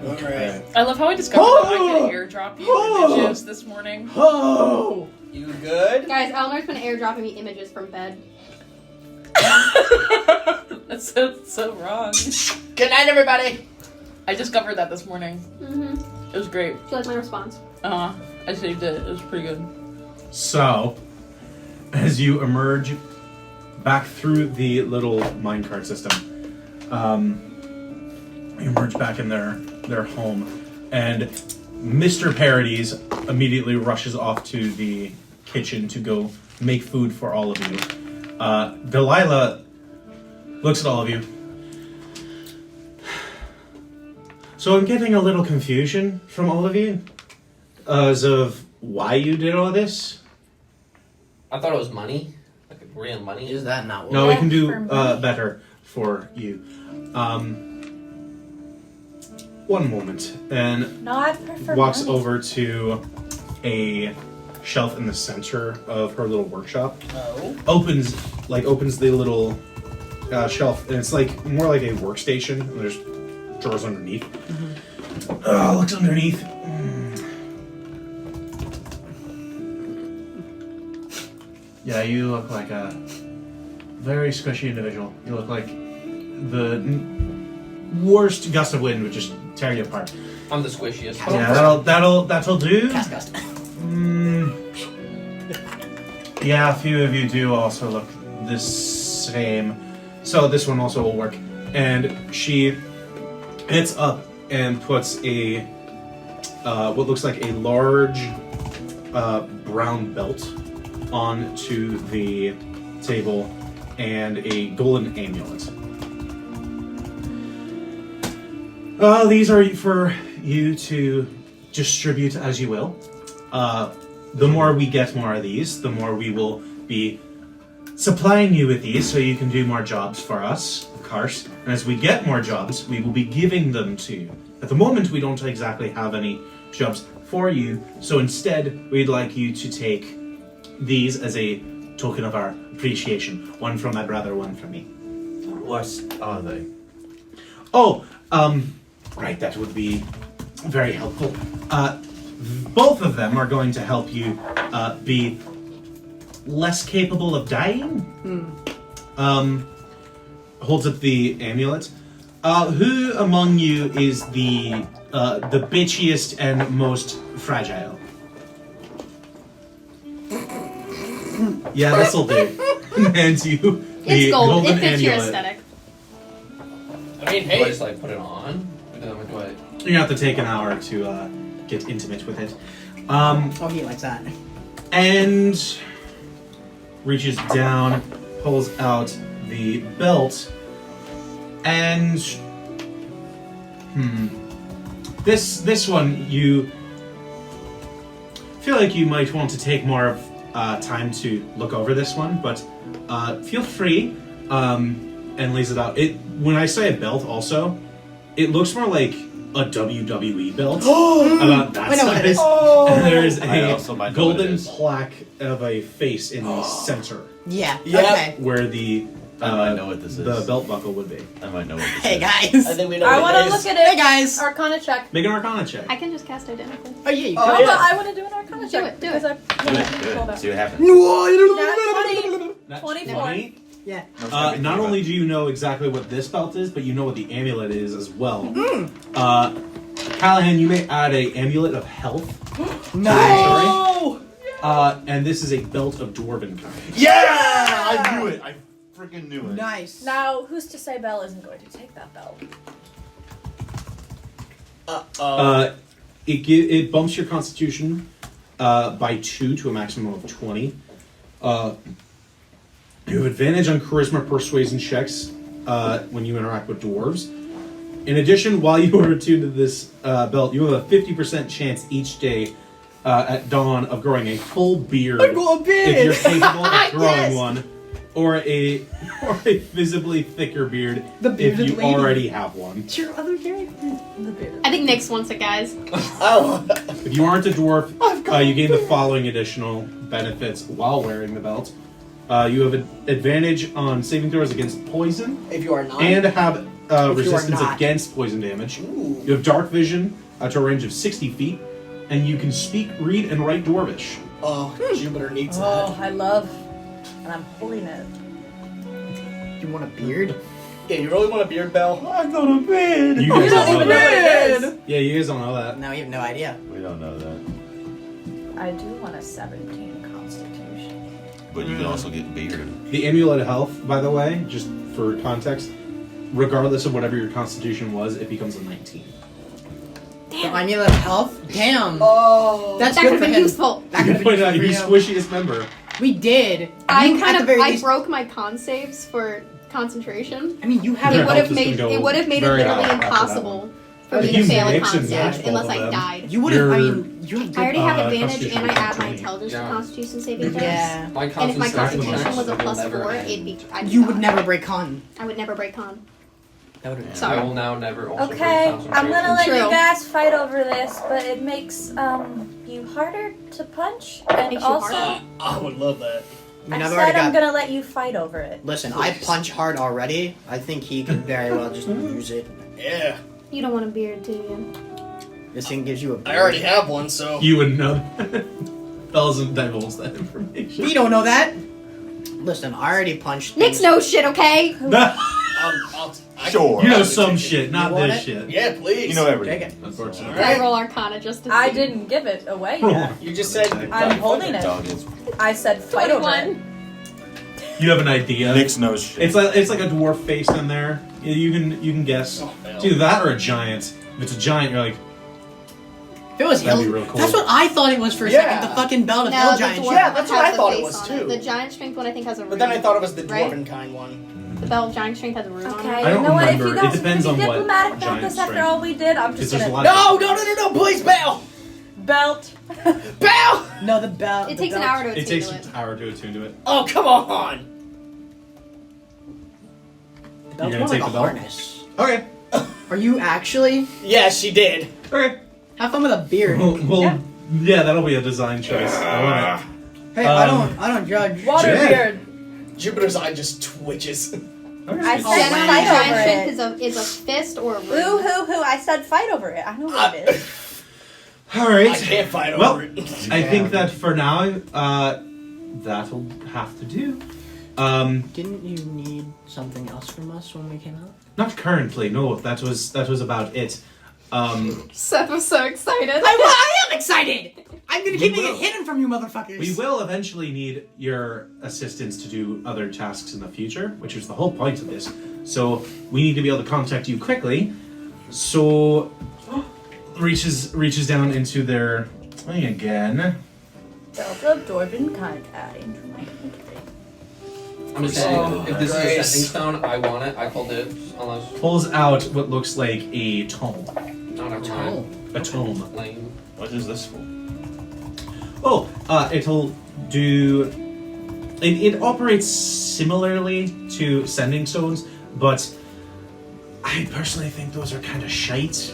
Okay. I love how I discovered that I could airdrop you images this morning. Oh! You good? Guys, Eleanor's been airdropping me images from bed. That's so wrong. Good night, everybody. I discovered that this morning. Mm-hmm. It was great. Do you like my response? I saved it. It was pretty good. So, as you emerge back through the little minecart system, you emerge back in their home, and Mr. Parodies immediately rushes off to the kitchen to go make food for all of you. Delilah looks at all of you. So I'm getting a little confusion from all of you as of why you did all this. I thought it was money. Like real money. Is that not what... No, we can do for money. better for you. One moment. And No, I prefer walks money. over to a shelf in the center of her little workshop. Oh. Opens the little shelf, and it's like more like a workstation. And there's drawers underneath. Looks underneath. Yeah, you look like a very squishy individual. You look like the worst gust of wind would just tear you apart. I'm the squishiest. Yeah, that'll do. Cast. Yeah, a few of you do also look the same. So this one also will work. And she gets up and puts a what looks like a large brown belt onto the table and a golden amulet. These are for you to distribute as you will. The more we get more of these, the more we will be supplying you with these so you can do more jobs for us, of course. And as we get more jobs, we will be giving them to you. At the moment, we don't exactly have any jobs for you, so instead, we'd like you to take these as a token of our appreciation. One from my brother, one from me. What are they? Oh, right, that would be very helpful. Both of them are going to help you be less capable of dying. Holds up the amulet. Who among you is the the bitchiest and most fragile. Yeah, this'll do. Hands you the It's gold. golden It fits your amulet. aesthetic. I mean, Do I hey, just like put it on? Or do I? You're gonna have to take an hour to get intimate with it. Oh, he likes that. And reaches down, pulls out the belt, and this one you feel like you might want to take more of time to look over this one, but feel free. And lays it out. When I say a belt, also, it looks more like a WWE belt. About that I know what it size. is. And there's I also a might know what it golden is. plaque of a face in the center, Yeah. Yep. Okay. where the I might know what this is. the belt buckle would be. I might know what this Hey is. guys. I think we know I what want it to is. look at it. Hey guys. Arcana check. Make an Arcana check. I can just cast identically. Oh yeah. You Oh, could. Oh, yeah. but I want to do an Arcana check. it, do because it. I Do it. rolled out. See what happens. Nat 20. That's 24. Yeah. Not only do you know exactly what this belt is, but you know what the amulet is as well. Callahan, you may add a amulet of health. Nice. And this is a belt of dwarven kind. Yeah! I knew it. I freaking knew it. Nice. Now, who's to say Belle isn't going to take that belt? It bumps your constitution by 2 to a maximum of 20. You have advantage on charisma persuasion checks when you interact with dwarves. In addition, while you are attuned to this belt, you have a 50% chance each day at dawn of growing a full beard. I got a beard! If you're capable of growing Yes! one, or a visibly thicker beard The if bearded you lady. already have one. It's your other character. The beard. I think Nyx wants it, guys. Oh, If you aren't a dwarf, you gain the following additional benefits while wearing the belt. You have an advantage on saving throws against poison, if you are not. and have you are resistance not. against poison damage. Ooh. You have dark vision to a range of 60 feet, and you can speak, read, and write Dwarvish. Oh, Jupiter needs Oh, I love, and I'm holding it. You want a beard? that. Yeah, you really want a beard, Belle? I got a bed. You You guys don't don't even know know that. what it is. Yeah, you guys don't know that. No, you have no idea. We don't know that. I do want a 17 Constitution. But you can also get beard. The amulet of health, by the way, just for context, regardless of whatever your constitution was, it becomes a 19. The amulet of health? Damn. Oh. That's That good could for have been him. useful. That You could point have out been your useful for you. squishiest member. We did. I You, at the very least- broke my con saves for concentration. I mean, you have Your It would health have is made gonna go it would have made it very literally high after that impossible one. for me You to fail a mix con and save match both unless of I them. died. You would have. I Your- mean, you have. I already have advantage Constitution and I add my 20. intelligence to Yeah. Constitution saving throws. Yeah. My And if my Constitution Constitution was a will plus never 4, end. it'd be. I'd You die. would never break con. I would never break con. That would have. Sorry. I will now never also break Okay, I'm concentration. gonna let True. you guys fight over this, but it makes you harder to punch, and Makes you also harder? I would love that. I mean, I I've said already I'm got. gonna let you fight over it. Listen, I punch hard already. I think he could very well just use it. Yeah. You don't want a beard, do you? This thing gives you a. Beard. I already have one, so. You would know. Bells and divulge that information. We don't know that. Listen, I already punched. Nyx things. knows shit, okay? Sure. You know some shit, not You want this it? shit. Yeah, please. You know everything. Take it. Unfortunately. Can I roll Arcana just to see? I didn't give it away Oh. yet. You just said. I'm holding it. Dog is. I said fight over it. 21. You have an idea. Nick's nose shit. It's like a dwarf face in there. You can guess. Oh, It's either that or a giant. If it's a giant, you're like, If it was That'd Hill, be real cool. that's what I thought it was for a Yeah. second. The fucking belt of No, Hill the Giant. dwarf Yeah, one that's has what I the thought it face was, on too. The giant strength one I think has a rune. But then I thought it was the Right? dwarven kind one. The belt of giant strength has a rune on Okay, it. I you don't know what? If remember. you It guys depends can be on what diplomatic about giant this after strength. all we did, I'm Because just there's a gonna lot of Please, Belle! belt. Belle! No, the belt. It the takes an belt- hour to It attune takes to an it. hour to attune to it. Oh, come on! The belt's You're more gonna like a take the belt? harness. Okay. Are you actually? Yeah, she did. Okay. Have fun with a beard. Well, yeah, that'll be a design choice. I want Hey, I don't judge. Water Jen. beard. Jupiter's eye just twitches. it. I Okay. said Generally, fight giant over strength it. is a fist or a Who, rune. who? I said fight over it. I know what it is. All right. I can't fight Well, over it. I think that for now, that'll have to do. Didn't you need something else from us when we came out? Not currently. No, that was about it. Seth was so excited. I am excited! I'm gonna keep We will. it hidden from you motherfuckers. We will eventually need your assistance to do other tasks in the future, which is the whole point of this. So we need to be able to contact you quickly. So reaches down into their thing again. Delta Dwarven kind adding to my inventory. I'm just saying, if this is a sending stone, I want it. I call dibs. Unless. Pulls out what looks like a tome. No, never mind. A tome. Lame. What is this for? Oh, it'll do. It operates similarly to sending stones, but I personally think those are kind of shite.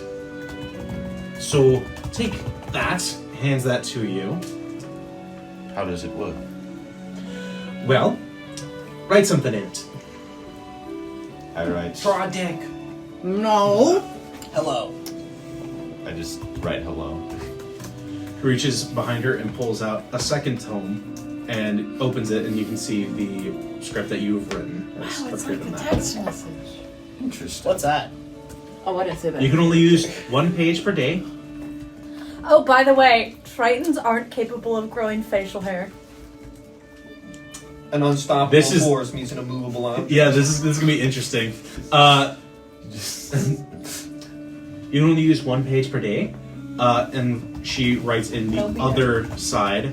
So take that, hands that to you. How does it work? Well, write something in it. I write. Draw a dick. No. Hello. I just write hello. Reaches behind her and pulls out a second tome and opens it, and you can see the script that you've written. Has Wow, it's appeared like in a that. text message. Interesting. What's that? Oh, what is it? You can only use 1 page per day. Oh, by the way, Tritons aren't capable of growing facial hair. An unstoppable This is- force means an immovable object. Yeah, this is gonna be interesting. You can only use 1 page per day, and she writes in the other side,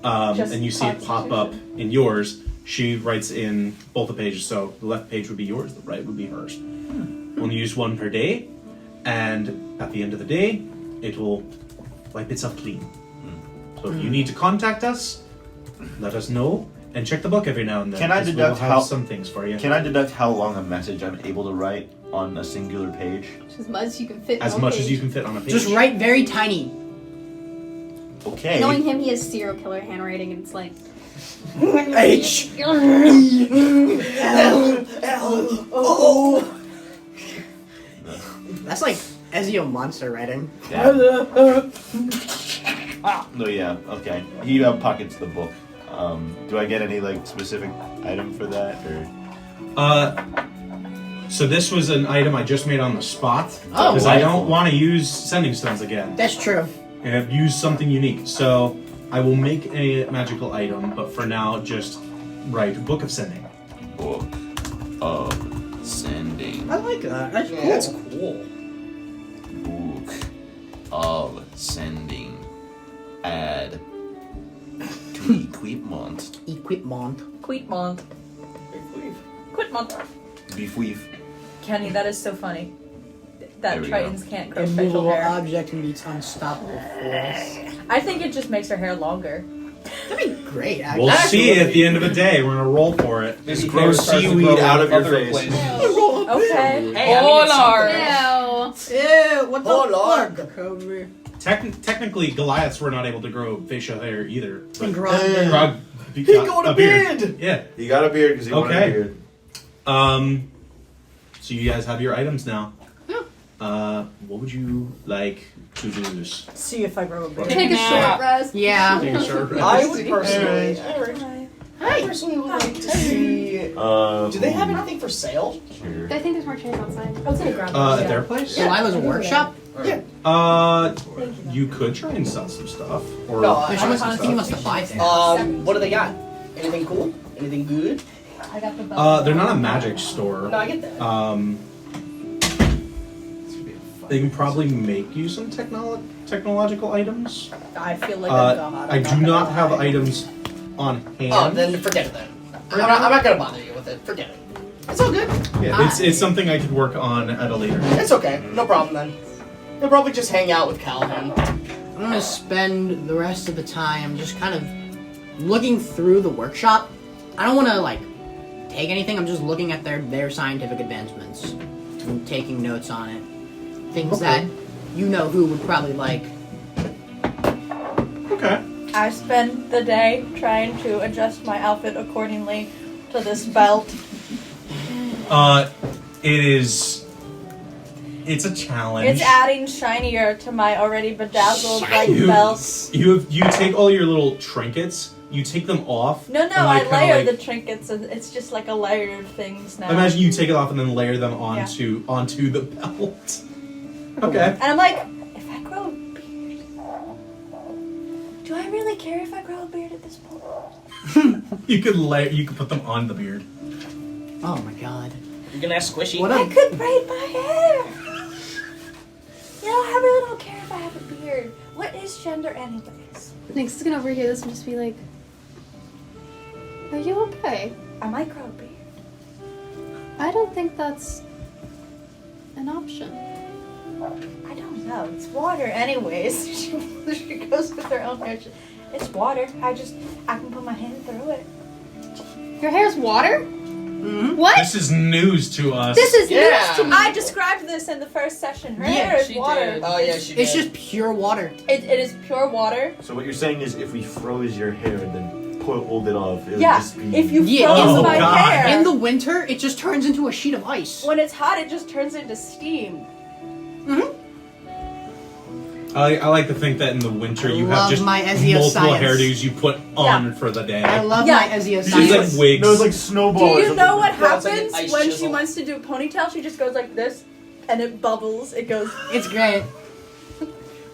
and you see it pop up in yours. She writes in both the pages, so the left page would be yours, the right would be hers. Only use 1 per day, and at the end of the day, it will wipe itself clean. So if you need to contact us, let us know, and check the book every now and then. Can I 'cause we deduct will have how- some things for you? Can I deduct how long a message I'm able to write on a singular page? As much as you can fit. As on much page. as you can fit on a page. Just write very tiny. Okay. Knowing him, he has serial killer handwriting, and it's like. H. That's like Ezio Monster writing. Yeah. No, yeah. Okay. He pockets the book. Do I get any like specific item for that, or? So this was an item I just made on the spot Oh, because I wonderful. don't want to use sending stones again. That's true. And I've used something unique, so I will make a magical item. But for now, just write Book of Sending. Book of Sending. I like that. That's Yeah, cool. that's cool. Book of Sending. Add to equipment. Equipment. Quitmont. Quitmont. Beef weave. Kenny, that is so funny. That There we Tritons can't grow facial Immovable hair. object meets unstoppable force. I think it just makes her hair longer. That'd be great, actually. We'll see at the end of the day. We're gonna roll for it. Maybe grow hair starts to seaweed grow out of your other face. places. Okay. Hey, I mean, it's Lord. something. Ew, what the Oh, Lord. fuck? Kobe. Technically, Goliaths were not able to grow facial hair either. But And Grog. Grog He got a beard! Yeah. He got a beard because he wanted a Okay. beard. So you guys have your items now. What would you like to do? See if I grow a beard. Take a short rest. Yeah. Take a short rest. I would personally. Hi. I personally would like to see. Do they have anything for sale? Sure. I think there's more chairs outside. I was gonna grab At their place? Delilah's workshop? You could try and sell some stuff. Or No, I buy must some think he stuff. must have buy things. What do they got? Anything cool? Anything good? I got the belt. They're not a magic store. No, I get that. They can probably make you some technological items. I feel like I'm God. I do not have items on hand. Oh, then forget it then. I'm not gonna bother you with it. Forget it. It's all good. Yeah, it's something I could work on at a later. It's okay. No problem then. They'll probably just hang out with Calvin. I'm gonna spend the rest of the time just kind of looking through the workshop. I don't wanna like take anything, I'm just looking at their scientific advancements and taking notes on it. Things that you know who would probably like. Okay. I spend the day trying to adjust my outfit accordingly to this belt. It's a challenge. It's adding shinier to my already bedazzled white belt. You take all your little trinkets, you take them off. No, and, I like, kinda layer like- the trinkets, and it's just like a layer of things now. Imagine you take it off and then layer them onto the belt. Okay. And I'm like, if I grow a beard, do I really care if I grow a beard at this point? You could put them on the beard. Oh my god. You're gonna ask Squishy? What I a could braid my hair. You know, I really don't care if I have a beard. What is gender, anyways? Nick's gonna overhear this and just be like, "Are you okay? I might grow a beard. I don't think that's an option." I don't know. It's water, anyways. She goes with her own hair. It's water. I can put my hand through it. Your hair's water? Mm-hmm. What? This is news to us. This is Yeah. news to me. I described this in the first session. Her hair is she water. did. Oh, yeah, she did. It's just pure water. It is pure water. So what you're saying is, if we froze your hair and then pulled it off, it would Yeah. just be. If you Yeah. froze Oh, my God. hair, In the winter, it just turns into a sheet of ice. when it's hot, it just turns into steam. I like to think that in the winter you have Love just my Ezio multiple science. hairdos you put on for the day. I love Yeah. my Ezio She's science. like wigs. No, it's like snowball. Do you know what Yeah, it's like an happens ice when chisel. she wants to do a ponytail? She just goes like this, and it bubbles. It goes. It's great.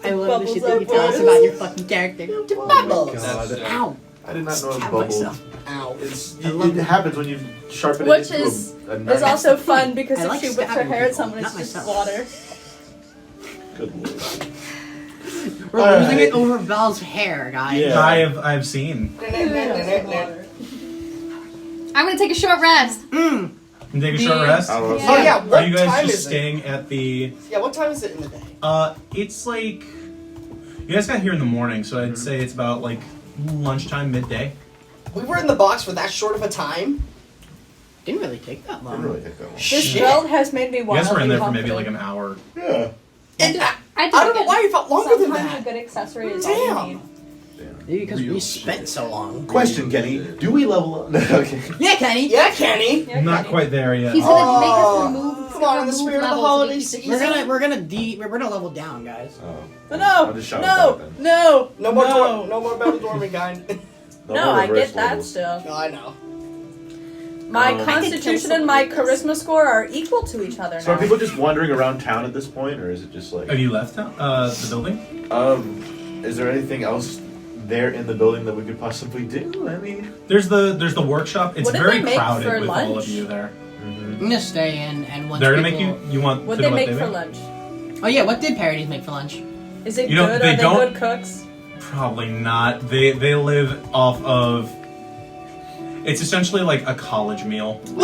I love the shit that you Bubbles tell us about your fucking character. Bubbles. God. Ow. I did not know it Stab bubbled. myself. Ow. It happens when you sharpen Which it into is a knife. also fun because I if like she whips her stabbing hair at people, someone, it's not just myself. water. Good lord. We're All losing right. it over Val's hair, guys. Yeah. I've seen. I'm gonna take a short rest. Can you take a short rest? I was- Oh, yeah, Are what you guys time just is it? staying at the? Yeah, what time is it in the day? It's like you guys got here in the morning, so I'd say it's about like lunchtime, midday. We were in the box for that short of a time? Didn't really take that Didn't long. really take that long. This Shit. belt has made me You want guys to were in be there for maybe like confident. an hour. Yeah. And I I don't know why you felt longer than Sometimes a that. good accessory is all you Damn. need. Maybe because we Real spent shit. so long. Question, Kenny. Do we level up? No, okay. Yeah, Kenny. Yeah, Kenny. Yeah, Not Kenny. quite there yet. He's gonna make Oh, us remove. come on, in the remove spirit of the levels holiday each season. We're gonna level down, guys. Oh. But I'll no, just shout no, about it then. no, No more, no. no more battle dormant kind. No, more I reverse get that levels. still. No, I know. My I could constitution and my charisma score are equal to each other So are now. people just wandering around town at this point, or is it just like? Have you left the building? Is there anything else there in the building that we could possibly do? I mean, There's the workshop. It's What did very they make crowded for with all lunch? of you there. I'm gonna stay in and once They're gonna people... make you want What to they know make what for they lunch? Oh yeah, what did Parodies make for lunch? Is it You know, good? they Are they don't- good cooks? Probably not. They live off of. It's essentially like a college meal. Let's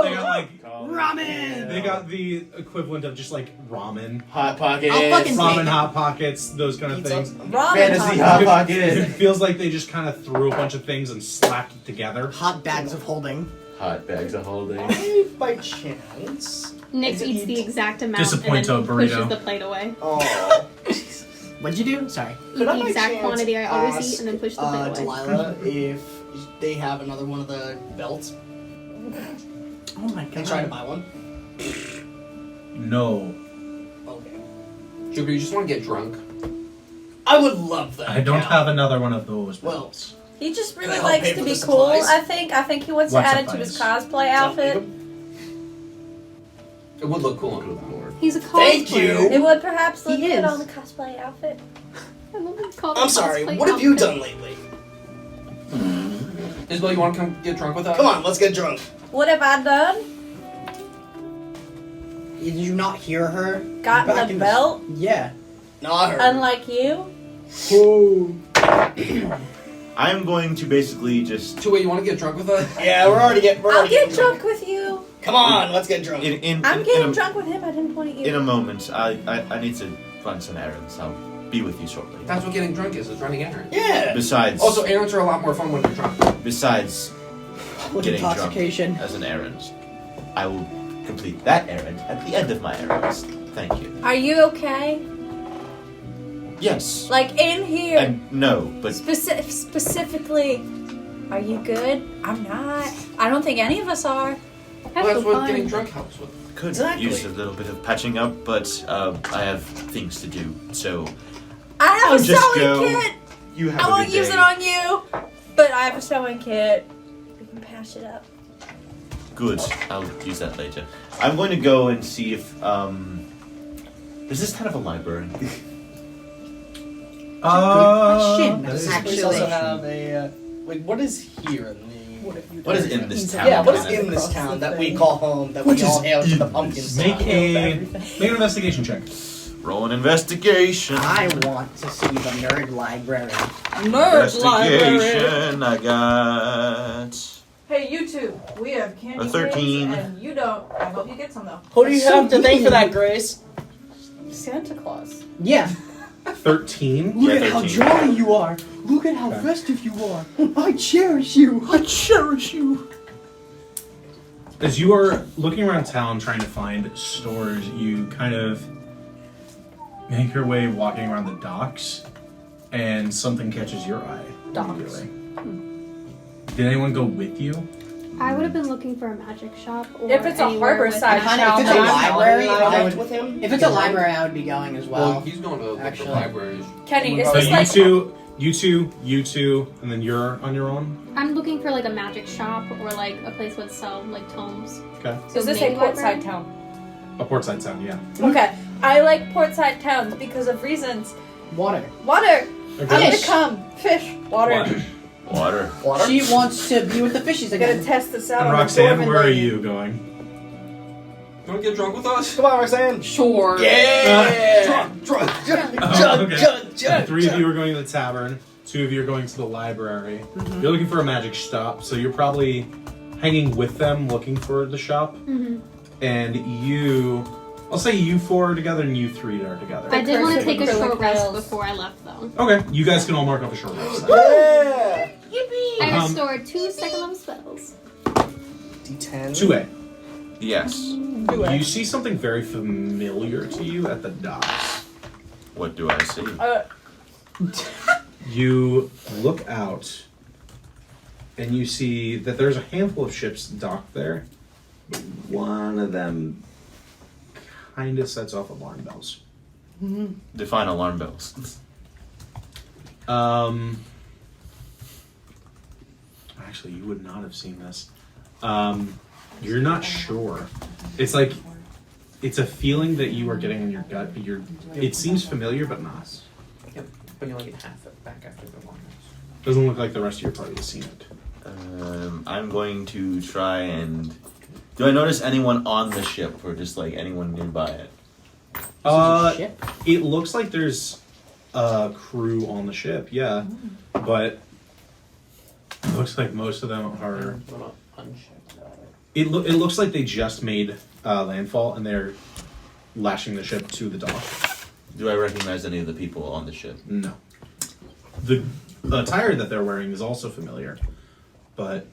They got like Ramen! they got the equivalent of just like ramen, Hot Pockets. I'll fucking- ramen hot pockets, those kind of Pizza. things. Ramen Fantasy tacos. Hot It Pockets. feels like they just kind of threw a bunch of things and slapped it together. Hot bags of holding. Hot bags of holding. I, by chance. Nick Is it eats the eat- exact amount and then Disappointo burrito. pushes the plate away. Oh. What'd you do? Sorry. Eat Could I the by exact chance quantity I always ask, eat and then push the plate away. Delilah, if they have another one of the belts Oh my god. and try to buy one? No, Okay. Jupiter, you just want to get drunk. I would love that. I don't yeah. have another one of those Well, belts. He just Can I really help likes pay to for be the cool. supplies? I think he wants What to add it to his supplies? cosplay outfit. It would look cool on Good him. lord. He's a cosplayer. Thank you. It would perhaps look He good is. on the cosplay outfit. I love him called I'm a sorry, cosplay what have you outfit. done lately? Isabel, you want to come get drunk with us? Come on, let's get drunk. What have I done? Did you not hear her? Gotten Back a in belt? Yeah. No, I heard. Unlike you? Oh. I'm going to basically just Two-way, you want to get drunk with us? Yeah, we're already I'll getting get drunk with you. Come on, let's get drunk. I'm getting drunk with him. I didn't point at you. In a moment. I need to run some errands. I'll be with you shortly. That's what getting drunk is running errands. Yeah. Besides, Also, errands are a lot more fun when you're drunk. besides With getting drunk intoxication. as an errand, I will complete that errand at the end of my errands. Thank you. Are you okay? Yes. Like in here? And no, but Specifically, are you good? I'm not. I don't think any of us are. Well, that's what fine. getting drunk helps with. could Exactly. use a little bit of patching up, but I have things to do. So I have I'll a just sewing go. kit. you have I a won't good use day. it on you, but I have a sewing kit. We can patch it up. Good. I'll use that later. I'm going to go and see if Is this kind of a library? question. that is- We Actually. also have a. Like, what is here in the. What is in this town? Yeah, what is in Kenneth? this town that we call home, that we all hail to the pumpkin Make side? an investigation check. Roll an investigation. I want to see the nerd library. Investigation. I got Hey, you two, we have candy A 13. canes, and you don't. I hope you get some though. Who do you So have to thank for mean. that, Grace? Santa Claus. Yeah. 13. Look at how jolly you are. Look at how Okay. festive you are. I cherish you. I cherish you. As you are looking around town trying to find stores, you kind of make your way walking around the docks, and something catches your eye. Docks. immediately. Did anyone go with you? I would have been looking for a magic shop. Or If it's a anywhere harbor with side magic. shop, If it's a library, I I went would. with him. If it's a library, I would be going as well. he's going to the Actually. libraries. Kenny, is So this like you two, and then you're on your own. I'm looking for like a magic shop or like a place would sell like tomes. Okay. So is this a maybe library? portside town? A portside town, yeah. Okay, I like portside towns because of reasons. Water. Water. I'm Okay. gonna come. Fish. Water. Water. Water? She wants to be with the fishies I gotta again. test this out. And on a Roxanne, dwarven where are lady. you going? You want to get drunk with us? Come on, Roxanne. Sure. Yeah! Drunk. The three of you are going to the tavern. 2 of you are going to the library. You're looking for a magic shop, so you're probably hanging with them looking for the shop. Mm-hmm. And you, I'll say you 4 are together and you 3 are together. I did want to take a Acrylic short rest rails. before I left though. Okay, you guys can all mark off a short rest. Yeah! I restored 2 second level spells. D10. 2A. Yes. You see something very familiar to you at the docks. What do I see? You look out and you see that there's a handful of ships docked there, but one of them kind of sets off alarm bells. Define alarm bells. Actually, you would not have seen this. You're not sure. It's like it's a feeling that you are getting in your gut, but it seems familiar, but not. Yep. But you only get half it back after the one. Doesn't look like the rest of your party has seen it. I'm going to try and. Do I notice anyone on the ship, or just like anyone nearby it? Ship? It looks like there's a crew on the ship, yeah, but it looks like most of them are. It looks like they just made landfall and they're lashing the ship to the dock. Do I recognize any of the people on the ship? No. The attire that they're wearing is also familiar, but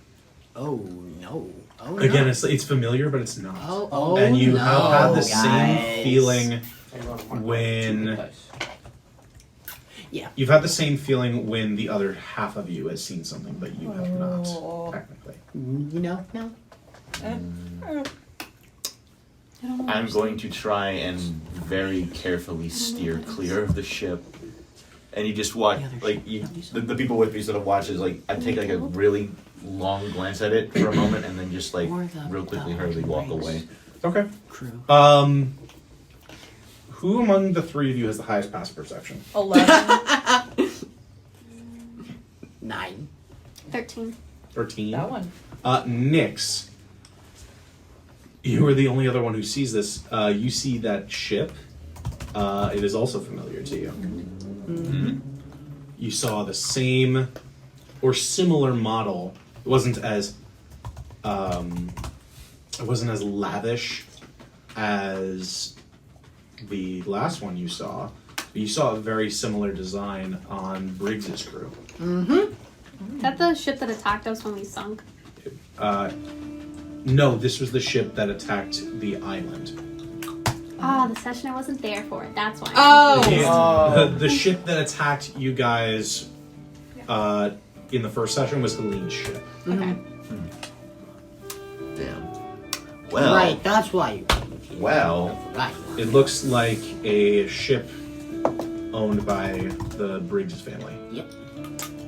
Oh no. Oh no. again, it's familiar, but it's not. Oh And you no, have had the guys. same feeling when you've had the same feeling when the other half of you has seen something, but you have not technically. You know, no. I'm going to try and very carefully steer clear of the ship. And you just watch, like, the people with me sort of watch as, like, I take, like, a really long glance at it for a moment and then just, like, real quickly hurriedly walk away. Okay. Crew. Who among the 3 of you has the highest passive perception? 11. 9. 13. 13. That one. Nyx, you are the only other one who sees this. You see that ship. It is also familiar to you. You saw the same or similar model. It wasn't as lavish as the last one you saw. But you saw a very similar design on Briggs's crew. Is that the ship that attacked us when we sunk? No, this was the ship that attacked the island. Ah, the session I wasn't there for it. That's why. The ship that attacked you guys in the first session was Helene's ship. Okay. Damn. Well. Right, that's why. Well. Right. It looks like a ship owned by the Briggs family. Yep.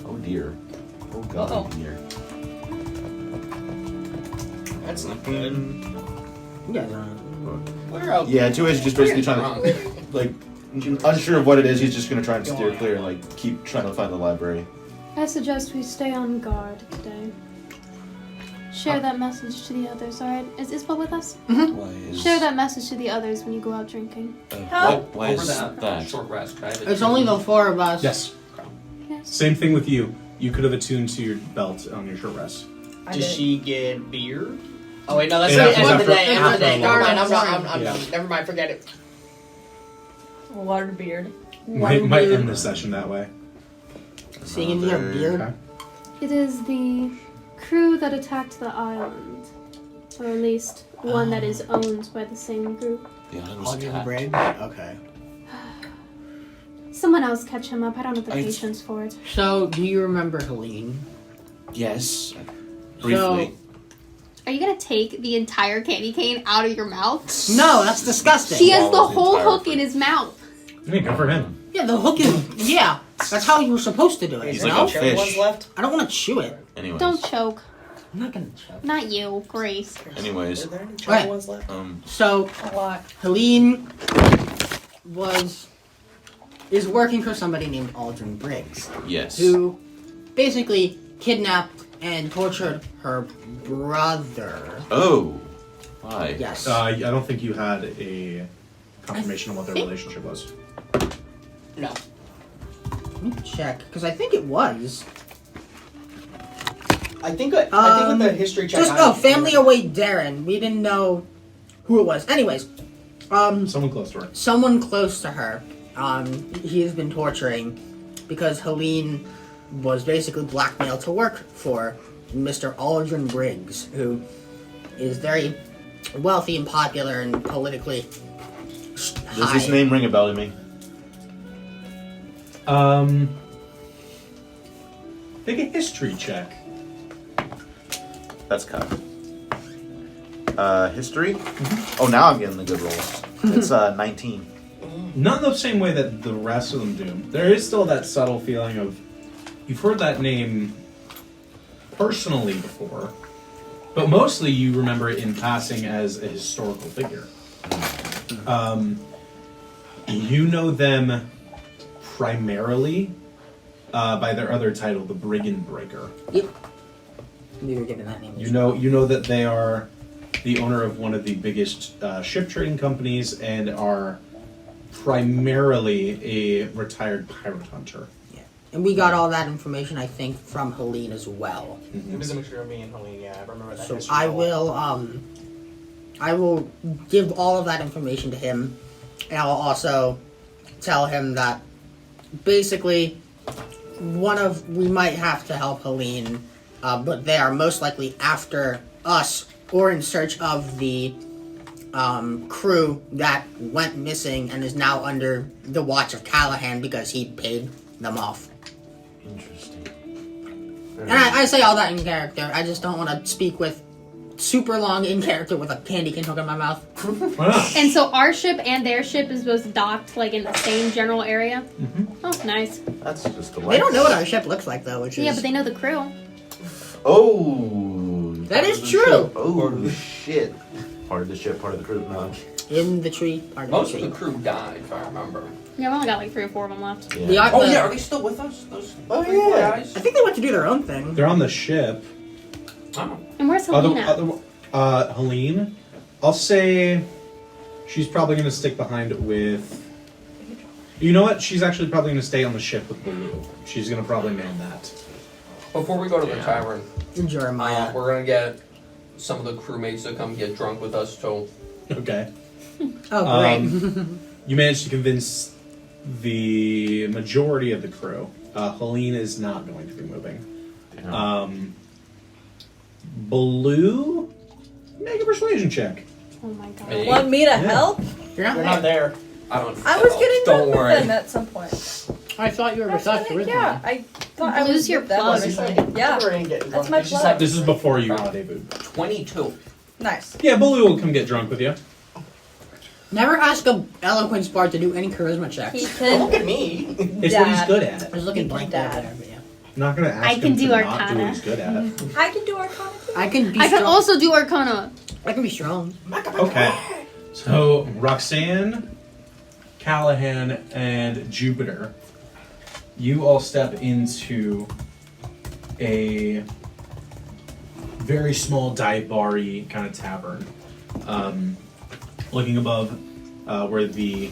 Oh dear. Oh god, dear. That's not good. You guys We're out. Yeah, 2 is just basically trying to. like unsure of what it is. He's just gonna try and steer clear and like keep trying to find the library. I suggest we stay on guard today. Share that message to the others, alright? Is Isabel with us? Why is Share that message to the others when you go out drinking. why is that? Short rest. I have It's only the 4 of us. Yes. Yes. Same thing with you. You could have attuned to your belt on your short rest. Does she get beer? Oh wait, no, that's Yeah, the end of after- the day. End of the after day. a Never while. mind. I'm Yeah. done. Never mind. Forget it. Water beard. Might end the session that way. Seeing in your beard. Okay. It is the crew that attacked the island. Or at least one that is owned by the same group. The island was Audrey the attacked. Brave? Okay. Someone else catch him up. I don't have the I- patience for it. So, do you remember Helene? Yes, briefly. Are you gonna take the entire candy cane out of your mouth? No, that's disgusting. He has the Swallows the whole entire hook in his mouth. Hey, good for him. Yeah, the hook is. Yeah, that's how you were supposed to do it. He's You like know? a fish. Ones left. I don't want to chew it. Anyways. Don't choke. I'm not gonna choke. Not you, Grace. Anyways. Are there any Right. chubby ones left? So, A lot. Helene is working for somebody named Aldrin Briggs, Yes. who basically kidnapped and tortured her brother. Oh. Why? Yes. I don't think you had a confirmation of what their think- relationship was. No. Let me check, because I think it was. I think with the history check. Family away Darren. We didn't know who it was. Anyways, Someone close to her. someone close to her, he has been torturing because Helene was basically blackmailed to work for Mr. Aldrin Briggs, who is very wealthy and popular and politically Does this name ring a bell to me? Make a history check. That's cut. History? Oh, now I'm getting the good rolls. It's 19. Not in the same way that the rest of them do. There is still that subtle feeling of you've heard that name personally before, but mostly you remember it in passing as a historical figure. You know them primarily by their other title, the Brigand Breaker. Yep. We were given that name. You know that they are the owner of one of the biggest ship trading companies and are primarily a retired pirate hunter. Yeah. And we got all that information, I think, from Helene as well. It was a mixture of me and Helene. Yeah, I remember that. So history I roll. will give all of that information to him, and I will also tell him that basically we might have to help Helene, but they are most likely after us or in search of the crew that went missing and is now under the watch of Callahan because he paid them off. Interesting. And I say all that in character. I just don't want to speak with super long in character with a candy cane hook in my mouth. Why not? And so our ship and their ship is both docked like in the same general area. Oh, nice. That's just delightful. They don't know what our ship looks like though, which is Yeah, but they know the crew. Oh, That is part of the true. ship. Oh shit! Part of the ship, part of the crew. No. in the tree part of Most the of tree. the crew died, if I remember. Yeah, we only got like 3 or 4 of them left. Yeah. The- Oh the- yeah, are they still with us? Those Oh, three, four yeah. guys? I think they went to do their own thing. They're on the ship. Oh. And where's Helene at? Helene, I'll say she's probably going to stick behind with... You know what? She's actually probably going to stay on the ship with Blue. She's going to probably man that. Before we go to the tavern, Jeremiah. we're gonna get some of the crewmates to come get drunk with us too. Okay. Oh, great. You managed to convince the majority of the crew. Helene is not going to be moving. Blue, make a persuasion check. Oh my god. Hey. Want me to help? You're not We're there. not there. I don't. I was getting Don't drunk worry. with them at some point. I thought you were with us originally. Yeah, I thought I Lose was your with them plus. originally. Yeah, that's my plus. This is before you rendezvous. 22. Nice. Yeah, Blue will come get drunk with you. Never ask a eloquence bard to do any charisma checks. He Don't look can. at me. It's what he's good at. I was looking blankly over Dad. there, but yeah. I'm not going to ask I can him do to not do Arcana. what he's good at. I can do Arcana too. I can be I strong. can also do Arcana. I can be strong. Okay. So, Roxanne, Callahan, and Jupiter, you all step into a very small dive bar-y kind of tavern. Looking above where the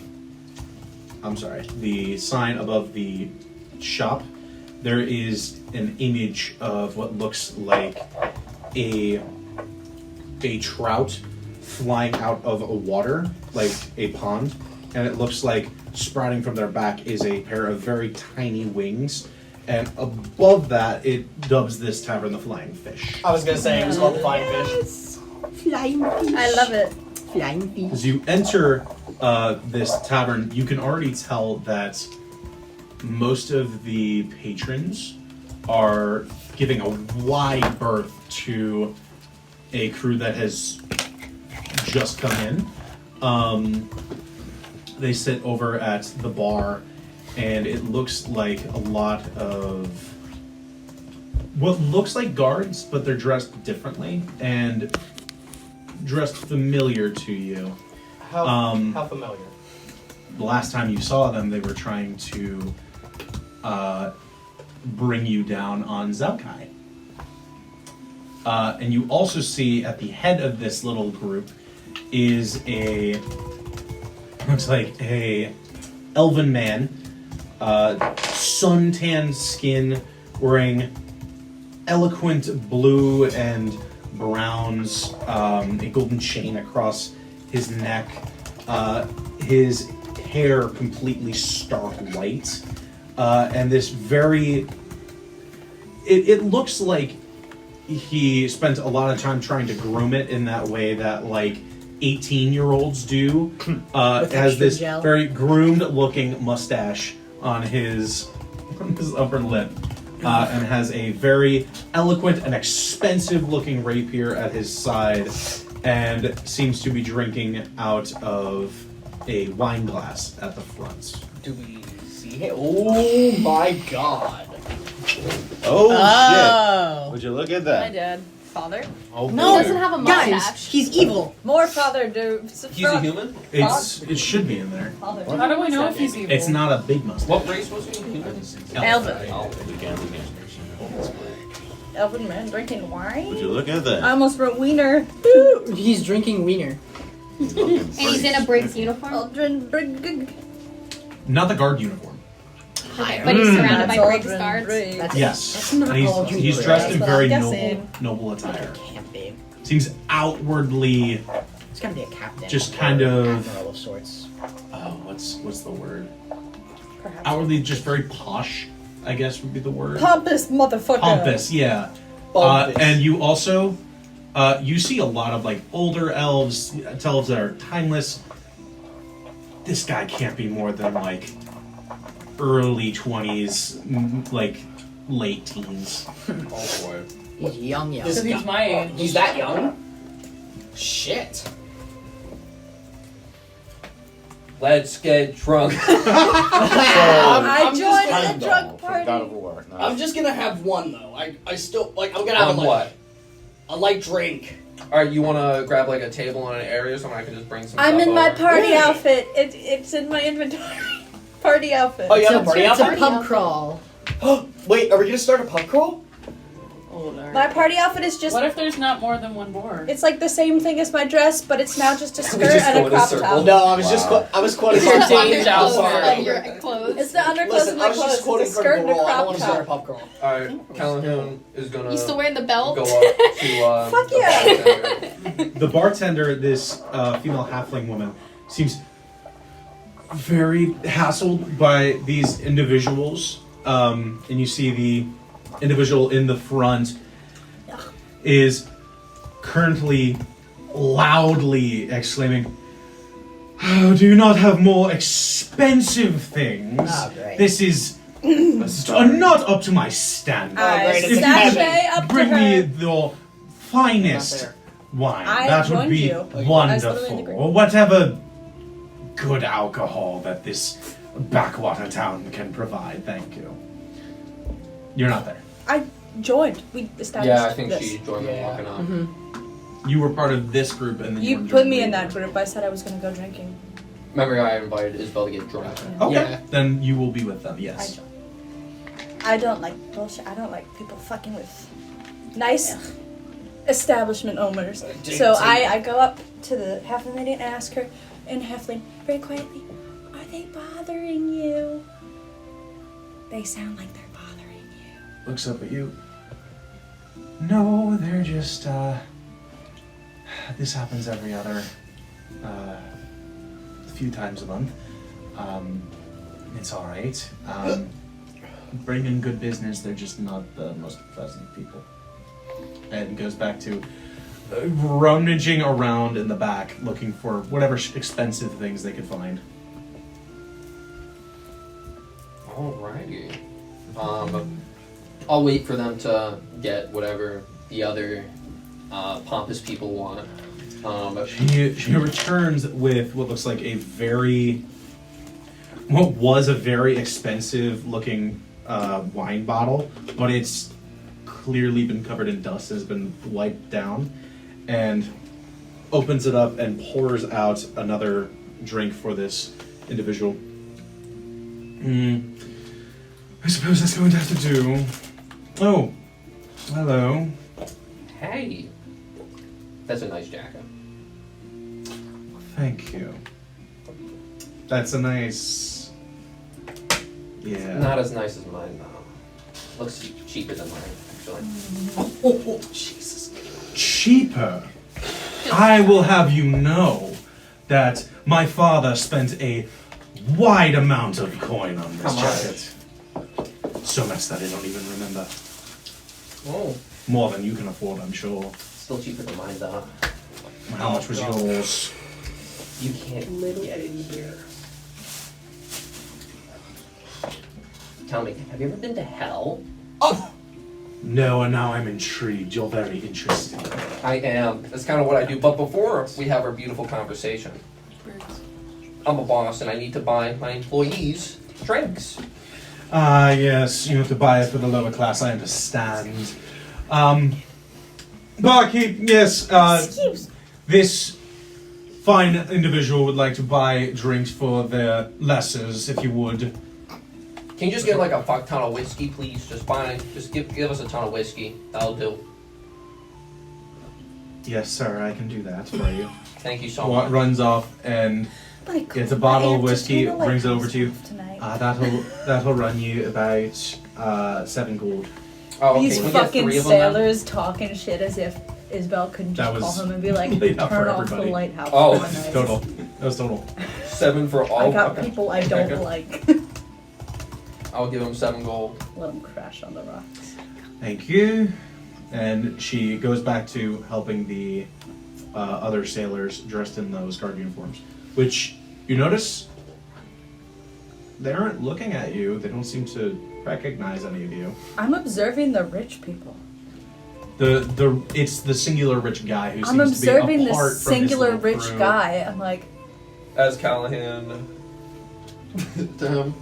sign above the shop, there is an image of what looks like a trout flying out of a water, like a pond, and it looks like sprouting from their back is a pair of very tiny wings, and above that it dubs this tavern the Flying Fish. I was gonna say it was called the Flying Fish. Flying fish. I love it. Flying fish. As you enter this tavern, you can already tell that most of the patrons are giving a wide berth to a crew that has just come in. They sit over at the bar, and it looks like a lot of what looks like guards, but they're dressed differently and dressed familiar to you. How familiar? The last time you saw them, they were trying to bring you down on Zaukai. And you also see at the head of this little group is looks like a elven man, suntanned skin, wearing eloquent blue and browns, a golden chain across his neck, his hair completely stark white, and this very... It looks like he spent a lot of time trying to groom it in that way that, like, 18-year-olds do. Has this gel. very groomed-looking mustache on his upper lip, and has a very eloquent and expensive-looking rapier at his side, and seems to be drinking out of a wine glass at the front. Do we see him? Oh my god. Oh, shit! Would you look at My that? dad. Father? Oh, He doesn't have a Guys, mustache. he's evil. More father, dude. He's a human? It should be in there. Father. How do we know if he's evil? It's not a big mustache. What race was he? Human? Elven. Elven man drinking wine? Would you look at that? I almost wrote wiener. He's drinking wiener. And he's in a Briggs uniform, Aldrin Brigg. Not the guard uniform. but he's surrounded by Briggs guards. That's Yes. That's not And called he's uniform. dressed in That's what very I'm noble guessing. noble attire. Can't be. Seems outwardly It's gotta be a captain. just or kind of admiral of sorts. what's the word? Perhaps. Outwardly just very posh, I guess would be the word. Pompous motherfucker. Pompous, yeah. Pompous. And you also you see a lot of like older elves, elves that are timeless. This guy can't be more than like early 20s, like late teens. Oh boy. He's young. This So he's my age. He's that young? Shit. Let's get drunk. I I'm just joined kind the of drunk From God party. of War. No. I'm just gonna have one though. I still like. I'm gonna have On what? a light drink. Alright, you wanna grab like a table in an area so I can just bring some I'm stuff in my over? party Yeah. outfit. It's in my inventory. Party outfit. Oh, you have a It's party a outfit? pub crawl. Wait, are we gonna start a pub crawl? Oh, Lord. My party outfit is just. What if there's not more than one board? It's like the same thing as my dress, but it's now just a We skirt just and go a in a crop circle. top. No, I was Wow. just I was quoting Your Martine. change I'm outfit. sorry. Your clothes. It's the underclothes Listen, and I my was clothes. just It's quoting a skirt and a Critical Role. I don't crop want to start a top. pub crawl. Alright, Callahan is gonna You still wearing the belt? go up to Fuck the yeah. bartender. The bartender, this female halfling woman, seems very hassled by these individuals. And you see the individual in the front is currently loudly exclaiming, "Oh, do you not have more expensive things? Oh, great. This is not up to my standards. I great, it's If you sashay could up to bring me her. your finest there. wine, I that would joined be you. I was literally in the wonderful. group. Or whatever good alcohol that this backwater town can provide. Thank you." You're not there. I joined. We established Yeah, I think this. she joined me walking on. You were part of this group, and then You were put me joining in the that group. I said I was gonna go drinking. Remember, I invited Isabel to get drunk. Okay. Yeah. Then you will be with them. Yes. I don't like bullshit. I don't like people fucking with nice establishment owners. So I go up to the halfling lady and ask her in halfling very quietly, "Are they bothering you? They sound like they're bothering you." Looks up at you. No, they're just, this happens every other, a few times a month. It's alright. Bring in good business, they're just not the most pleasant people. And goes back to rummaging around in the back, looking for whatever expensive things they could find. Alrighty. I'll wait for them to get whatever the other pompous people want. She returns with what looks like what was a very expensive looking wine bottle, but it's clearly been covered in dust, has been wiped down, and opens it up and pours out another drink for this individual. I suppose that's going to have to do. Oh, hello. Hey, that's a nice jacket. Thank you. That's a nice. Yeah. Not as nice as mine, though. Looks cheaper than mine, actually. Oh, Jesus. Cheaper? I will have you know that my father spent a wide amount of coin on this jacket. So much that I don't even remember. Oh. More than you can afford, I'm sure. Still cheaper than mine, though. How much was yours? You can't get it here. Tell me, have you ever been to hell? Oh! No, and now I'm intrigued. You're very interesting. I am. That's kind of what I do. But before we have our beautiful conversation, I'm a boss and I need to buy my employees drinks. Yes, you have to buy it for the lower class, I understand. Barkeep, yes, this fine individual would like to buy drinks for their lessers, if you would. Can you just get like a fuck ton of whiskey, please? Just give us a ton of whiskey. That'll do. Yes, sir, I can do that for you. Thank you so much. Runs off and gets a bottle of whiskey, brings it over to you. That'll run you about 7 gold. Oh, okay. These fucking sailors talking shit as if Isabel couldn't just call him and be like, turn off the lighthouse. Oh, total. That was total. 7 for all. I got people I don't like. I'll give him 7 gold. Let them crash on the rocks. Thank you. And she goes back to helping the other sailors dressed in those guard uniforms, which you notice they aren't looking at you. They don't seem to recognize any of you. I'm observing the rich people. It's the singular rich guy who I'm seems to be apart observing the from his singular little rich crew. guy. I'm like, As Callahan. Damn.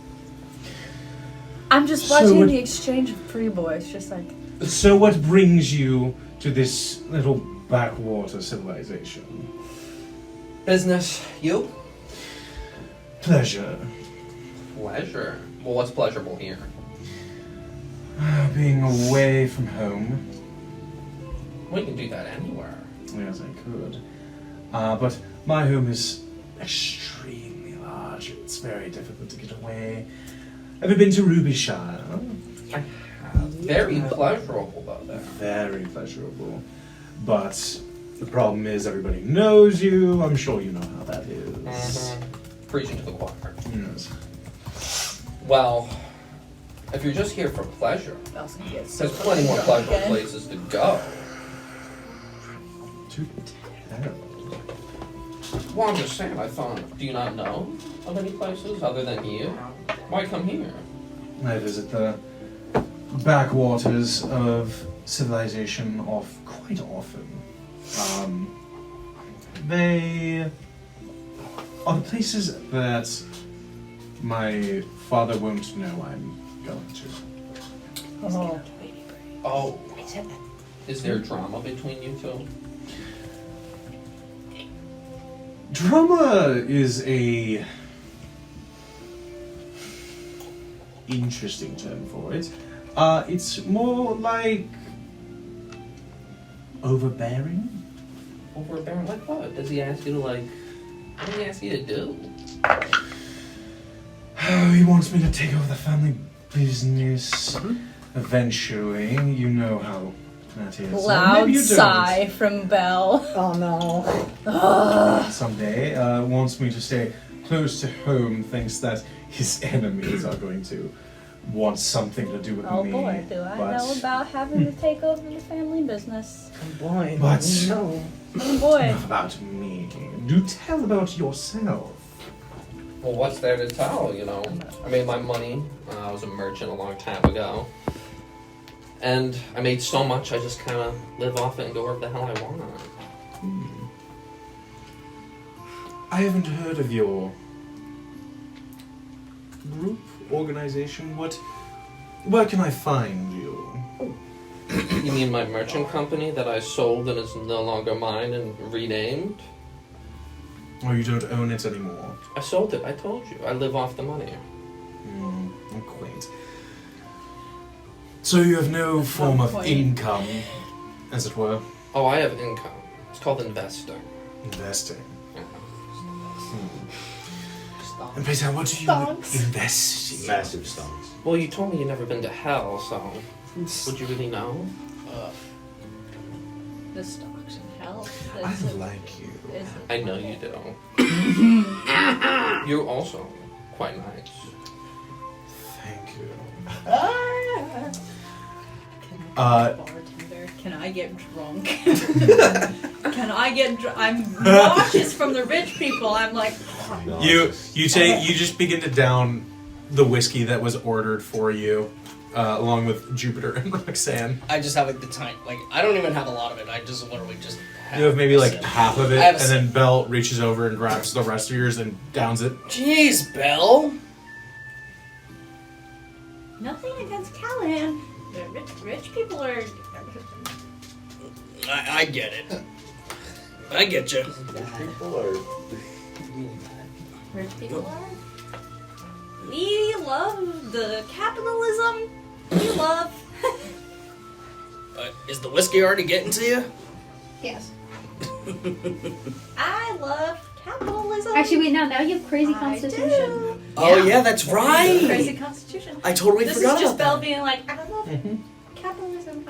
I'm just watching the exchange of free boys, just like. So what brings you to this little backwater civilization? Business. You? Pleasure. Pleasure. Well, what's pleasurable here? Being away from home. We can do that anywhere. Yes, I could. But my home is extremely large. It's very difficult to get away. Have you been to Rubyshire? I have. Very pleasurable, though, there. Very pleasurable. But the problem is everybody knows you. I'm sure you know how that is. Mm-hmm. Preaching to the choir. Yes. Well, if you're just here for pleasure, there's plenty more pleasurable places to go. Too terrible. Well, I'm just saying, do you not know of any places other than here? Why come here? I visit the backwaters of civilization quite often. They are the places that my father won't know I'm going to. Oh. Is there drama between you two? Drama is a interesting term for it. It's more like overbearing. Overbearing? Like what? Does he ask you to what does he ask you to do? He wants me to take over the family business eventually. You know how that is. Or Loud maybe you don't. sigh from Belle. Oh no. Someday, wants me to stay close to home, thinks that his enemies are going to want something to do with Oh me. boy, do I but- know about having to take over the family business. Oh boy. But No. Oh boy. enough about me. Do tell about yourself. Well, what's there to tell, you know? I made my money. I was a merchant a long time ago. And I made so much, I just kind of live off it and go wherever the hell I want. I haven't heard of your group, organization. Where can I find you? You mean my merchant company that I sold and is no longer mine and renamed? Oh, you don't own it anymore. I sold it, I told you. I live off the money. Quaint. So you have no form of quaint. income, as it were. Oh, I have income. It's called investing. Investing. Yeah. And Peter, what do you invest in? Massive stonks. Well, you told me you've never been to hell, so would you really know? The stocks in hell. I like you. I know you do. You're also quite nice. Thank you. Bartender, can I get drunk? Can I get drunk? I'm nauseous from the rich people. I'm like, You just begin to down the whiskey that was ordered for you, along with Jupiter and Roxanne. I just have like the tiny, like I don't even have a lot of it. I just literally just have You have maybe a like sip. half of it, I have a and then Belle reaches over and grabs the rest of yours and downs it. Jeez, Belle. nothing against Callahan. The rich people are. I get it. I get you. People are. Rich people are. We love the capitalism. We love. Is the whiskey already getting to you? Yes. I love capitalism. Actually, wait, now you have crazy I constitution. do. Oh yeah, that's right. Crazy constitution. I totally This forgot is just about Belle that. being like, I love capitalism.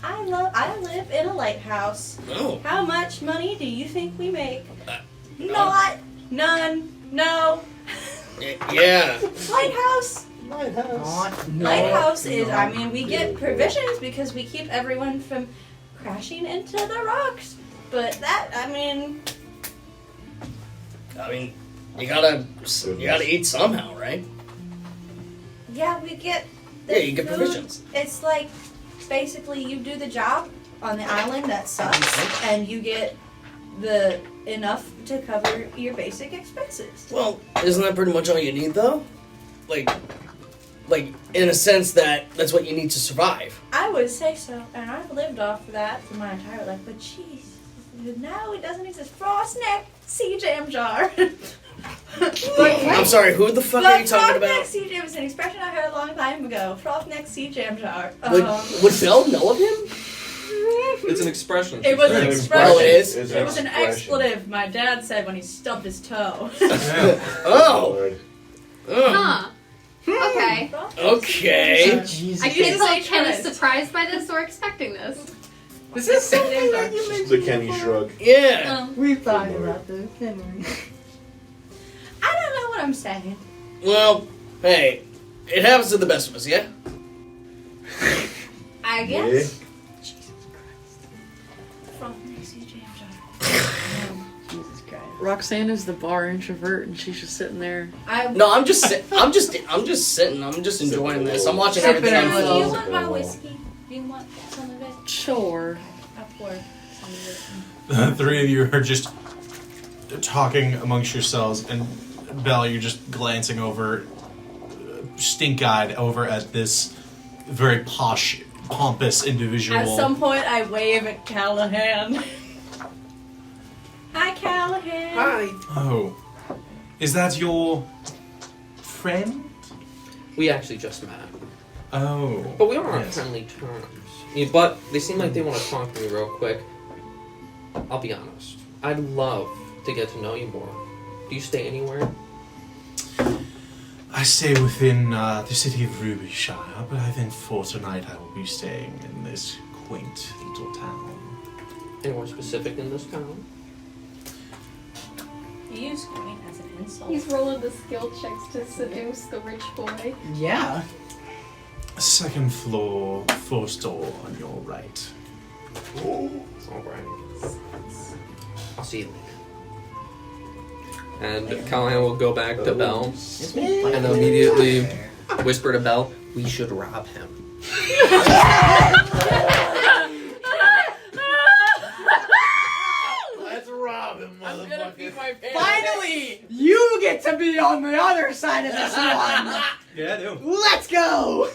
I live in a lighthouse. Oh. How much money do you think we make? None. No. Yeah. Lighthouse. Lighthouse. Lighthouse is, I mean, we get provisions because we keep everyone from crashing into the rocks. But that, I mean, you gotta eat somehow, right? yeah, we get. The Yeah, you get food. provisions. It's like basically you do the job on the island that sucks, and you get the enough to cover your basic expenses. Well, isn't that pretty much all you need, though? Like in a sense that's what you need to survive. I would say so, and I've lived off of that for my entire life. But jeez, now it doesn't exist. Frost neck sea jam jar. I'm sorry, who the fuck are you talking about? Neck sea jam is an expression I heard a long time ago. Frost neck sea jam jar. Would Belle know of him? It's an expression. It was an It's expression. Oh, it is? It's It was an expression. expletive. My dad said when he stubbed his toe. Oh. Lord. Huh. Okay. Okay. I can't tell if Ken is surprised by this or expecting this. This is something that The Kenny shrug. Yeah. We've talked about this, didn't we? I don't know what I'm saying. Well, hey, it happens to the best of us, yeah? I guess. Jesus Christ. Frost neck sea jam jar. Jesus Christ. Roxanne is the bar introvert, and she's just sitting there. No, I'm just sitting. I'm just enjoying this. I'm watching everything Sipping it. Do you unfold. want my whiskey? Do you want some of it? Sure. I'll pour some of it. The three of you are just talking amongst yourselves, and Belle, you're just glancing over, stink-eyed over at this very posh, pompous individual. At some point, I wave at Callahan. Hi, Cal. Callahan. Hi. Oh. Is that your friend? We actually just met. Oh. But we are on yes. friendly terms. Yeah, but they seem like they want to talk to me real quick. I'll be honest. I'd love to get to know you more. Do you stay anywhere? I stay within the city of Rubyshire, but I think for tonight I will be staying in this quaint little town. Anywhere specific in this town? You use queen as an insult. He's rolling the skill checks to seduce the rich boy. Yeah. Second floor, first door on your right. Alright. I'll see you later. And Callahan will go back to Belle and immediately whisper to Belle, "We should rob him." Let's rob him, motherfucker. Finally, you get to be on the other side of this one. Yeah, I do. Let's go.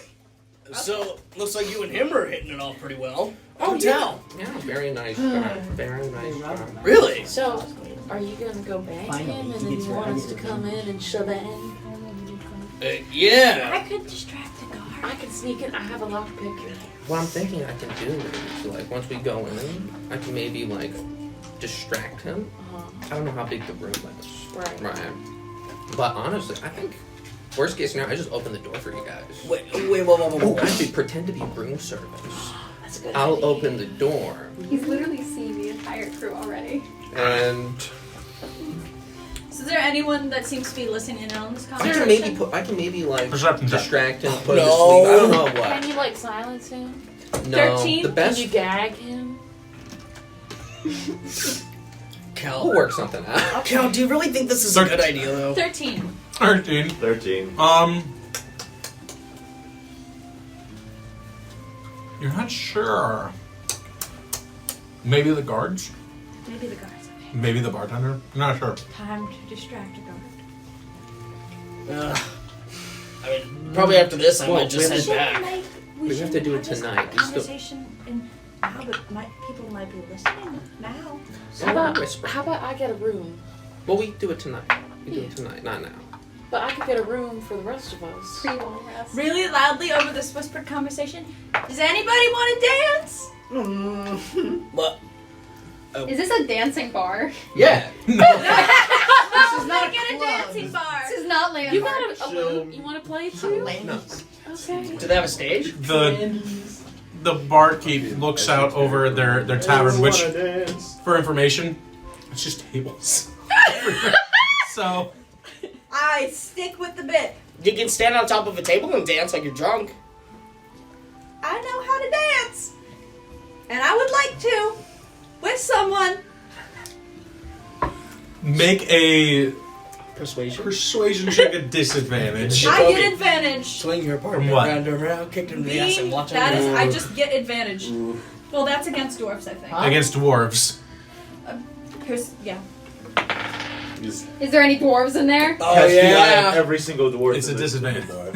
So, looks like you and him are hitting it off pretty well. Oh, Good tell. Yeah, very nice guy. Very nice guy. Really? So, are you gonna go back to Finally, him and he then gets you want her us to idea. come in and shove that in? Yeah. I could distract the guard. I can sneak in. I have a lockpick. What I'm thinking I can do is, like, once we go in, I can maybe, like, distract him. I don't know how big the room is. Right. But honestly, I think, worst case scenario, I just open the door for you guys. Wait, whoa. Actually, pretend to be room service. That's a good I'll idea. open the door, He's literally seen the entire crew already. and So is there anyone that seems to be listening in on this I conversation? can maybe like Perception check. distract him, put him No. to sleep. I don't know Can what. you like silence him? No, 13? the Can best. you gag him? Cal, We'll work something out. Cal, do you really think this is a good idea, though? 13. 13. 13. You're not sure. Maybe the guards? Maybe the guards. Maybe the bartender? I'm not sure. Time to distract a guard. I mean, probably after this, I Well, might just we head have back. We have to do it tonight. We still- Conversation in now, but people might be listening now. So How about, whisper. how about I get a room? Well, we do it tonight. We do it tonight, not now. But I could get a room for the rest of us. Pre-long rest. Really loudly over this whispered conversation. Does anybody want to dance? What? Is this a dancing bar? Yeah. This is not Let's get a dancing bar. This is not landmark. You got a lute? You want to play too? No. Okay. Do they have a stage? The barkeep looks out over their tavern, which, for information, it's just tables. So I stick with the bit. You can stand on top of a table and dance like you're drunk. I know how to dance. And I would like to. With someone. make a Persuasion. check at disadvantage. I get advantage. Swing your partner From what? around and around, kick him in the ass and watch him. That is, move. I just get advantage. Well, that's against dwarfs, I think. Against dwarves. Yeah. Is there any dwarves in there? Oh yeah. Every single dwarf. It's a in the disadvantage. bar.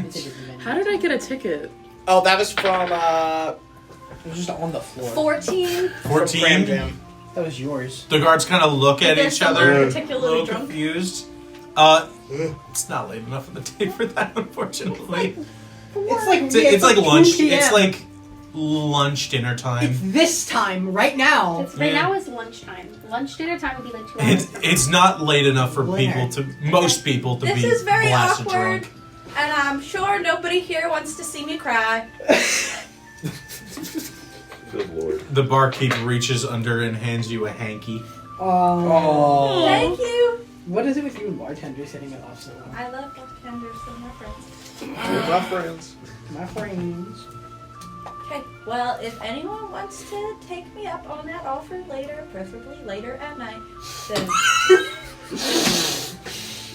How did I get a ticket? Oh, that was from it was just on the floor. 14. From Cram 14. Jam. That was yours. The guards kind of look at There's each someone other, a particularly little drunk. confused. It's not late enough in the day for that, unfortunately. It's like lunch. 2 p.m. It's like lunch dinner time. It's this time, right now. It's, right Yeah. now is lunchtime. Lunch dinner time would be like 2 hours. It's not late enough for Winner. most people to This be is very blasted awkward. drunk. And I'm sure nobody here wants to see me cry. Good lord. The barkeep reaches under and hands you a hanky. Oh. Thank you. What is it with you and bartenders hitting it off so well? I love bartenders and my friends. We're my friends. My friends. Okay, well, if anyone wants to take me up on that offer later, preferably later at night, then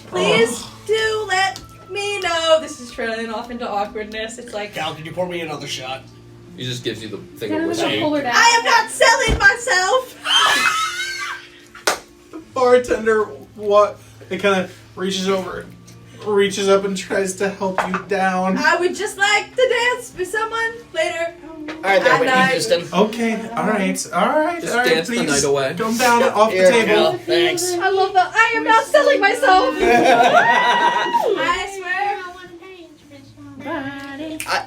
please do let me know. This is trailing off into awkwardness. It's like, Cal, could you pour me another shot? He just gives you the thing Kind of of like a whiskey. pull her down. I am not selling myself. Bartender, what? It kind of reaches up and tries to help you down. I would just like to dance with someone later. Alright, there, I'm Whitney not- Houston. Okay, alright. Just Please dance the night away. come down off the Here, table. Cal, thanks. I love that. I am not selling myself. I swear.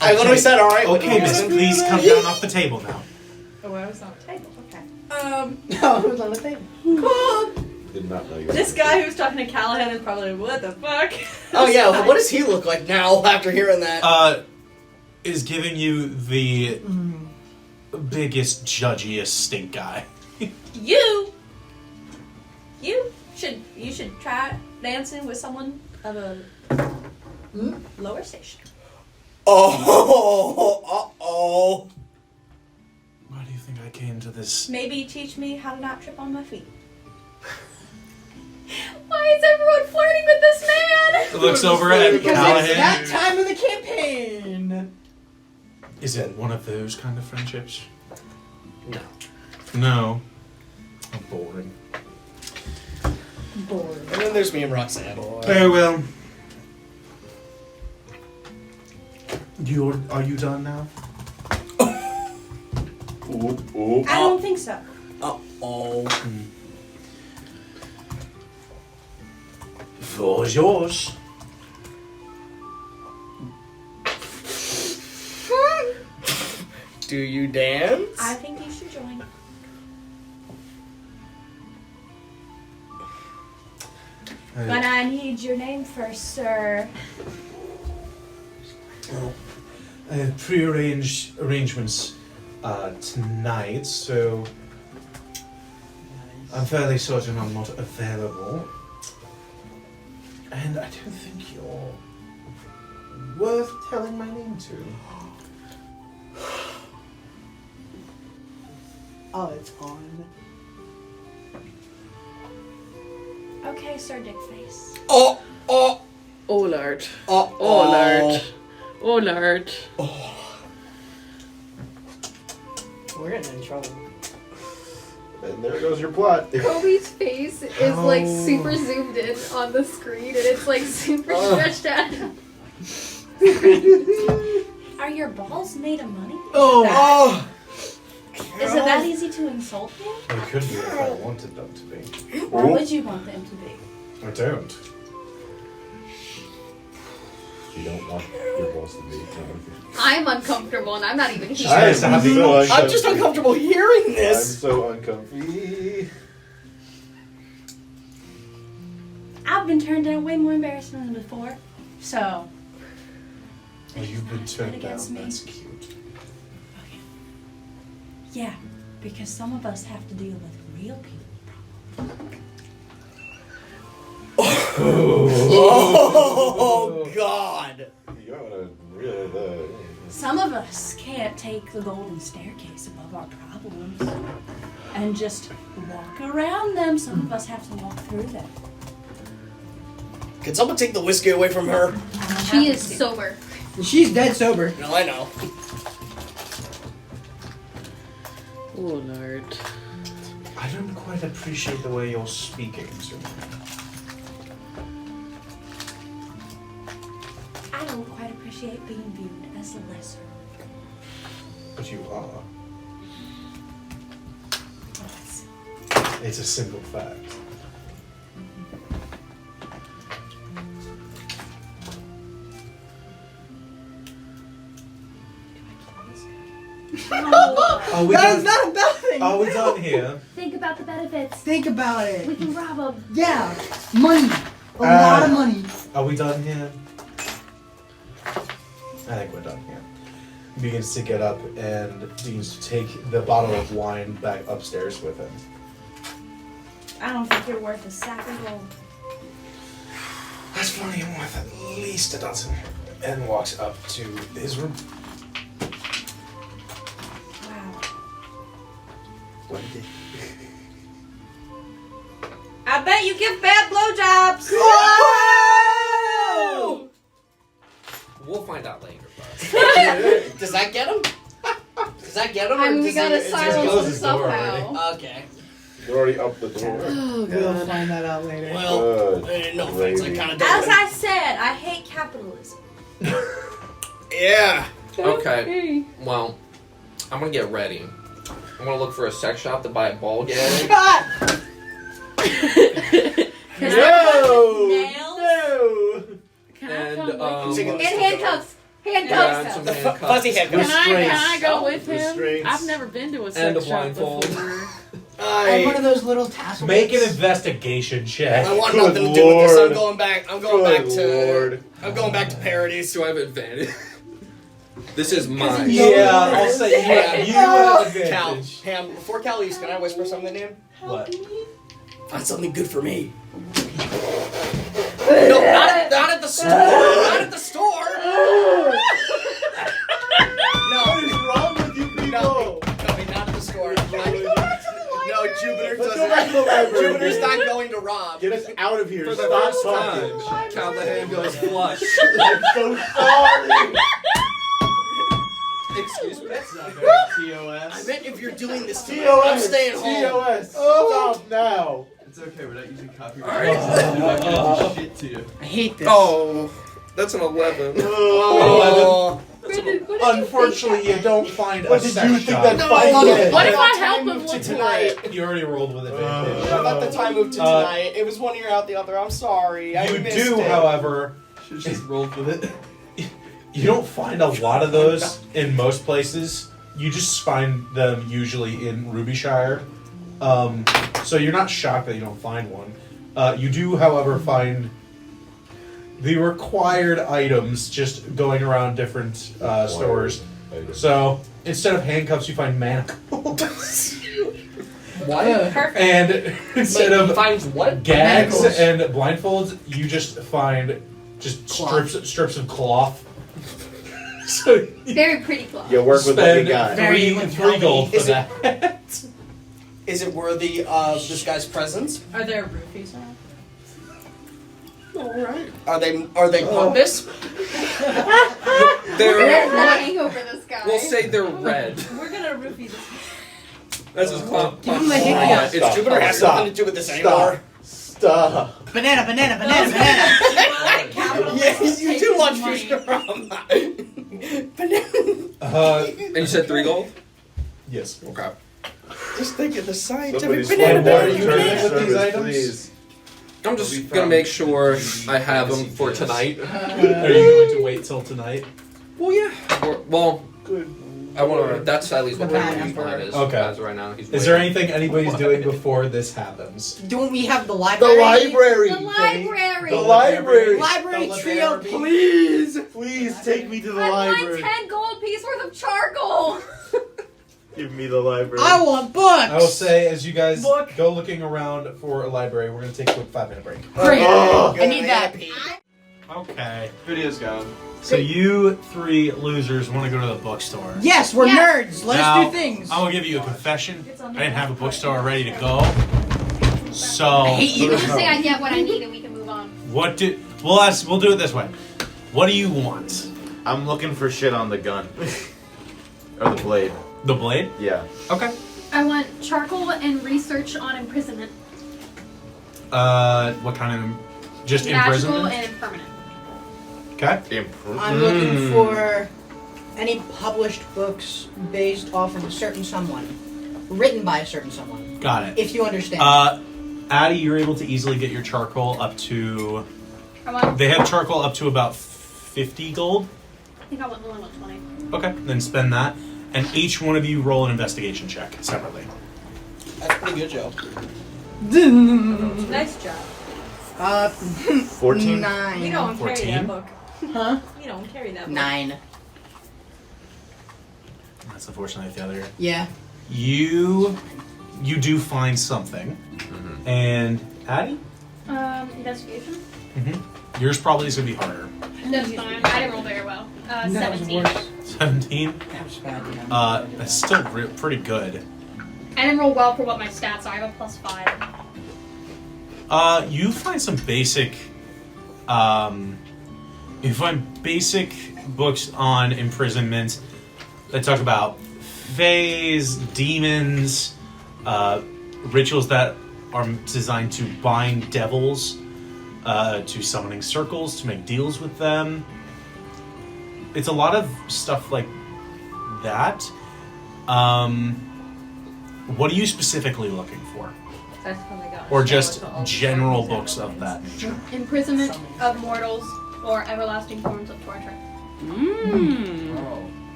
I literally said, alright. Okay, miss, please come down off the table now. Oh, I was on the table. Okay. No, it was on the table. Cool. Did not know you were This guy who's talking to Callahan is probably like, what the fuck? Oh yeah, what does he look like now after hearing that? Is giving you the biggest, judgiest stink eye. You should try dancing with someone of a lower station. Oh. Why do you think I came to this? Maybe teach me how to not trip on my feet. Why is everyone flirting with this man? Looks over at Because it's Callahan. that time of the campaign. Is it one of those kind of friendships? No. No. Oh, boring. And then there's me and Roxanne. Very well. Are you done now? Ooh. I don't think so. Uh-oh. The floor is yours. Do you dance? I think you should join. But I need your name first, sir. I have pre-arranged arrangements tonight, so I'm fairly certain I'm not available. And I don't think you're worth telling my name to. Oh, it's on. Okay, Sir Dickface. Oh. Oh Lord. Oh. Oh Lord. Oh Lord. We're getting in trouble. And there goes your plot. Kobe's face is like super zoomed in on the screen and it's like super stretched out. Are your balls made of money? Oh. Is it that easy to insult him? They could be if I wanted them to be. Why would you want them to be? I don't. You don't want your boss to be. I'm uncomfortable and I'm not even here. I'm so uncomfortable. I'm just uncomfortable hearing I'm this. so uncomfy. I've been turned down way more embarrassing than before. So, Well, you've been turned against down. me. That's cute. yeah, because some of us have to deal with real people. Oh God. You're gonna really. Some of us can't take the golden staircase above our problems and just walk around them. Some of us have to walk through them. Can someone take the whiskey away from her? She is sober. She's dead sober. No, I know. Oh Lord. I don't quite appreciate the way you're speaking to me. I don't quite appreciate being viewed as a lesser. But you are. Yes. It's a simple fact. Are we That is done? not a bad thing. Are we done here? Think about the benefits. Think about We it. can rob them. Yeah, money. A lot of money. Are we done here? I think we're done here. Begins to get up and begins to take the bottle of wine back upstairs with him. I don't think you're worth a sack of gold. That's funny, I'm worth at least a dozen. And walks up to his room. Wow. What did I bet you give bad blowjobs. Oh! We'll find out later, bud. Does that get him? Does that get him? I mean, we does gotta it just silence goes him his door somehow. Okay. You're already up the door. Oh We'll God. find that out later. Well, no offense, I Lady. kind of As don't. I said, I hate capitalism. Yeah. Okay. Well, I'm gonna get ready. I'm gonna look for a sex shop to buy a ball gag. No! And And handcuffs. yeah, and some handcuffs. Fuzzy handcuffs. Can I go with him? Restraints. I've never been to a And sex a shop blindfold. before. And one of those little tassel Make an bits. investigation check. I want Good nothing to do with this. Lord. I'm going back. I'm going back to parodies. Do I have advantage? This is mine. Yeah, I'll say you have Cal, advantage. Pam, before Cal leaves, can I whisper something to him? What? Find something good for me. No, not at the store. Not at the store. What is wrong with you people? No, not at the store. No, Jupiter Let's go back to the doesn't. library. Jupiter's not going to rob. Get us out of here. For the Stop first talking. time, Cal the hand goes flush. I'm so sorry. Excuse me. I meant if you're doing this to me, I'm TOS. staying home. TOS. Stop now. It's okay, we're not using copyright. I'm not gonna do shit to you. I hate this. Oh, that's an 11. Oh. Unfortunately, you don't find What a did sex you think shop. that fight was? What if I Time help him moved to look for tonight? You already rolled with advantage. I thought the time moved to tonight. It was one ear out the other. I'm sorry. I You missed do, it. however, Should've just rolled with it. you don't find a lot of those in most places. You just find them usually in Rubyshire. So you're not shocked that you don't find one. You do, however, find the required items just going around different stores. So instead of handcuffs, you find manacles. What? Perfect. And instead of finds what? gags Manacles. and blindfolds, you just find just strips of cloth. So you Very pretty cloth. You work with what you spend got. three gold for Is it- that. Is it worthy of this guy's presence? Are there roofies on? Alright. Are they pompous? They're, Lying over this guy. we'll say they're red. We're gonna roofie this. That's his clown. Give him the hiccup. Yeah, It's it's Jupiter has Stop. nothing to do with this anymore. Stop. Banana. Yeah, you do watch Futurama. And you said 3 gold? Yes. Okay. Just think of the Somebody scientific slow banana down What are berry. you your doing with these service, items? please. I'm just gonna make sure I have them for tonight. Are you going to wait till tonight? Well, yeah. Well, Good. I want to. That's at least what Okay. my plan is. Okay. As of right now, he's Is there waiting. anything anybody's doing before this happens? Don't we have the The library? library. The Penny. library. The library. Library The trio, library. please. Please take me to the I want library. 10 gold piece worth of charcoal. Give me the library. I want books. I will say, as you guys Look. go looking around for a library, we're going to take a quick 5-minute break. Great. Oh. I need that. Okay. Video's gone. So you 3 losers want to go to the bookstore. Yes, we're nerds. Let Now, us do things. I will give you a confession. I didn't have a bookstore ready to go. So I hate you. Just say I get what I need and we can move on. what do we'll do it this way. What do you want? I'm looking for shit on the gun. Or the blade. The blade? Yeah. Okay. I want charcoal and research on imprisonment. What kind of just Magical imprisonment? and impermanent. Okay. I'm looking for any published books based off of a certain someone, written by a certain someone. Got it. If you understand. Addie, you're able to easily get your charcoal up to. I want. They have charcoal up to about 50 gold. I think I want only 120. Okay, then spend that, and each one of you roll an investigation check separately. That's pretty good, Joe. Nice job. 14. 9. We don't carry 14? that book. Huh? We don't carry that book. 9. That's unfortunately the other. Yeah. You do find something, and Addie, Investigation. yours probably is gonna be harder. That's fine. I didn't roll very well. 17. 17. That was bad. Yeah. That's still pretty good. I didn't roll well for what my stats are. I have a +5. You find some basic. You find basic books on imprisonment that talk about fays, demons, rituals that are designed to bind devils, to summoning circles, to make deals with them. It's a lot of stuff like that. What are you specifically looking for? That's when they got Or a just shower to all the general zombies books of and that nature? Imprisonment of mortals or everlasting forms of torture.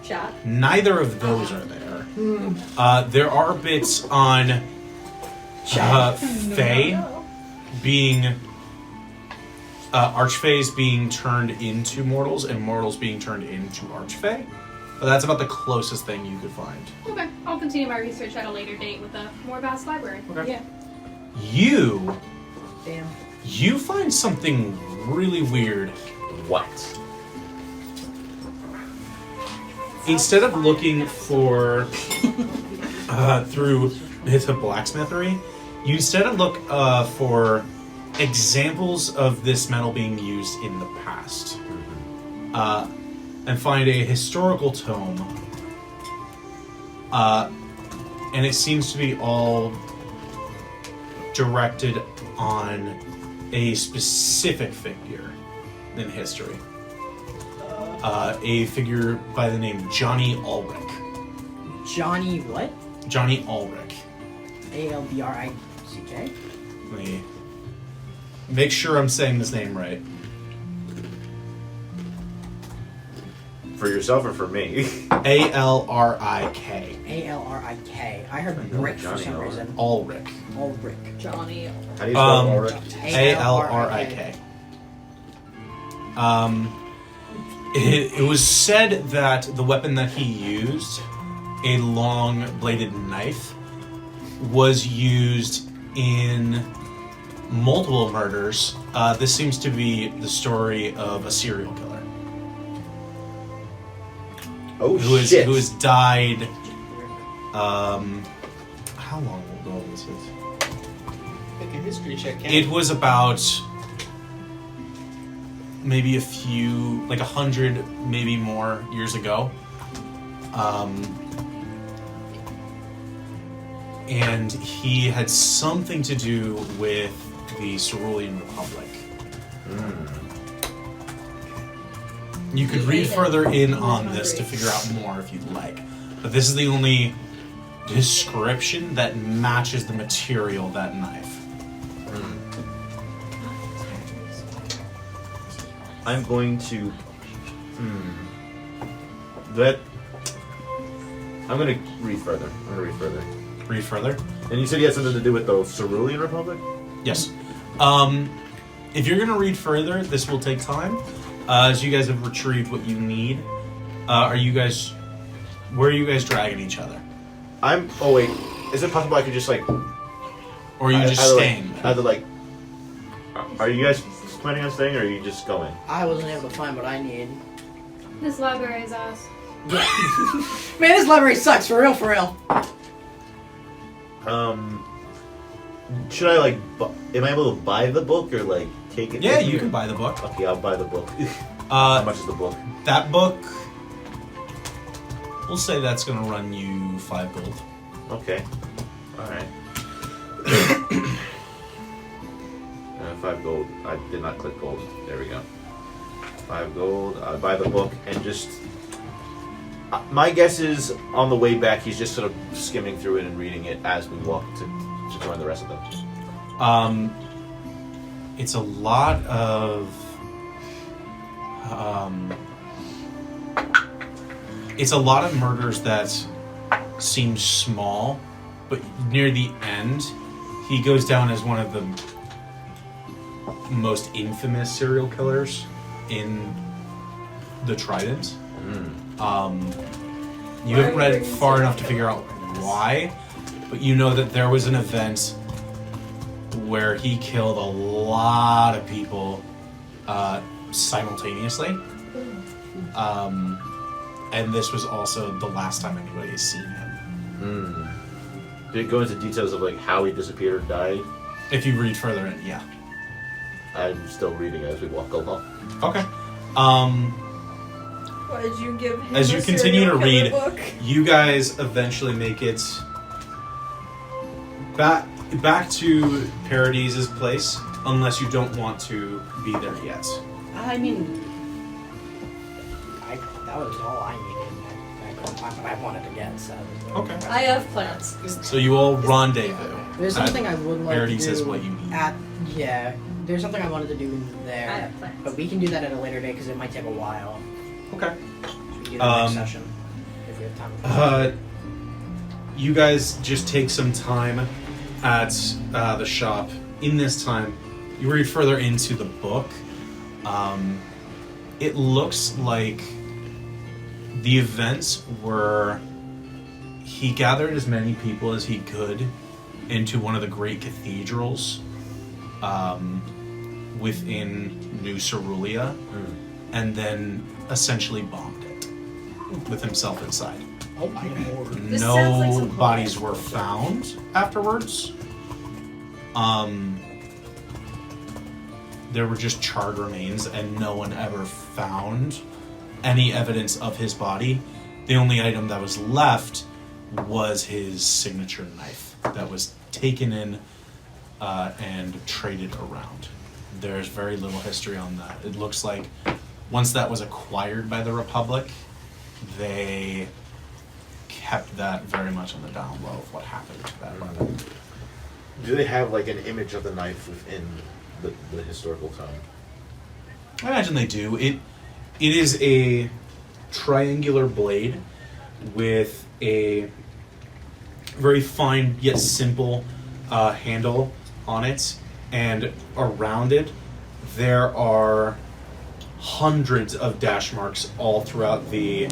Chat. Neither of those are there. There are bits on Fae being Archfaes being turned into mortals and mortals being turned into Archfae. But that's about the closest thing you could find. Okay, I'll continue my research at a later date with a more vast library. Okay. Yeah. You find something really weird. What? Instead of looking for through the blacksmithery, you instead look for examples of this metal being used in the past, and find a historical tome. And it seems to be all directed on a specific figure in history. A figure by the name Johnny Ulrich. Johnny what? Johnny Ulrich. Albrick. Let me make sure I'm saying this name right. For yourself or for me? Alrik. Alrik. I heard brick for some reason. Ulrich. Ulrich. Johnny. How do you spell Ulrich? Alrik. It was said that the weapon that he used, a long-bladed knife, was used in multiple murders. This seems to be the story of a serial killer. Oh, who shit. has died. How long ago was it? Make a history check. It was about maybe a few, like 100, maybe more years ago. And he had something to do with the Cerulean Republic. You could read further in on this to figure out more if you'd like. But this is the only description that matches the material of that knife. I'm going to. That. I'm going to read further. Read further? And you said you had something to do with the Cerulean Republic? Yes. If you're going to read further, this will take time. As you guys have retrieved what you need, where are you guys dragging each other? Oh wait, is it possible I could just like... Or are you just staying? Are you guys planning on staying or are you just going? I wasn't able to find what I need. This library is us. Man, this library sucks, for real, for real. Should I am I able to buy the book or take it? Yeah, you can buy the book. Okay, I'll buy the book. How much is the book? That book, we'll say that's going to run you 5 gold. Okay. Alright. 5 gold. I did not click gold. There we go. 5 gold. I buy the book and just... my guess is on the way back he's just sort of skimming through it and reading it as we walk to join the rest of them. It's a lot of... it's a lot of murders that seem small, but near the end, he goes down as one of the most infamous serial killers in the Trident. You haven't read it far enough to figure out why, but you know that there was an event where he killed a lot of people simultaneously. And this was also the last time anybody has seen him. Did it go into details of how he disappeared or died? If you read further in, yeah. I'm still reading as we walk along. Okay. What did you give him? As you a continue to serial read, killer book? you guys eventually make it back to Paradis' place, unless you don't want to be there yet. I mean, that was all I needed. I wanted to get. So. Okay. I have plans. So you all rendezvous. There's something I would like Parody to do. says what you need. There's something I wanted to do I there, have plans. but we can do that at a later date because it might take a while. Okay. We can do that next session if we have time. You guys just take some time at the shop. In this time, you read further into the book. It looks like the events were he gathered as many people as he could into one of the great cathedrals within New Cerulean, and then essentially bombed it with himself inside. Oh my lord. This sounds like No some bodies were found afterwards. There were just charred remains, and no one ever found any evidence of his body. The only item that was left was his signature knife that was taken in and traded around. There's very little history on that. It looks like once that was acquired by the Republic, they kept that very much on the down low of what happened to that weapon. Do they have like an image of the knife within the historical time? I imagine they do. It is a triangular blade with a very fine yet simple handle on it, and around it there are hundreds of dash marks all throughout the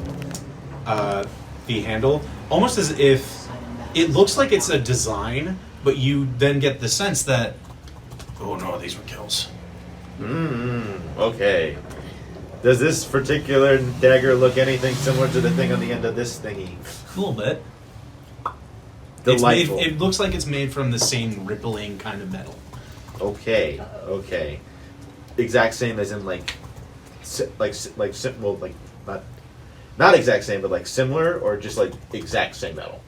handle, almost as if it looks like it's a design, but you then get the sense that, oh no, these were kills. Okay. Does this particular dagger look anything similar to the thing on the end of this thingy? A little bit. Delightful. It looks like it's made from the same rippling kind of metal. Okay. Exact same as in not exact same, but like similar, or just like exact same metal.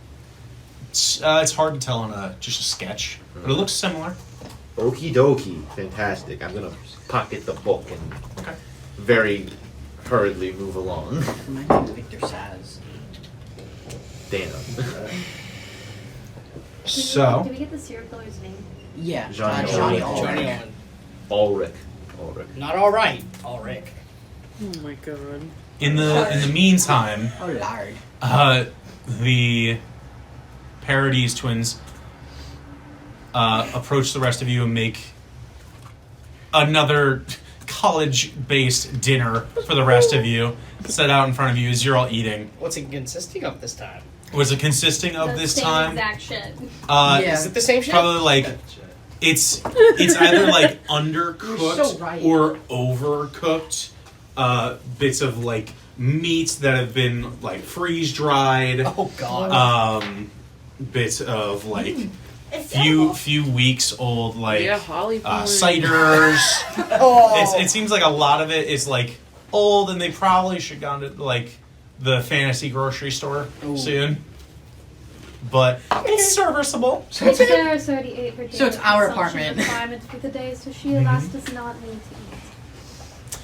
It's hard to tell on just a sketch, but it looks similar. Okie dokie, fantastic. I'm gonna pocket the book and very hurriedly move along. Reminds me of Victor Saz. Damn. So, Did we get the serial killer's name? Yeah, Johnny Johnny Ulrich. Ulrich. Ulrich. Not all right, Ulrich. Oh my god. in the meantime, Oh lord. the Parodies twins approach the rest of you and make another college-based dinner for the rest of you, set out in front of you as you're all eating. What's it consisting of this time? Was it consisting of The this same time? exact shit. Is it the same shit? Probably like it's either like undercooked You're so right. or overcooked. Bits of like meats that have been like freeze dried. Oh god. Bits of like few weeks old like Yeah, Holly ciders. It seems like a lot of it is like old, and they probably should gone to like the fantasy grocery store soon. But it's serviceable. Sarah's already ate her So it's daily our consumption apartment. requirement for the day, so she alas does not need to eat.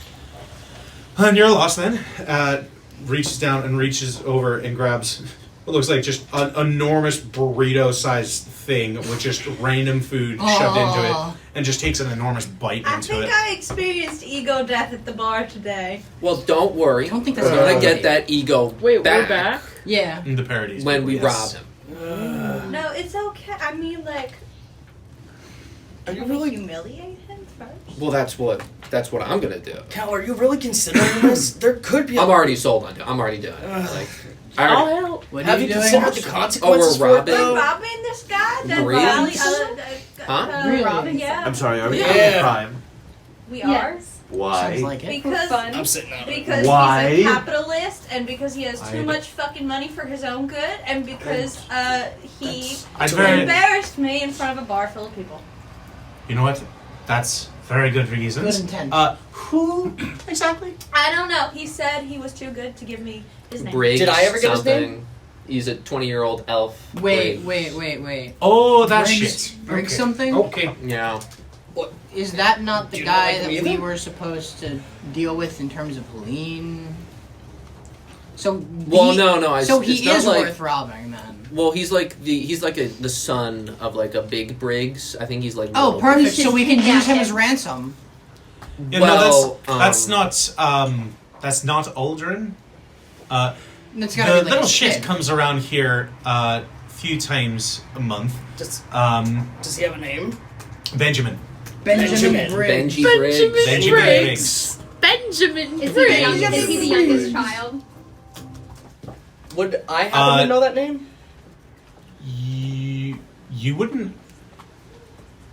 And you're lost then. Reaches down and reaches over and grabs what looks like just an enormous burrito-sized thing with just random food shoved into it, and just takes an enormous bite I into think it. I experienced ego death at the bar today. Well, don't worry. I don't think We're that's gonna right. get that ego Wait, back we're back? Yeah. In the Parodies. when we yes. rob him. No, it's okay. I mean, like, Are you can we really? humiliate him first? Well, that's what I'm gonna do. Cal, are you really considering this? There could be. I'm already sold on it. I'm already doing it. Like, I I'll already, help. What Have are you you doing? considered the consequences we're for it, robbing? We're though? robbing this guy. That Greens? Huh? Really? Robbing Yeah. I'm sorry, are we Yeah. committing a crime? We Yes. Why? Sounds like it. For Because fun. I'm sitting on it. because Why? he's a capitalist, and because he has too I'd- much fucking money for his own good, and because he I'd very, embarrassed me in front of a bar full of people. you know what? That's very good reasons. Good intent. Who exactly? I don't know. He said he was too good to give me his name. Briggs Did I ever get his something. name? He's a 20-year-old elf. Wait. Briggs. Oh, that Briggs- shit. Briggs Okay. something? Okay. Yeah. Is that not the Do you not guy like him that we either? were supposed to deal with in terms of Helene? So no. So it's he not is like, worth robbing then. Well, he's like the son of like a big Briggs. I think he's like. Oh, little- perfect. So we can use him as ransom. Yeah, Well, no, that's not Aldrin. It's The gotta be like little a shit kid. comes around here a few times a month. Does Does he have a name? Benjamin. Benjamin Briggs. Benji Briggs. Benjamin Briggs. Benjamin Is he the youngest child? Would I happen to know that name? You wouldn't.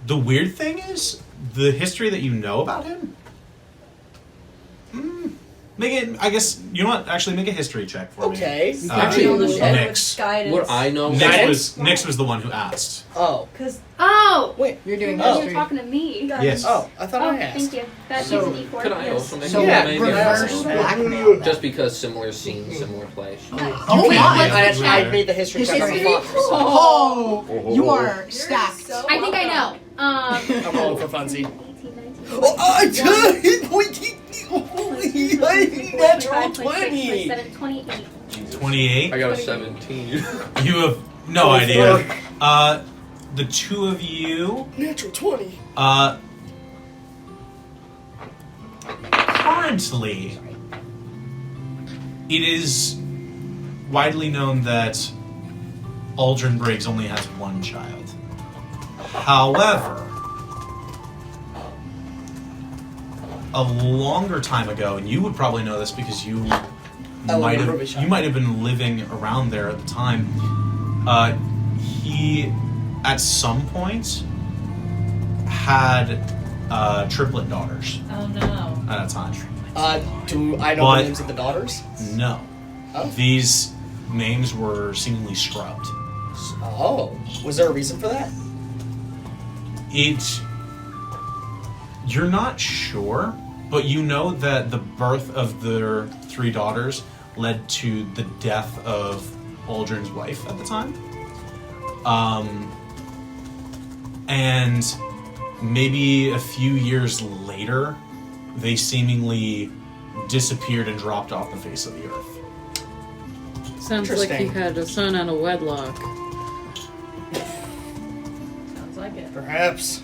The weird thing is the history that you know about him. Make it. I guess you know what. Actually, make a history check for me. Okay. Actually, Nix. What I know. Nix was the one who asked. Oh. Oh! Wait, you're doing You were talking to me. Yes. Oh, I thought I asked. Thank you. That So, is a D4. Could I yes. also make So maybe reverse blackmail. just because similar scene, similar place. Oh my! I made the history check on the Fox. Oh, you are stacked. I think I know. I'm rolling for funsies. 18, 19, Oh, I natural 20. 28. 28. I got a 17. You have no idea. The two of you. Natural 20. Currently, it is widely known that Aldrin Briggs only has one child. However, a longer time ago, and you would probably know this because you might have been living around there at the time. He, at some point, had triplet daughters. Oh no. At a time. Do I know the names of the daughters? No. Oh. These names were seemingly scrubbed. Oh. Was there a reason for that? You're not sure, but you know that the birth of their three daughters led to the death of Aldrin's wife at the time. And maybe a few years later, they seemingly disappeared and dropped off the face of the earth. Sounds like he had a son out of wedlock. Sounds like it. Perhaps.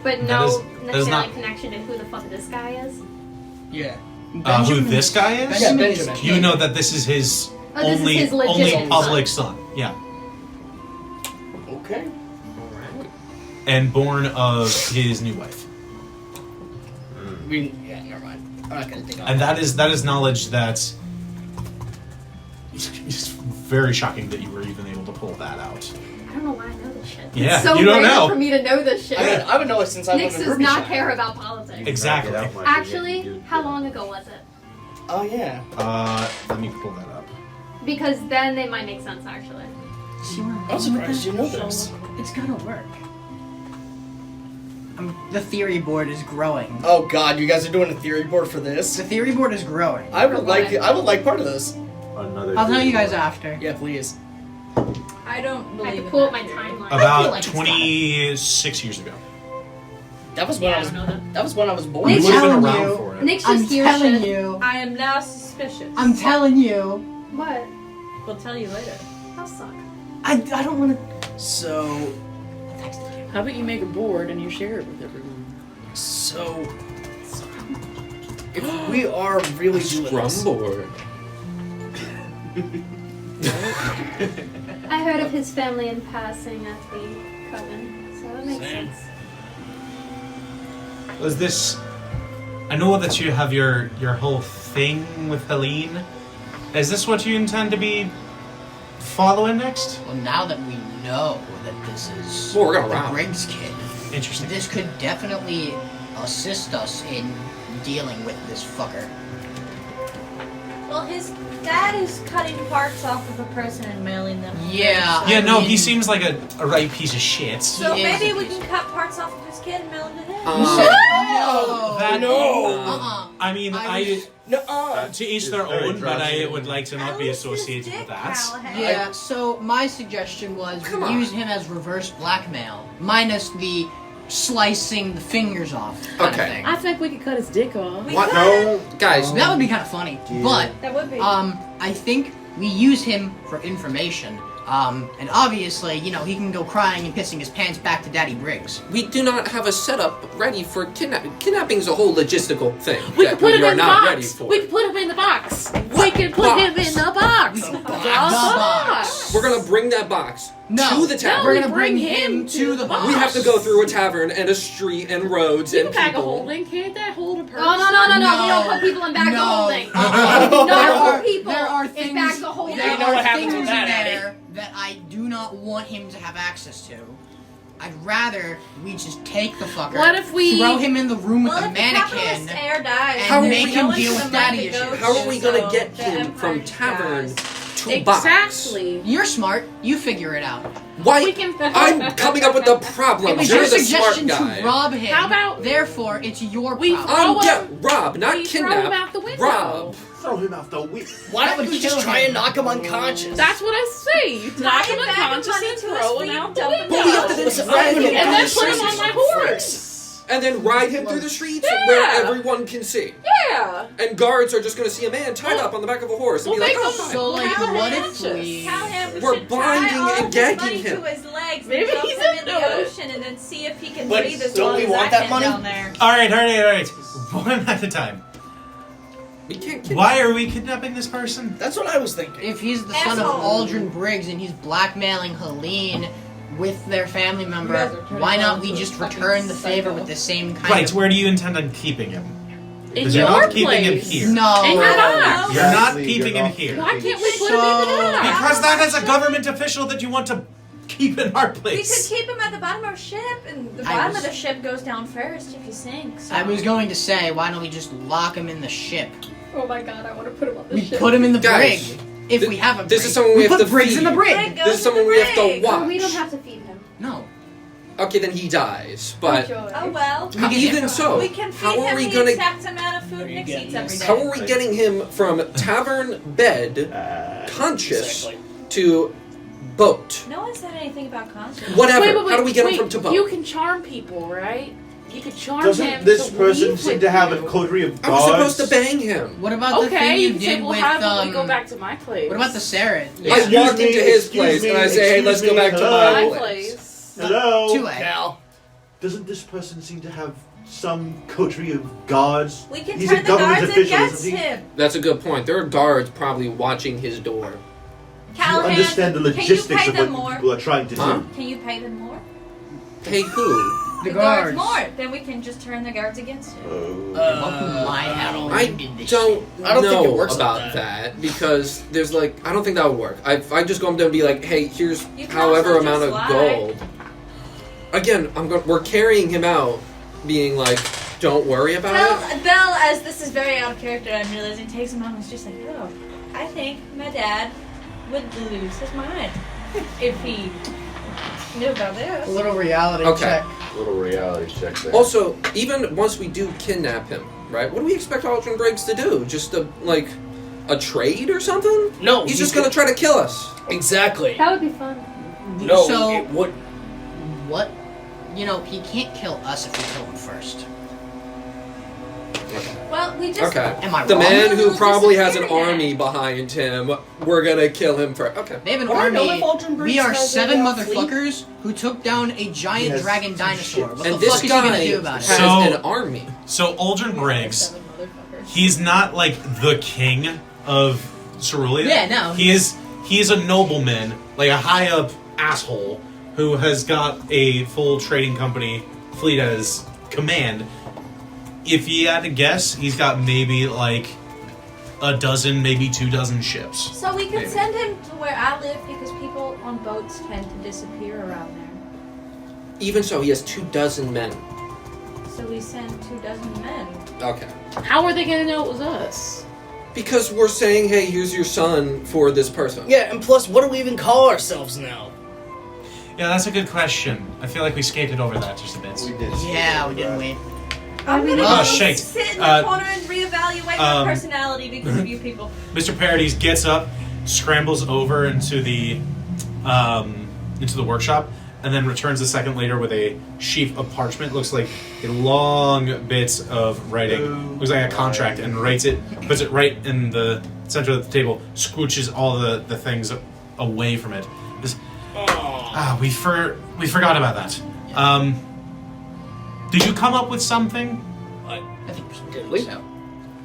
But That no is necessarily not- connection to who the fuck this guy is. Yeah. Who this guy is? Yeah, Benjamin. You know that this is his Oh, this is only his legitimate public son. Yeah. Okay. And born of his new wife. Yeah, never mind. I'm not gonna dig on And that is knowledge that it's very shocking that you were even able to pull that out. I don't know why I know this shit. Yeah, it's so you don't random know. for me to know this shit. I would know it since I Nix lived in does Ruby not Shire. care about politics. Exactly. Actually, how long ago was it? Oh yeah. Let me pull that up. Because then they might make sense, actually. I'm surprised you know this. It's gotta work. The theory board is growing. Oh god, you guys are doing a theory board for this? The theory board is growing. I would like part of this. Another. I'll tell you guys after. Yeah, please. I don't I believe had to in pull up that my theory. timeline. About like it's 26 years ago. That was when I was. That was when I was born. You Nick's would have been telling around you. for it. Nick's I'm just here telling shit. you. I am now suspicious. I'm telling you. What? We'll tell you later. I'll suck. I don't want to. So How about you make a board and you share it with everyone? if we are really doing Scrum this, board. I heard of his family in passing at the coven, so it makes Same. sense. Was this? I know that you have your whole thing with Helene. Is this what you intend to be following next? Well, now that we know that this is Well, we're gonna the round. Briggs kid, Interesting. this could definitely assist us in dealing with this fucker. Well, his dad is cutting parts off of a person and mailing them. Yeah. Yeah, no, he mean- seems like a right piece of shit. So He is maybe a we piece can cut parts off of his kid and mail them to him. No! That- Uh-uh. I mean, no. to each their very own, but I drastic. would like to not be associated with that. Yeah, so my suggestion was we use him as reverse blackmail, minus the slicing the fingers off. Kind Okay. Of thing. I think we could cut his dick off. What? No, guys. That would be kind of funny. But That would be. I think we use him for information. And obviously, you know, he can go crying and pissing his pants back to Daddy Briggs. We do not have a setup ready for kidnapping. Kidnapping is a whole logistical thing We that could put him are in the not box. ready for. We could put him in the box. We could put him in the box. The box. We're gonna bring that box to the tavern. We're gonna bring him to the box. We have to go through a tavern and a street and roads You and can bag of people. holding. Can't that hold a person? Oh, no. We don't put people in bags of holding. There are things, in bags of holding. there You know what are happens things with that, in there that I do not want him to have access to. I'd rather we just take the fucker. What if we throw him in the room with Well, the if the capitalist mannequin heir dies, and there's make no him one deal for with the money daddy to go issues? How are we gonna so get the him Empire from just tavern dies. to box? Exactly. You're smart. You figure it out. Why? We can. I'm coming up with the problem. It was You're your the smart suggestion guy. to rob him. How about- Therefore, it's your We problem. throw Rob, not we kidnap. throw him out the window. Rob. Throw him out the window. Why That don't would we just kill try him. and knock him unconscious? That's what I say. You knock him Tie a bag of unconscious money and to his throw him feet, out the dump him window. But we have to then Listen, drag I'm him gonna And then do put him this on my first. horse. and then ride him through the streets Yeah. where everyone can see. Yeah. And guards are just going to see a man tied up on the back of a horse and We'll be like, make oh, him hi. So, like, Callahan what if conscious. we... Callahan, we We're should binding tie all and his gagging money him. to his legs Maybe and dump he's him in into the it. ocean and then see if he can But breathe as don't long we as want I that can money? down there. All right. One at a time. We can't kidnap Why are we kidnapping this person? That's what I was thinking. If he's the son of Asshole. Aldrin Briggs and he's blackmailing Helene with their family member, You guys are turning why not into we a just fucking return the favor psycho. with the same kind Right. of... Where do you intend on keeping him? In Because you're your not keeping him place. here. No. In your box. You're not Exactly, keeping you're him not here. Why can't we put So- him in the box? Because that is a government official that you want to keep in our We could place. keep him at the bottom of our ship, and the I bottom was- of the ship goes down first if he sinks. I was going to say, why don't we just lock him in the ship? Oh my god, I want to put him on the We ship. put him in the Guys, brig. If thi- we have a brig. this is someone we have put to Briggs feed. in the brig. Brig goes This is to someone the we have to brig. watch. Oh, we don't have to feed him. No. Okay, then he dies. But Oh well. We can- even so, We can feed how are him we the gonna? exact amount of food Nick eats every day. How are we getting him from tavern bed, conscious, Exactly. to boat? No one said anything about conscience. Whatever. Wait, How do we get him wait. from to boat? You can charm people, right? You can charm him. Doesn't this to person leave seem with to have a you. coterie of I was gods? supposed to bang him. What about the Okay, thing you you can say, did well, with, how about we go back to my place? what about the Sarah? I walked into his place and I say, "Hey, let's go back to my my place." place? Hello? Two-way. Cal. Doesn't this person seem to have some coterie of guards? We can He's turn a the government guards official, against isn't he? him. That's a good point. There are guards probably watching his door. Do you Callahan, understand the can you logistics pay of them what more? people are trying to Huh? do? Can you pay them more? Pay who? The guards guards. more. Then we can just turn the guards against him. My hell. I don't I don't think it know works like about that because there's like I don't think that would work. I just go up there and be like, hey, here's You can however also amount just of lie. gold. Again, we're carrying him out, being like, don't worry about it. Belle, as this is very out of character, I'm realizing, takes him out and is just like, oh, I think my dad would lose his mind if he knew about A this. little reality Okay. check. Little reality check there. Also, even once we do kidnap him, right? What do we expect Aldrin Briggs to do? Just a trade or something? No, He's he just gonna could- try to kill us. Exactly. That would be fun. No, So- it would. What? You know, he can't kill us if we kill him first. Well, we just. Okay. Am I The wrong? man who We'll probably has an disappear army behind him, we're gonna kill him first. Okay. They have an Well, I know army. if Aldrin Briggs We are has a, 7 fleet. motherfuckers who took down a giant Yes. dragon dinosaur. What And the this fuck is he gonna guy do about has it? So- an army. So Aldrin Briggs, 7 motherfuckers. he's not like the king of Cerulean. Yeah, no. He is a nobleman, like a high up asshole who has got a full trading company fleet at his command. If you had to guess, he's got maybe like a dozen, maybe 2 dozen ships. So we could Maybe. send him to where I live because people on boats tend to disappear around there. Even so, he has 24 men. So we send 24 men. Okay. How are they gonna know it was us? Because we're saying, hey, here's your son for this person. Yeah, and plus, what do we even call ourselves now? Yeah, that's a good question. I feel like we skated over that just a bit. We did. Yeah, we didn't wait. I'm gonna Oh, go shit. sit in the corner and reevaluate my um, personality because of you people. Mr. Parodies gets up, scrambles over into the workshop, and then returns a second later with a sheaf of parchment. Looks like a long bit of writing. Looks like a contract, and writes it, puts it right in the center of the table, scooches all the things away from it. Just, we forgot about that. Did you come up with something? I think Did we? so.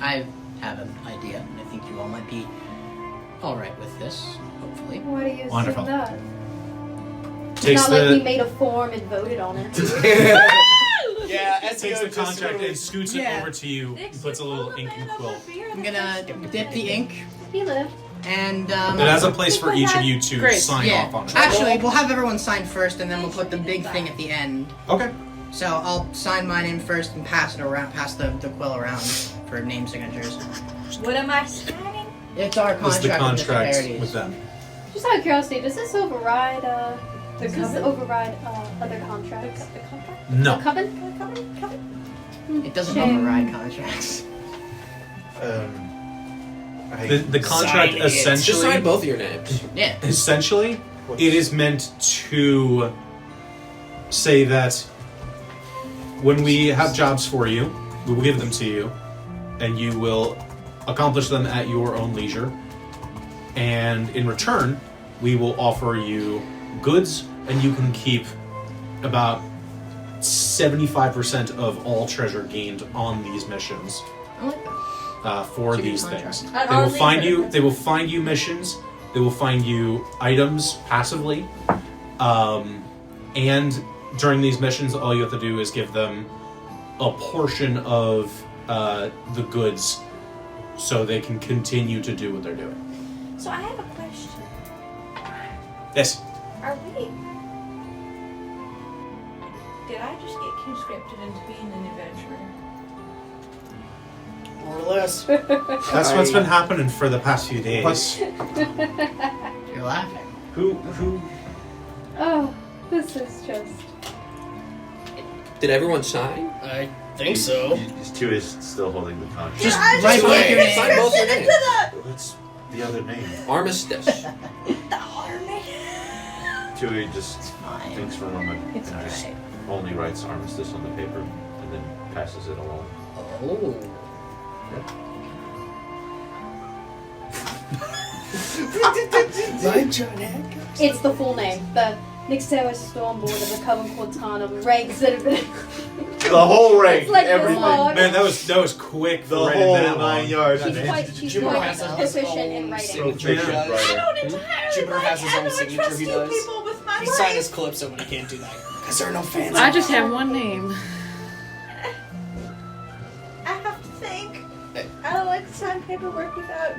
I have an idea, and I think you all might be all right with this. Hopefully. Why do you assume Wonderful. that? It's Takes not like we the made a form and voted on it. Yeah, takes the contract and scoots Yeah. it over to you. He puts a little ink and quill. I'm gonna dip the ink, He lived. and It has a place for each of you to Great. sign yeah. off on it. Actually, we'll have everyone sign first, and then we'll put the big thing at the end. Okay. So I'll sign mine in first and pass it around, pass the quill around for name signatures. What am I signing? It's our This is the contract with contract disparities. with them. Just out of curiosity, does this override The does this coven? override other contracts? The contract? No. The coven? It doesn't Shame. override contracts. The contract Sign it. Just sign essentially, both of your names. Yeah. essentially, it is meant to say that when we have jobs for you, we will give them to you, and you will accomplish them at your own leisure. And in return, we will offer you goods, and you can keep about 75% of all treasure gained on these missions I like that. for It's a good these contract. things. At They our will find leisure. you. They will find you missions. They will find you items passively, and during these missions, all you have to do is give them a portion of the goods, so they can continue to do what they're doing. So I have a question. Yes. Are we? Did I just get conscripted into being an adventurer? More or less. That's what's been happening for the past few days. You're laughing. Who? Oh, this is just. Did everyone sign? I think so. These two is still holding the contract. Just I right just below your get name. Sign both your names. What's the other name? Armistice. The army. Tui just Fine. thinks for a moment It's and just alright. only writes armistice on the paper and then passes it along. Oh. It's the full name. The Nixoa Stormboard of the Coven Cortanum ranks that have been. The whole rank, It's like this everything. long. Man, that was quick. The for writing whole that 9 long. yards. She's Jupiter quite has his proficient own in writing. signature. Yeah. He does. I don't entirely Jupiter like has his own having signature. trust He you does. people with my He signed his life. Calypso, but he can't do that because there are no fans. I just have one name. I have to think. I don't like to sign paperwork without.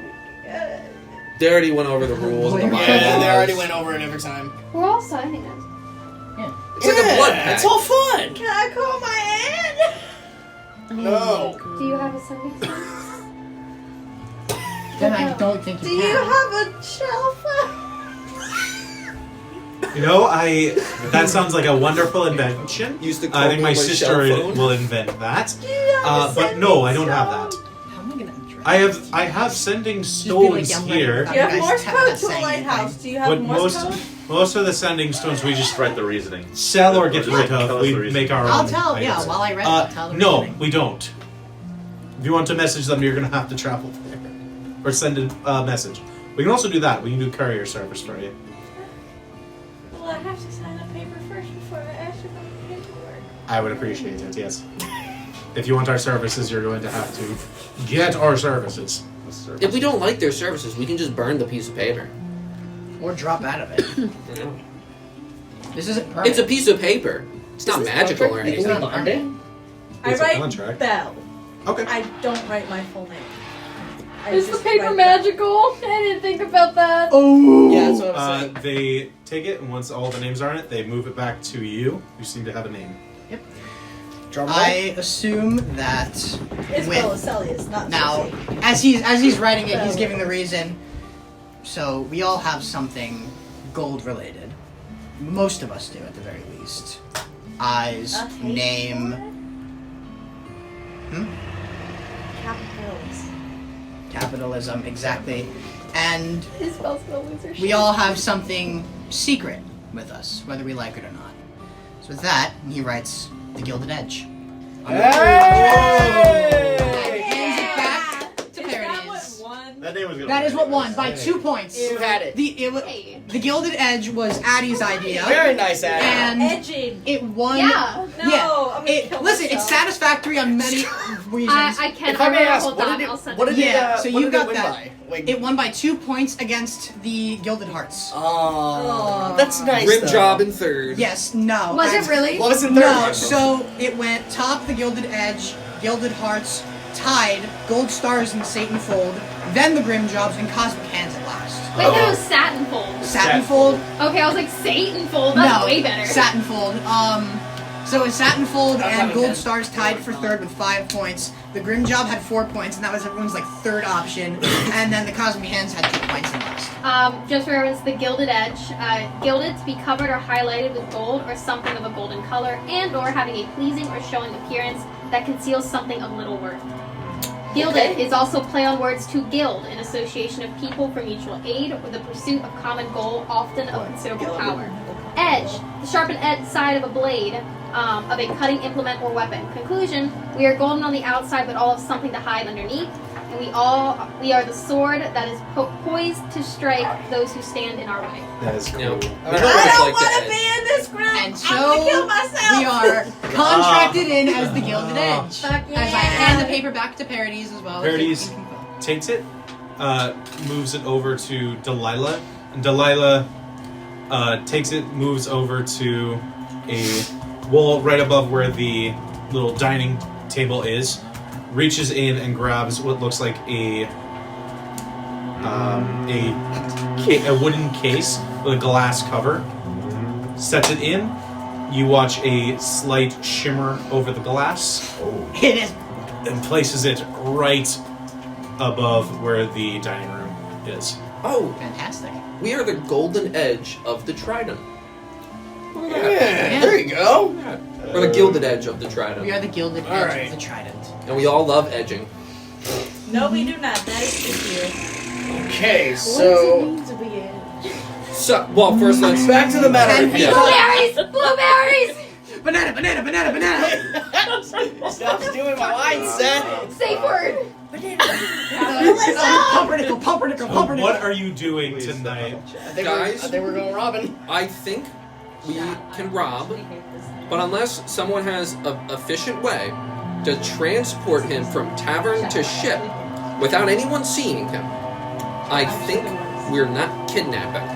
They already went over the rules. And the Yeah, they bylaws. already went over it every time. We're all signing it. It's like a blood pact. It's all fun. Can I call my aunt? No. Do you have a sending stone? Then I don't think Do you you can. have a shelf? You know, that sounds like a wonderful invention. Used to I think my call my sister cell phone. will invent that. Do you have a But no, I don't have sending that. How am I gonna dress? I have sending Just be like, stones I'm ready. here, Do you have Guys, Morse tap code that to a saying lighthouse? Do you have but Morse code? most of the sending stones we just Just write the reasoning. sell or Or get just rid tell of. us We the reason. make our I'll own. tell. Yeah, items. while I read it, I'll tell the No, reasoning. we don't. If you want to message them, you're gonna have to travel there or send a message. We can also do that. We can do courier service for you. Well, I have to sign the paper first before I ask you about the paperwork. I would appreciate it. Yes. If you want our services, you're going to have to get our services. If we don't like their services, we can just burn the piece of paper. Or drop out of it. This isn't permanent. It's a piece of paper. It's not magical or It's anything. not permanent. I It's a write contract. Bell. Okay. I don't write my full name. I Is the just paper write magical? I didn't think about that. Oh. Yeah, that's what I'm saying. They take it, and once all the names are in it, they move it back to you. You seem to have a name. Drum roll. I assume that It's with Beliselius, not now, Cersei. as he's writing it, he's giving the reason. So we all have something gold related. Most of us do, at the very least. Eyes, A hate name. Capitals. Capitalism, exactly. And His spell's gonna lose her shit. we all have something secret with us, whether we like it or not. So with that, he writes the Gilded Edge. That name was gonna That is win what anyways. won by 2 points. You had it. The Gilded Edge was Addie's idea. Very nice, Addie. And Edging. it won. Yeah. No, I'm gonna kill Listen, myself. it's satisfactory on many reasons. I can. If I may ask, hold what on, did it- I'll send what it. did it, Yeah, so what you did got it win that. by? Like, It won by 2 points against the Gilded Hearts. oh, that's nice. Grim though. job in third. Yes, no. Was it really? What was in No, third? so it went top the Gilded Edge, Gilded Hearts, Tide, Gold Stars and Satan Fold, then the Grim Jobs, and Cosmic Hands at last. Wait, that was Satin Fold. Satin Fold? Okay, I was like Satan Fold. That's No, way better. Satin Fold. So it's Satin Fold That's and not Gold bad. Stars tied for third with 5 points. The Grim Job had 4 points, and that was everyone's like third option. And then the Cosmic Hands had 2 points in last. Just for reference, the Gilded Edge. Gilded to be covered or highlighted with gold or something of a golden color, and/or having a pleasing or showing appearance that conceals something of little worth. Gilded is also play on words to gild, an association of people for mutual aid or the pursuit of common goal, often of considerable power. Edge, the sharpened edge side of a blade, of a cutting implement or weapon. Conclusion, we are golden on the outside, but all have something to hide underneath. And we are the sword that is poised to strike those who stand in our way. That is cool. You know, I don't want to be in this group. And I'm gonna so kill myself. we are contracted in as the Gilded Edge. Fuck yeah. As I hand the paper back to Parodies as well. Parodies takes it, moves it over to Delilah, and Delilah takes it, moves over to a wall right above where the little dining table is, reaches in and grabs what looks like a wooden case with a glass cover, sets it in. You watch a slight shimmer over the glass. It is. And places it right above where the dining room is. Oh, Fantastic. we are the golden edge of the trident. Yeah, there you go. We're the gilded edge of the trident. We are the Gilded All Edge right. of the Trident. And we all love edging. No, we do not. That is just you. Okay, so So, well, first let's back to the matter. Yeah. Blueberries! Blueberries! Banana, banana, banana, banana! Stop stealing my line, Seth. Safe word! Pumpernickel, pumpernickel, pumpernickel. What are you doing tonight? Guys? I think we're going Robin. I think we can rob, but unless someone has an efficient way to transport him from tavern to ship without anyone seeing him, I think we're not kidnapping.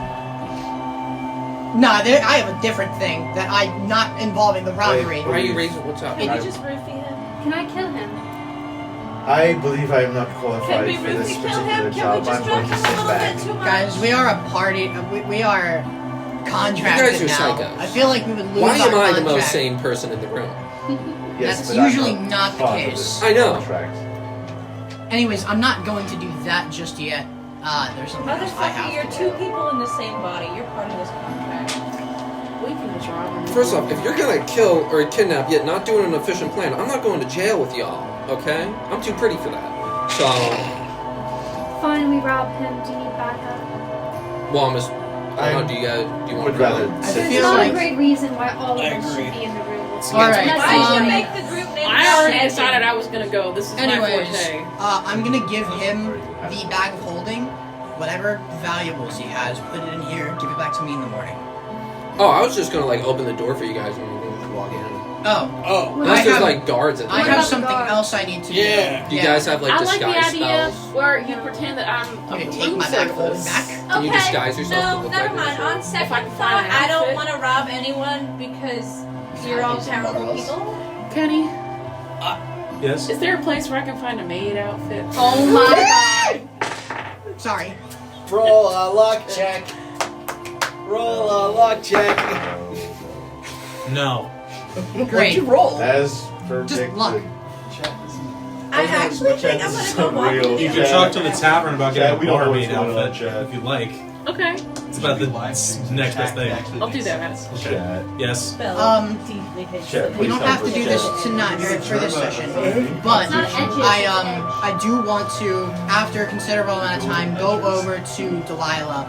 Nah, I have a different thing that I'm not involving the robbery. Why are you raising? What's up? Can you just roofie him? Can I kill him? I believe I am not Can qualified we for this really kill particular him? Can job. we just I'm drop going him to a sit little back. bit too much? Guys, we are a party. We are contracted You guys are now. psychos. I feel like we would lose Why our am I the contract. most sane person in the room? Yes, That's but I'm usually not the part of case. this I know. contract. Anyways, I'm not going to do that just yet. There's something else I have Motherfucker, you're to two do. people in the same body. You're part of this contract. We can just rob him. First off, if you're gonna kill or kidnap yet not doing an efficient plan, I'm not going to jail with y'all, okay? I'm too pretty for that. So, Fine, we rob him. Do you need backup? well, I don't know, do you want would to rather I sit It's feel not like- a great reason why all of I us should agree. be in the room. Alright, Let's Why see. did you make the group name? I already Shaggy? decided I was gonna go. This is my Anyways, forte. I'm gonna give him the bag of holding. Whatever valuables he has, put it in here, give it back to me in the morning. Oh, I was just gonna like open the door for you guys when you walk in. Oh. Oh. Unless I there's have- like guards at the I door. have about something guards? else I need to Yeah. Do you guys have like I like disguise the idea spells? where you pretend that I'm do. a You gonna take room my bag of holding service. back? Can you Okay, disguise yourself to no, look never like mind. this? On If I second can find thought, an I don't outfit. want to rob anyone because you're all powerful people. Kenny, Yes? is there a place where I can find a maid outfit? Oh my god. Sorry. Roll a luck check. Roll a luck check. No. What'd Great. you roll? As predicted. luck. I actually think I'm gonna go walk Unreal. in You there. can talk to the tavern about Chad, getting we a don't know what's barmaid going on, outfit Chad. if you'd like. Okay, It's about the next best thing. I'll do that. Chad. Yes. Chad, We don't have to do this Chad. tonight or for this session, but It's not edges, I do want to, after a considerable amount of time, go over to Delilah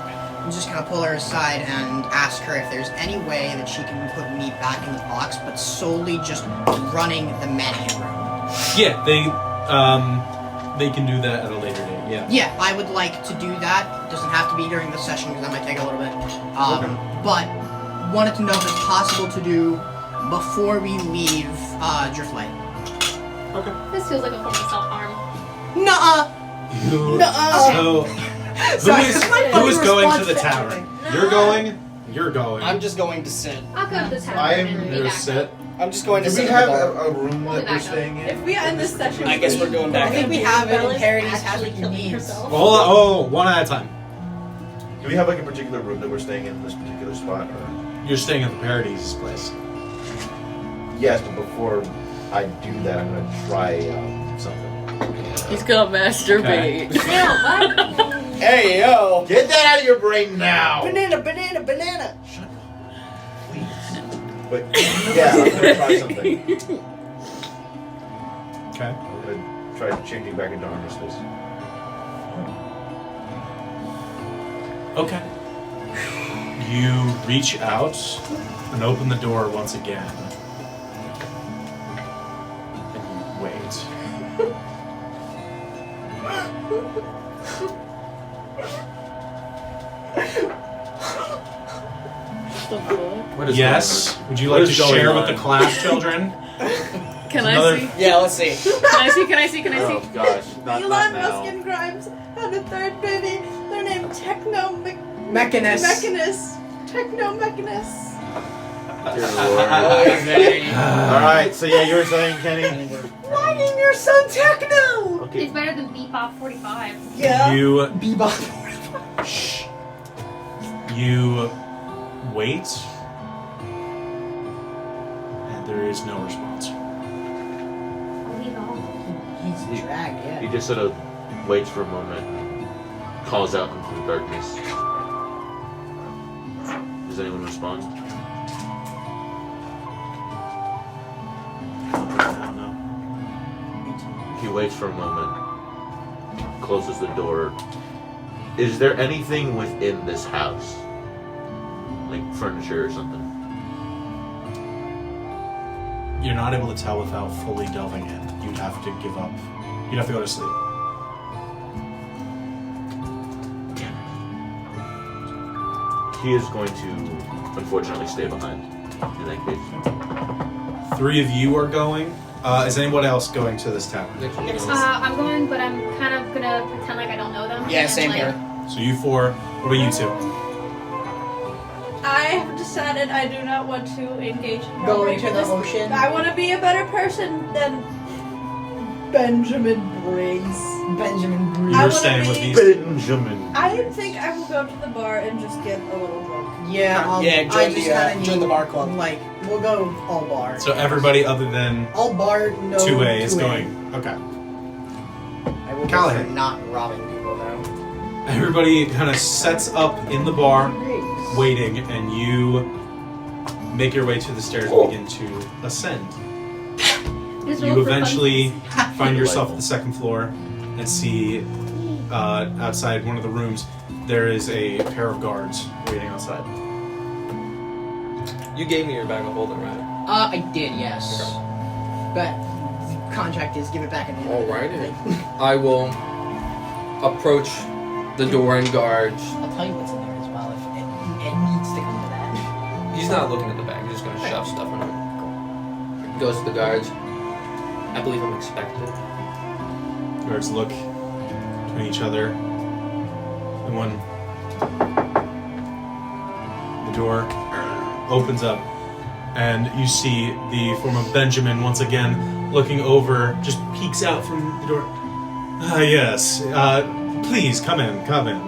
just kind of pull her aside and ask her if there's any way that she can put me back in the box, but solely just running the mannequin room. Yeah, they can do that at a later date. Yeah. Yeah, I would like to do that. It doesn't have to be during the session because that might take a little bit. But wanted to know if it's possible to do before we leave Driftlight. Okay. This feels like a form of self-harm. Nuh-uh! So, who is going to the tavern? You're going. You're going. I'm just going to sit. I'll go to the tavern I am and be You're back sit. up. I'm just going to Do sit we in have the bar. a room We'll be that back we're up. staying in? If we end this session, I guess we're going back. I think we have it, and Parodies has what you need. Well, one at a time. Do we have like a particular room that we're staying in this particular spot? Or? You're staying at the Parodies' place. Yes, but before I do that, I'm gonna try something. He's gonna masturbate. Hey, yo! Get that out of your brain now! Banana, banana, banana! Please. But yeah, I'm gonna try something. Okay. I'm gonna try changing back into armistice. Okay. You reach out and open the door once again. And you wait. What is Yes. going on? Would you What like to is going share on? with the class, children? Can Another- I see? Yeah, let's see. Can I see? Oh gosh, not Elon now. Musk and Grimes had a third baby. They're named Mechanist. Techno-Mechanist. Dear Lord. Alright, so yeah, you were saying, Kenny? Why name your son Techno? Okay. It's better than Bebop 45. Yeah. You Bebop. Shh. You wait, and there is no response. I'll leave all. He's dragged, yeah. He just sort of waits for a moment, calls out into the darkness. Does anyone respond? I don't know. He waits for a moment, closes the door. Is there anything within this house? Like furniture or something? You're not able to tell without fully delving in. You'd have to give up. You'd have to go to sleep. He is going to, unfortunately, stay behind in that case. 3 of you are going. Is anyone else going to this tavern? I'm going, but I'm kind of gonna pretend like I don't know them. Yeah, and, same like, here. So you 4. What about you 2? I have decided I do not want to engage in Go robbery into for the this. ocean. I want to be a better person than Benjamin Briggs. Benjamin Briggs. I You're wanna staying with be- these. Benjamin. I think I will go to the bar and just get a little drunk. Yeah, Yeah, I join just the, kinda join the need, bar club. Like, we'll go all bar. So everybody other than All bar, no 2A is 2A. going. Okay. I will go Callahan. for not robbing people, though. Everybody kind of sets up in the bar, Briggs. waiting, and you make your way to the stairs and begin to ascend. Just roll You for eventually fun. find yourself at the second floor and see outside one of the rooms there is a pair of guards waiting outside. You gave me your bag of holding, right? I did, yes. But the contract is give it back at the end. Alrighty. I will approach the door and guards. I'll tell you what's in there as well if it needs to come to that. He's not looking at the bag. He's just gonna shove stuff in it. Goes to the guards. I believe I'm expected. Guards look at each other, and when the door opens up, and you see the form of Benjamin once again looking over, just peeks out from the door. Yes. Please come in. Come in.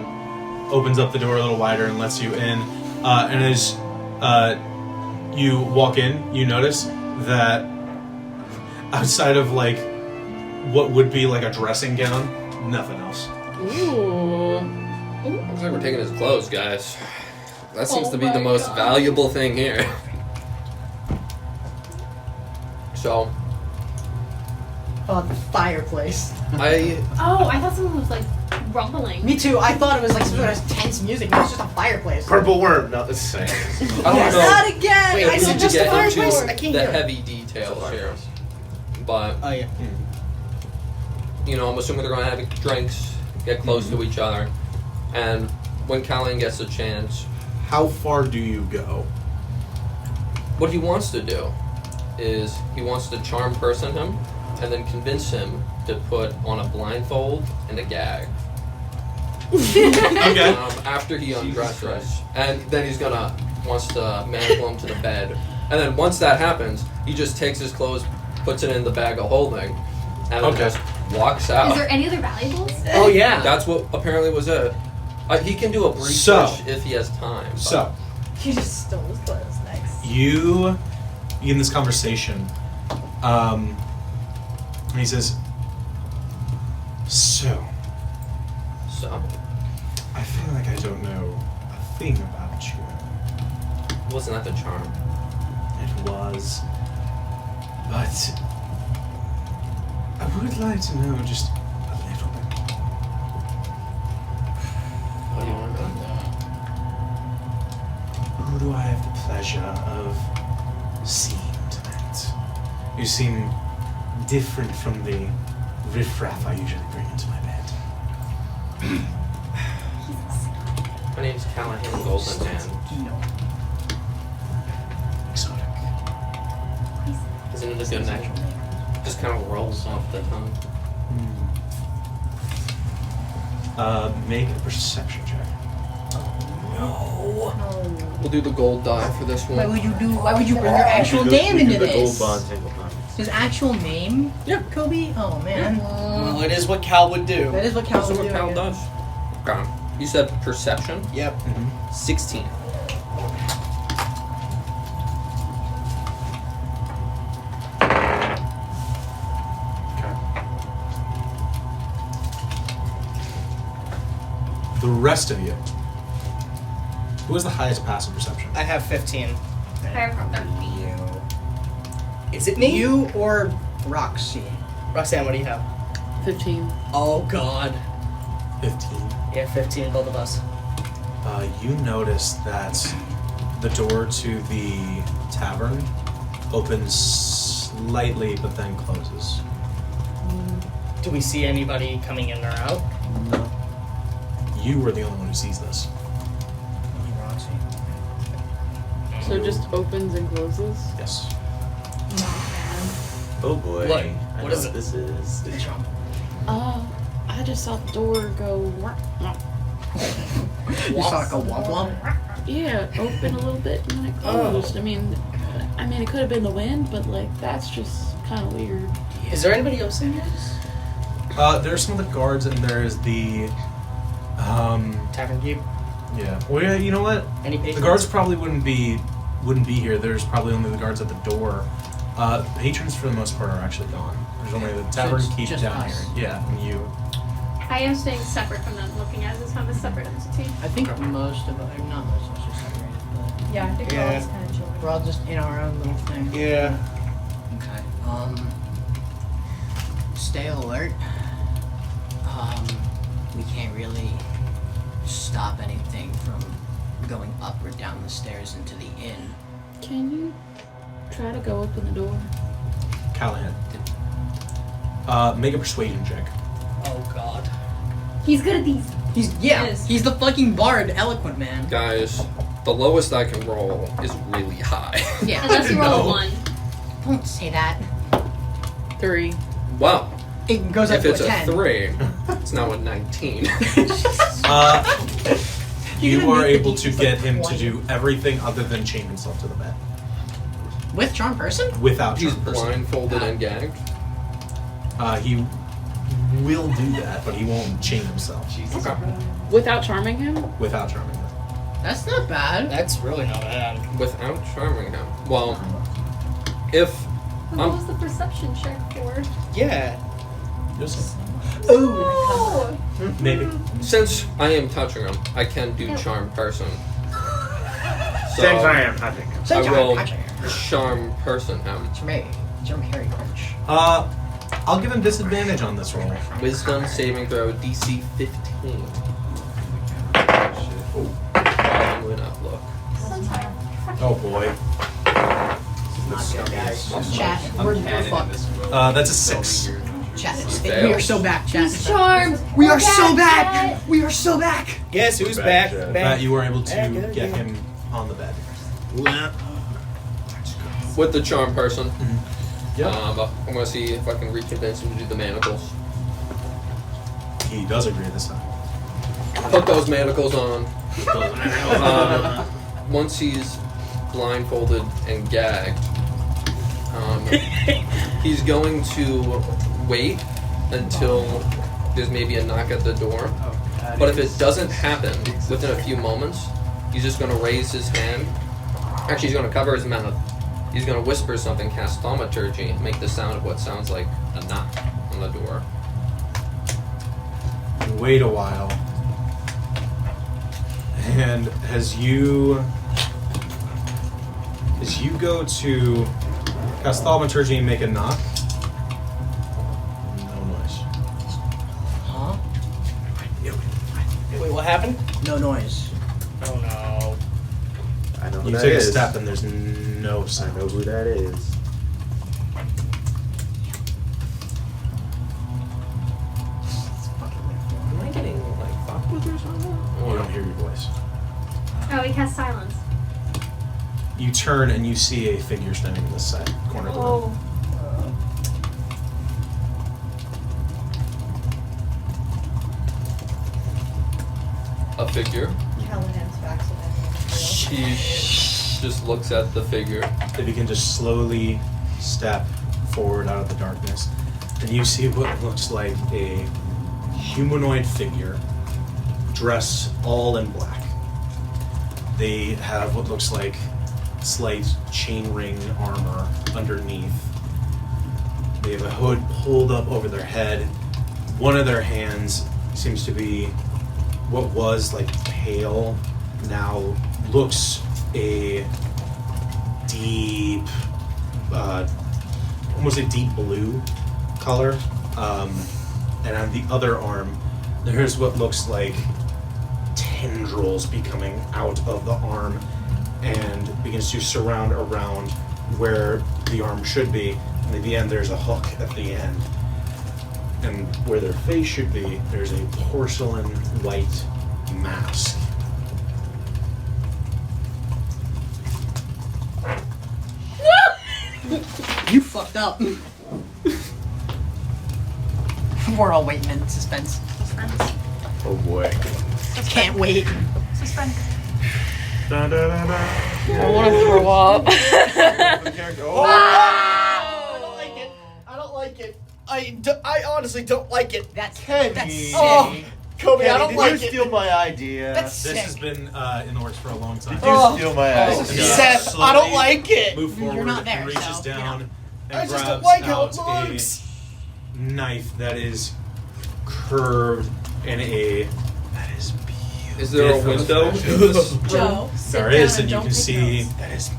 Opens up the door a little wider and lets you in. And as you walk in, you notice that outside of like what would be like a dressing gown, nothing else. Ooh. Looks like we're taking his clothes, guys. That seems Oh to be the my most God. valuable thing here. So, Oh, the fireplace. I Oh, I thought someone was like rumbling. Me too. I thought it was like some sort of tense music. But it's just a fireplace. Purple worm. No, it's the same. I don't know. Not again! Wait, I we said need to just a get fireplace. into I can't the hear it. heavy details here. But, Oh yeah. you know, I'm assuming they're going to have drinks, get close to each other, and when Callahan gets a chance, How far do you go? what he wants to do is he wants to charm person him and then convince him to put on a blindfold and a gag. Okay. After he undresses, and then he's wants to manacle him to the bed, and then once that happens, he just takes his clothes, puts it in the bag of holding, and then just walks out. Is there any other valuables? Oh yeah. That's what apparently was it. He can do a brief So- search if he has time. but- So, He just stole his clothes. Nice. you in this conversation, he says, so, I feel like I don't know a thing about you. wasn't that the charm? It was, but I would like to know just a little bit more. What do you want to know? Who do I have the pleasure of seeing tonight? You seem different from the riffraff I usually bring into my bed. My name's Callahan Golden, and Exotic. isn't it a good name? Just kind of rolls off the tongue. Make a perception check. We'll do the gold die for this one. Why would you bring your actual name into the gold this? bond single time. His actual name? Yeah. Kobe? Oh man. Well, it is what Cal would do. That is what Cal That's would what do. Cal yeah. does. Okay. You said perception? Yep. 16. The rest of you. Who has the highest passive perception? I have 15. You. Is it me? You or Roxy? Roxanne, what do you have? 15. Oh God. 15. Yeah, 15, both of us. You notice that the door to the tavern opens slightly but then closes. Do we see anybody coming in or out? No. You were the only one who sees this. Roxy. So it just opens and closes? Yes. Oh boy. What? I What know is it? This is. I just saw the door go. You saw it go womp womp? Yeah, open a little bit and then it closed. I mean, it could have been the wind, but like that's just kind of weird. Is there anybody else in here? There's some of the guards and there's the Tavern keep? yeah. Well, yeah, you know what? Any patrons? The guards probably wouldn't be here. There's probably only the guards at the door. Patrons for the most part are actually gone. There's only the tavern keep just down us. here. Yeah, and you. I am staying separate from them, looking at this from a separate entity. I think most of us, not most of us are separated, but Yeah, I think Yeah. we're all kind of chilling. we're all just in our own little thing. Yeah. Okay. Stay alert. We can't really stop anything from going up or down the stairs into the inn. Can you try to go open the door? Callahan. Make a persuasion check. Oh God. He's good at these. He's the fucking bard, eloquent man. Guys, the lowest I can roll is really high. Yeah. Unless you roll a No. 1. Don't say that. 3. Well, It goes up if to it's a a 10. 3, it's now a 19. You gonna are make the able to DC get like him to 20. do everything other than chain himself to the bed With charm person? without He's charm person. blindfolded and gagged. He will do that, but he won't chain himself Okay. Without charming him? without charming him. That's not bad. That's really not bad. Without charming him. Well, if What was the perception check for? Yeah. You'll see. Oh! Maybe. since I am touching him, I can do charm person. So Since I am touching him. I will charm person him. Jim Carrey crunch. I'll give him disadvantage on this roll. Wisdom saving throw DC 15. Probably not look. Oh boy. Not good, guys. Chat, we're fucked. That's a 6. Chat, we are so back, chat. Charmed. We are so back. We are so back. Guess who's back? That you were able to get him on the bed. With the charm person. Yep. I'm gonna see if I can reconvince him to do the manacles. He does agree this time. Put those manacles on. Once he's blindfolded and gagged, he's going to wait until there's maybe a knock at the door. But if it doesn't happen within a few moments, he's just going to raise his hand. Actually, he's going to cover his mouth. He's going to whisper something, cast thaumaturgy, and make the sound of what sounds like a knock on the door. Wait a while. And as you go to cast thaumaturgy and make a knock, no noise. Huh? Wait, what happened? No noise. Oh no. I know who You that take a is. step and there's no I sound. know who that is. Am I getting like fucked with or something? You don't hear your voice. Oh, he cast silence. You turn and you see a figure standing in this side corner of the room. A figure. Callahan's vaccinated. He just looks at the figure. They begin to slowly step forward out of the darkness, and you see what looks like a humanoid figure dressed all in black. They have what looks like slight chainring armor underneath. They have a hood pulled up over their head. One of their hands seems to be what was like pale, now looks a deep, almost a deep blue color. And on the other arm, there's what looks like tendrils becoming out of the arm and begins to surround around where the arm should be. And at the end, there's a hook at the end. And where their face should be, there's a porcelain white mask. You fucked up. We're all waiting in suspense. Oh boy. Can't wait. Suspense. Da, da, da, da. I want to throw up. I don't like it. I don't like it. I honestly don't like it. That's Kenny. Oh, Kobe, I don't Did like you it. steal my idea? That's This sick. has been in the works for a long time. Did you steal my idea? Seth, I don't like it. Move forward You're not there, and reaches so, down and I just grabs don't like how out it looks. a knife that is curved in a that is beautiful. Is there a window to this? Joe, sit There down is, and you don't can take see notes. That is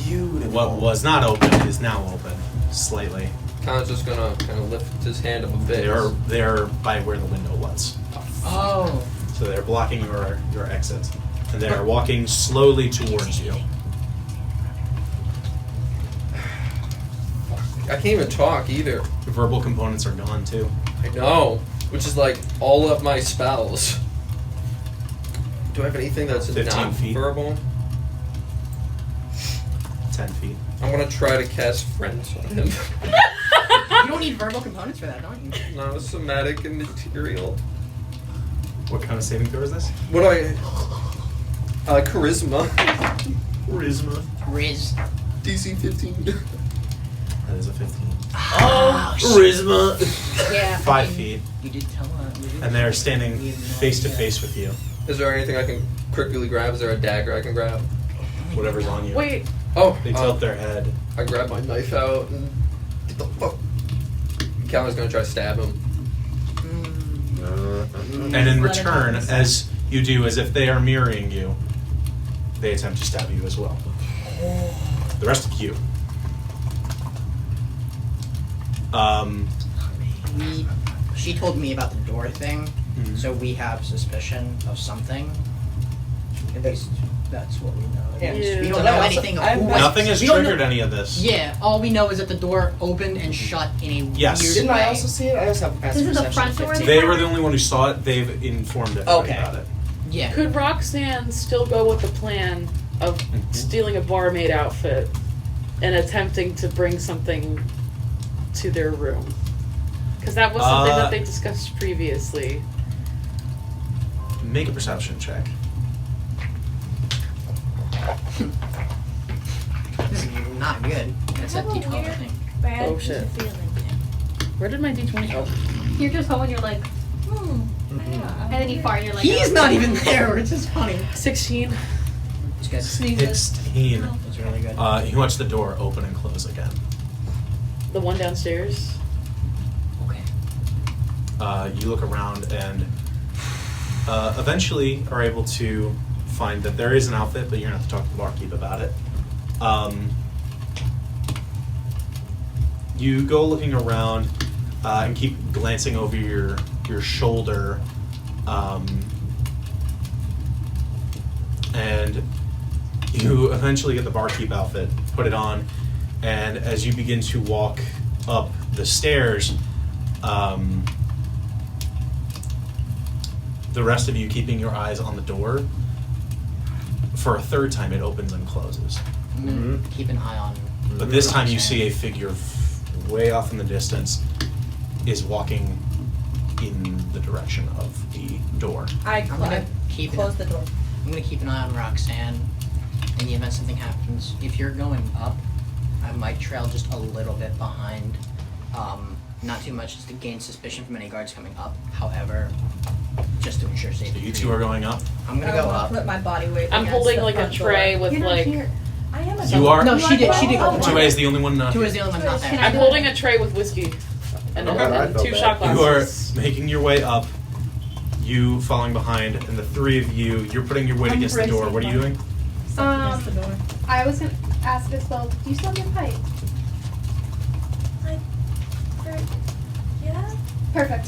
beautiful. what was not open is now open slightly. Connor's just gonna kind of lift his hand up a bit. They're by where the window was. Oh. So they're blocking your exit. And they are walking slowly towards you. I can't even talk either. The verbal components are gone too. I know, which is like all of my spells. Do I have anything that's 15 not feet. verbal? 10 feet. I'm gonna try to cast friends on him. You don't need verbal components for that, don't you? No, somatic and material. What kind of saving throw is this? What do I? Charisma. Charisma. Riz. DC 15. That is a 15. Oh, Charisma. Yeah. 5 feet. You did tell us. And they're standing face to face with you. Is there anything I can quickly grab? Is there a dagger I can grab? Whatever's on you. Wait. Oh, They tilt their head. I grab my knife out and get the fuck. Calvin's gonna try to stab him. And in return, as you do, as if they are mirroring you, they attempt to stab you as well. The rest of you. She told me about the door thing, Mhm. so we have suspicion of something. At least that's what we know. Yeah. We So don't that know also- anything of I'm- who. Nothing has we don't triggered know- any of this. Yeah, all we know is that the door opened and shut in a Yes. weird Didn't way. I also see it? I also have a passive This is the perception front door 15. They were the only one who saw it. They've informed everybody Okay. about it. Yeah. Could Roxanne still go with the plan of stealing a barmaid outfit and attempting to bring something to their room? Because that was something that they discussed previously. Make a perception check. This is not good. It's a I have a D12, I weird think. bad Oh, shit. feeling. Where did my D20 go? You're just home and you're like, Yeah. and then you fart and you're like, He's not even there, which is funny. 16. It's good. 16. It's really good. You watch the door open and close again. The one downstairs. Okay. You look around and eventually are able to find that there is an outfit, but you're going to have to talk to the barkeep about it. You go looking around and keep glancing over your shoulder, and you eventually get the barkeep outfit, put it on, and as you begin to walk up the stairs, the rest of you keeping your eyes on the door, for a third time it opens and closes. I'm gonna keep an eye on. But this time you see a figure way off in the distance is walking in the direction of the door. I'm gonna keep close the door. I'm gonna keep an eye on Roxanne in the event something happens. If you're going up, I might trail just a little bit behind. Not too much just to gain suspicion from any guards coming up. However, just to ensure safety. So you two are going up? I'm gonna I go wanna up. Put my body weight. I'm against holding the like a front door. tray with you're not like. here. I am a You are? No, she did go. Oh, 2A is the only one not Two here. is the only one not there. Can I I'm do holding it? a tray with whiskey and, Okay, I and felt 2 bad. shot You are glasses. making your way up, you falling behind, and the three of you, you're putting your weight I'm against the door. bracing What are you doing? Against the door. I was gonna ask as well, do you still have your pipe? Yeah. Perfect.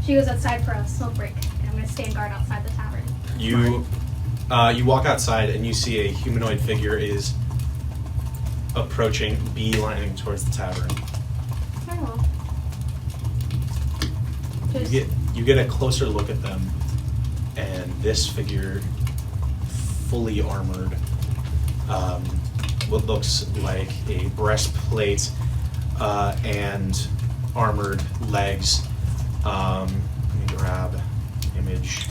She goes outside for a smoke break, and I'm gonna stand guard outside the tavern. You walk outside and you see a humanoid figure is approaching, beelining towards the tavern. Very well. You get a closer look at them, and this figure, fully armored, what looks like a breastplate and armored legs. Let me grab image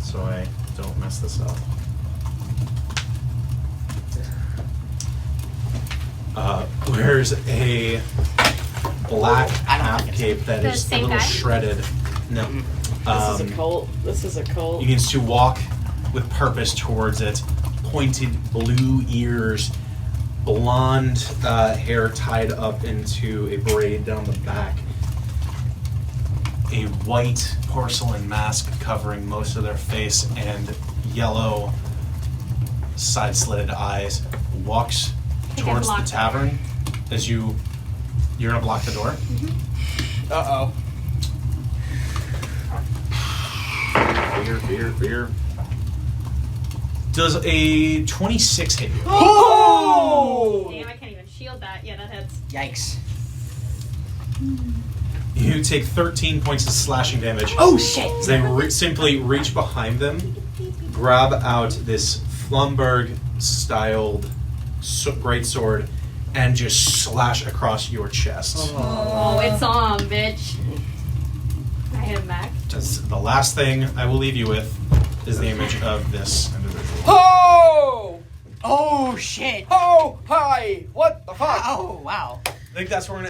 so I don't mess this up. Wears a black half cape that The is a same little guy? shredded. No. This is a cult. This is a cult. Begins to walk with purpose towards it. Pointed blue ears, blonde hair tied up into a braid down the back. A white porcelain mask covering most of their face and yellow side-slitted eyes. Walks I towards the block the tavern as you're gonna block the door. Uh-oh. Fear. Does a 26 hit you? Oh! Damn, I can't even shield that. Yeah, that hits. Yikes. You take 13 points of slashing damage. Oh shit! As they simply reach behind them, grab out this Flumberg-styled greatsword, and just slash across your chest. Oh, it's on, bitch. I hit him back. Just the last thing I will leave you with is the image of this individual. Oh! Oh shit! Oh! Hi! What the fuck? Oh wow. I think that's where we're gonna